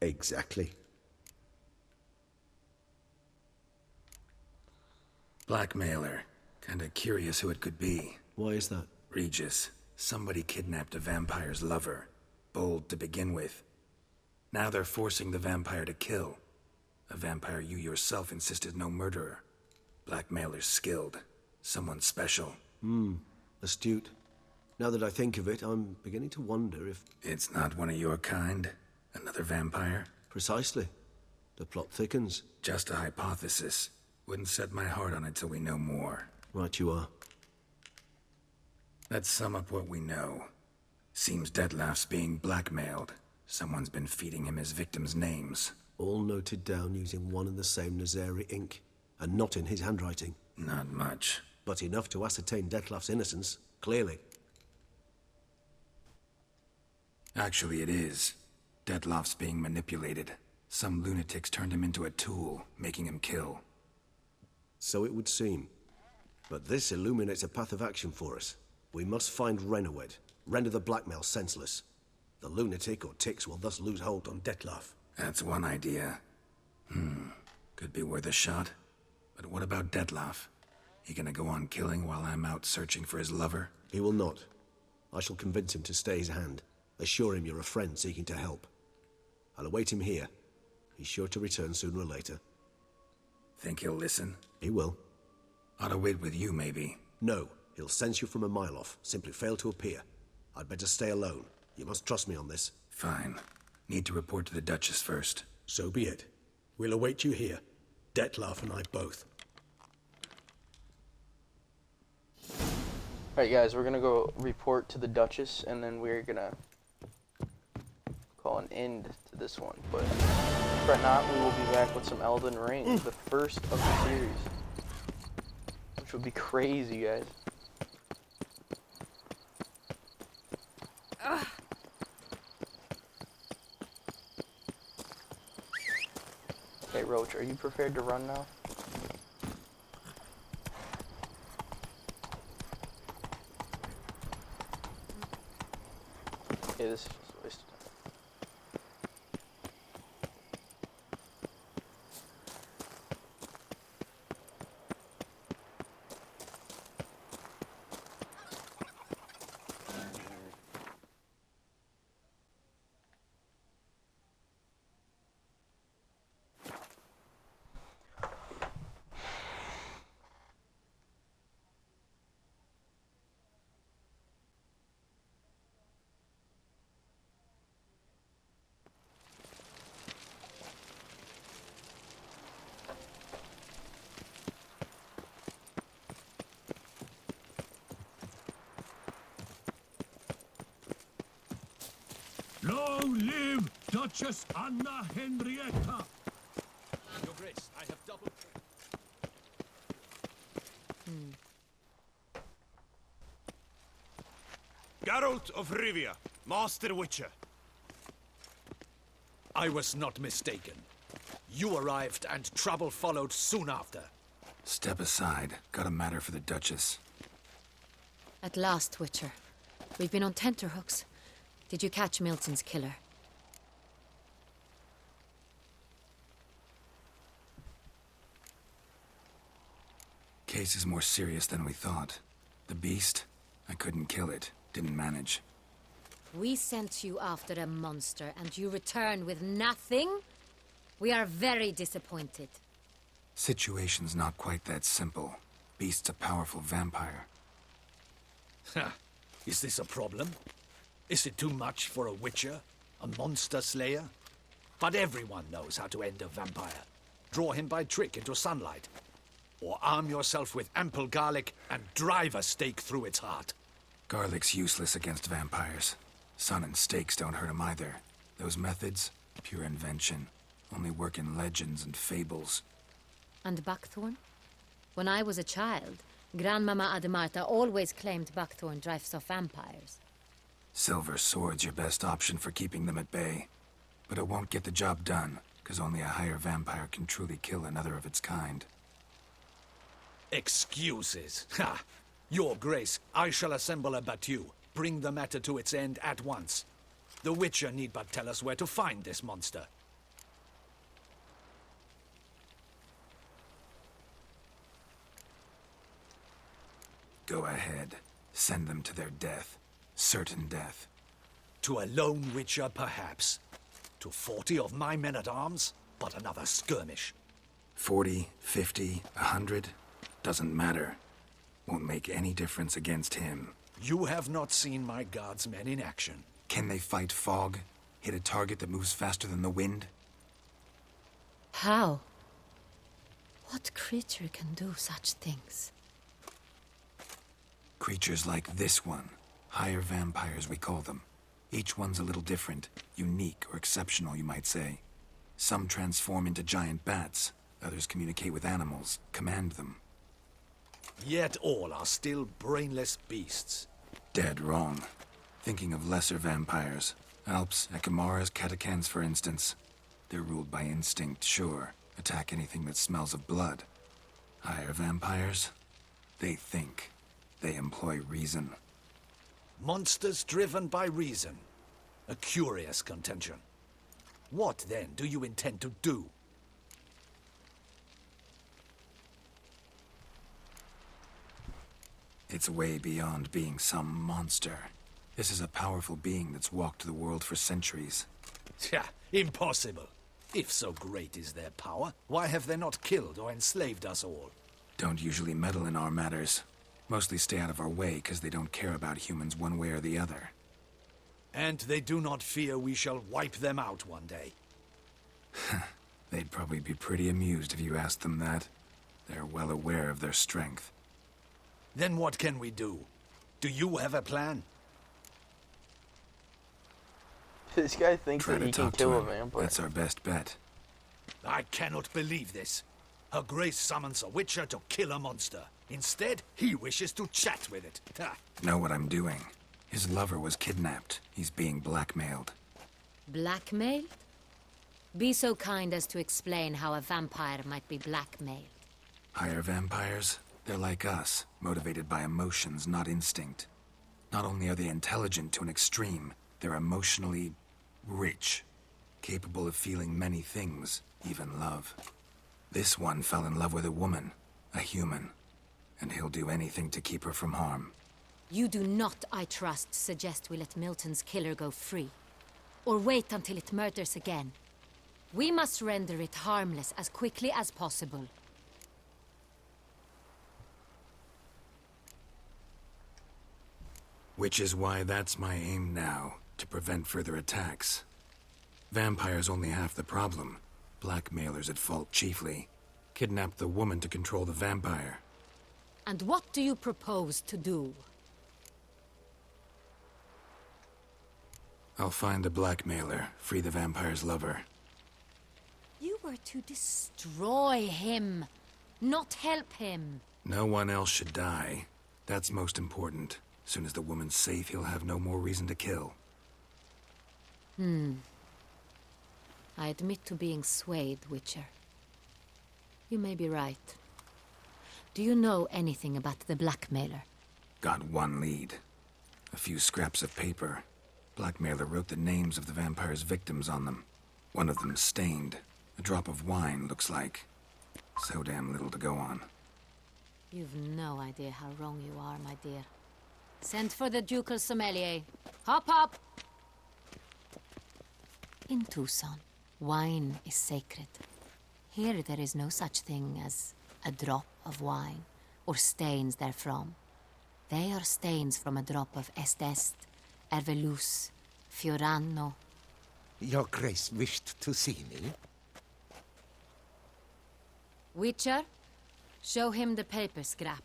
Exactly. Blackmailer. Kinda curious who it could be. Why is that? Regis. Somebody kidnapped a vampire's lover. Bold to begin with. Now they're forcing the vampire to kill. A vampire you yourself insisted no murderer. Blackmailer's skilled. Someone special. Astute. Now that I think of it, I'm beginning to wonder if... It's not one of your kind? Another vampire? Precisely. The plot thickens. Just a hypothesis. Wouldn't set my heart on it till we know more. Right you are. Let's sum up what we know. Seems Detlef's being blackmailed. Someone's been feeding him his victims' names. All noted down using one and the same Nazari ink. And not in his handwriting. Not much. But enough to ascertain Detlef's innocence, clearly. Actually, it is. Detlef's being manipulated. Some lunatics turned him into a tool, making him kill. So it would seem. But this illuminates a path of action for us. We must find Renowed, render the blackmail senseless. The lunatic or ticks will thus lose hold on Detlef. That's one idea. Could be worth a shot. But what about Detlef? He gonna go on killing while I'm out searching for his lover? He will not. I shall convince him to stay his hand. Assure him you're a friend seeking to help. I'll await him here. He's sure to return sooner or later. Think he'll listen? He will. Ought to wait with you, maybe. No. He'll sense you from a mile off. Simply fail to appear. I'd better stay alone. You must trust me on this. Fine. Need to report to the Duchess first. So be it. We'll await you here. Detlef and I both. Alright guys, we're gonna go report to the Duchess, and then we're gonna call an end to this one. But fret not, we will be back with some Elden Ring, the first of the series. Which would be crazy, guys. Okay, Roach, are you prepared to run now? Okay, this is just a waste of time. Long live Duchess Anna Henrietta! Your Grace, I have double... Geralt of Rivia, Master Witcher. I was not mistaken. You arrived and trouble followed soon after. Step aside. Got a matter for the Duchess. At last, Witcher. We've been on tenterhooks. Did you catch Milton's killer? Case is more serious than we thought. The beast, I couldn't kill it. Didn't manage. We sent you after a monster, and you return with nothing? We are very disappointed. Situation's not quite that simple. Beast's a powerful vampire. Ha! Is this a problem? Is it too much for a witcher? A monster slayer? But everyone knows how to end a vampire. Draw him by trick into sunlight. Or arm yourself with ample garlic and drive a stake through its heart. Garlic's useless against vampires. Sun and stakes don't hurt him either. Those methods, pure invention. Only work in legends and fables. And buckthorn? When I was a child, Grandmama Ademarta always claimed buckthorn drives off vampires. Silver sword's your best option for keeping them at bay. But it won't get the job done, because only a higher vampire can truly kill another of its kind. Excuses. Ha! Your Grace, I shall assemble a battue. Bring the matter to its end at once. The Witcher need but tell us where to find this monster. Go ahead. Send them to their death. Certain death. To a lone witcher, perhaps. To 40 of my men-at-arms, but another skirmish. 40, 50, 100, doesn't matter. Won't make any difference against him. You have not seen my guardsmen in action. Can they fight fog? Hit a target that moves faster than the wind? How? What creature can do such things? Creatures like this one. Higher vampires, we call them. Each one's a little different. Unique or exceptional, you might say. Some transform into giant bats. Others communicate with animals, command them. Yet all are still brainless beasts. Dead wrong. Thinking of lesser vampires. Alps, Ekamaras, Catacans, for instance. They're ruled by instinct, sure. Attack anything that smells of blood. Higher vampires? They think. They employ reason. Monsters driven by reason. A curious contention. What, then, do you intend to do? It's way beyond being some monster. This is a powerful being that's walked the world for centuries. Tja, impossible. If so great is their power, why have they not killed or enslaved us all? Don't usually meddle in our matters. Mostly stay out of our way because they don't care about humans one way or the other. And they do not fear we shall wipe them out one day. They'd probably be pretty amused if you asked them that. They're well aware of their strength. Then what can we do? Do you have a plan? This guy thinks Try that to he can talk kill to a him. vampire. That's our best bet. I cannot believe this. Her Grace summons a witcher to kill a monster. Instead, he wishes to chat with it. Ha. Know what I'm doing. His lover was kidnapped. He's being blackmailed. Blackmailed? Be so kind as to explain how a vampire might be blackmailed. Higher vampires? They're like us, motivated by emotions, not instinct. Not only are they intelligent to an extreme, they're emotionally rich, capable of feeling many things, even love. This one fell in love with a woman, a human, and he'll do anything to keep her from harm. You do not, I trust, suggest we let Milton's killer go free. Or wait until it murders again. We must render it harmless as quickly as possible. Which is why that's my aim now, to prevent further attacks. Vampires only half the problem. Blackmailers at fault chiefly. Kidnap the woman to control the vampire. And what do you propose to do? I'll find the blackmailer, free the vampire's lover. You were to destroy him, not help him. No one else should die. That's most important. As soon as the woman's safe, he'll have no more reason to kill. I admit to being swayed, Witcher. You may be right. Do you know anything about the blackmailer? Got one lead. A few scraps of paper. Blackmailer wrote the names of the vampire's victims on them. One of them stained. A drop of wine, looks like. So damn little to go on. You've no idea how wrong you are, my dear. Send for the ducal sommelier. Hop, hop! In Tucson, wine is sacred. Here there is no such thing as a drop of wine, or stains therefrom. They are stains from a drop of Est, Ervelus, Fiorano. Your Grace wished to see me? Witcher, show him the paper scrap.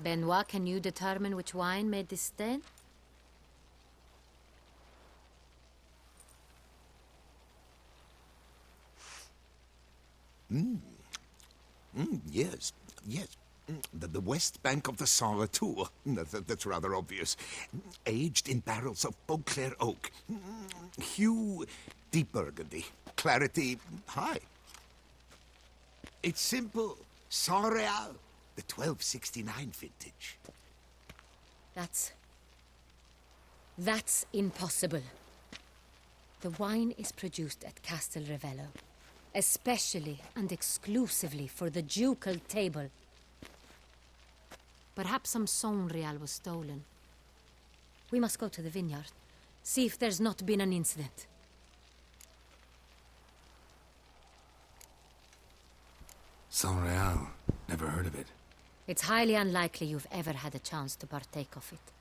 Benoit, can you determine which wine made this stain? Yes, yes. The west bank of the Saar Tour. That's rather obvious. Aged in barrels of Beauclair oak. Hue, deep burgundy. Clarity, high. It's simple. Saint-Réal, the 1269 vintage. That's impossible. The wine is produced at Castel Ravello, especially and exclusively for the ducal table. Perhaps some Sonreal was stolen. We must go to the vineyard. See if there's not been an incident. Sonreal. Never heard of it. It's highly unlikely you've ever had a chance to partake of it.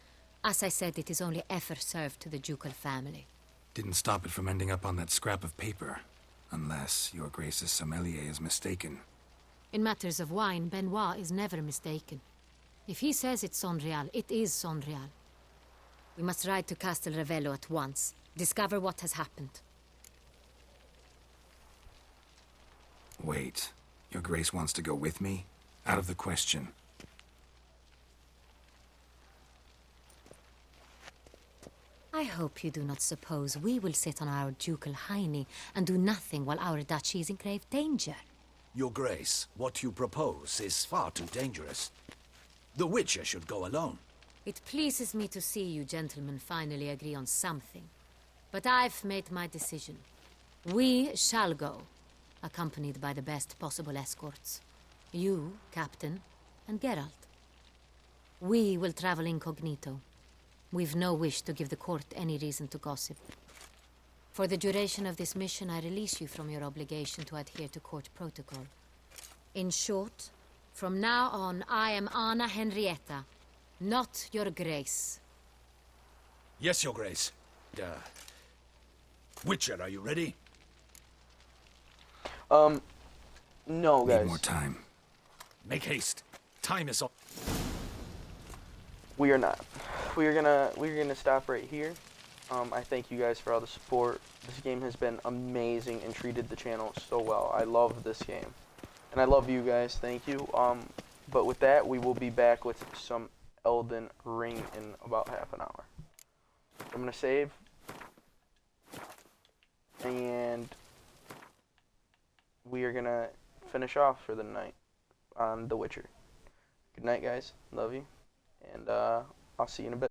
As I said, it is only ever served to the ducal family. Didn't stop it from ending up on that scrap of paper. Unless your Grace's sommelier is mistaken. In matters of wine, Benoit is never mistaken. If he says it's Sonreal, it is Sonreal. We must ride to Castel Ravello at once. Discover what has happened. Wait. Your Grace wants to go with me? Out of the question. I hope you do not suppose we will sit on our ducal hiney and do nothing while our duchy is in grave danger. Your Grace, what you propose is far too dangerous. The Witcher should go alone. It pleases me to see you gentlemen finally agree on something. But I've made my decision. We shall go, accompanied by the best possible escorts. You, Captain, and Geralt. We will travel incognito. We've no wish to give the court any reason to gossip. For the duration of this mission, I release you from your obligation to adhere to court protocol. In short, from now on, I am Anna Henrietta, not your Grace. Yes, Your Grace. Witcher, are you ready? No, guys. Need more time. Make haste. Time is up. We are not. We're gonna stop right here. I thank you guys for all the support. This game has been amazing and treated the channel so well. I love this game, and I love you guys. Thank you. But with that, we will be back with some Elden Ring in about half an hour. I'm gonna save, and we are gonna finish off for the night on The Witcher. Good night, guys. Love you, and I'll see you in a bit.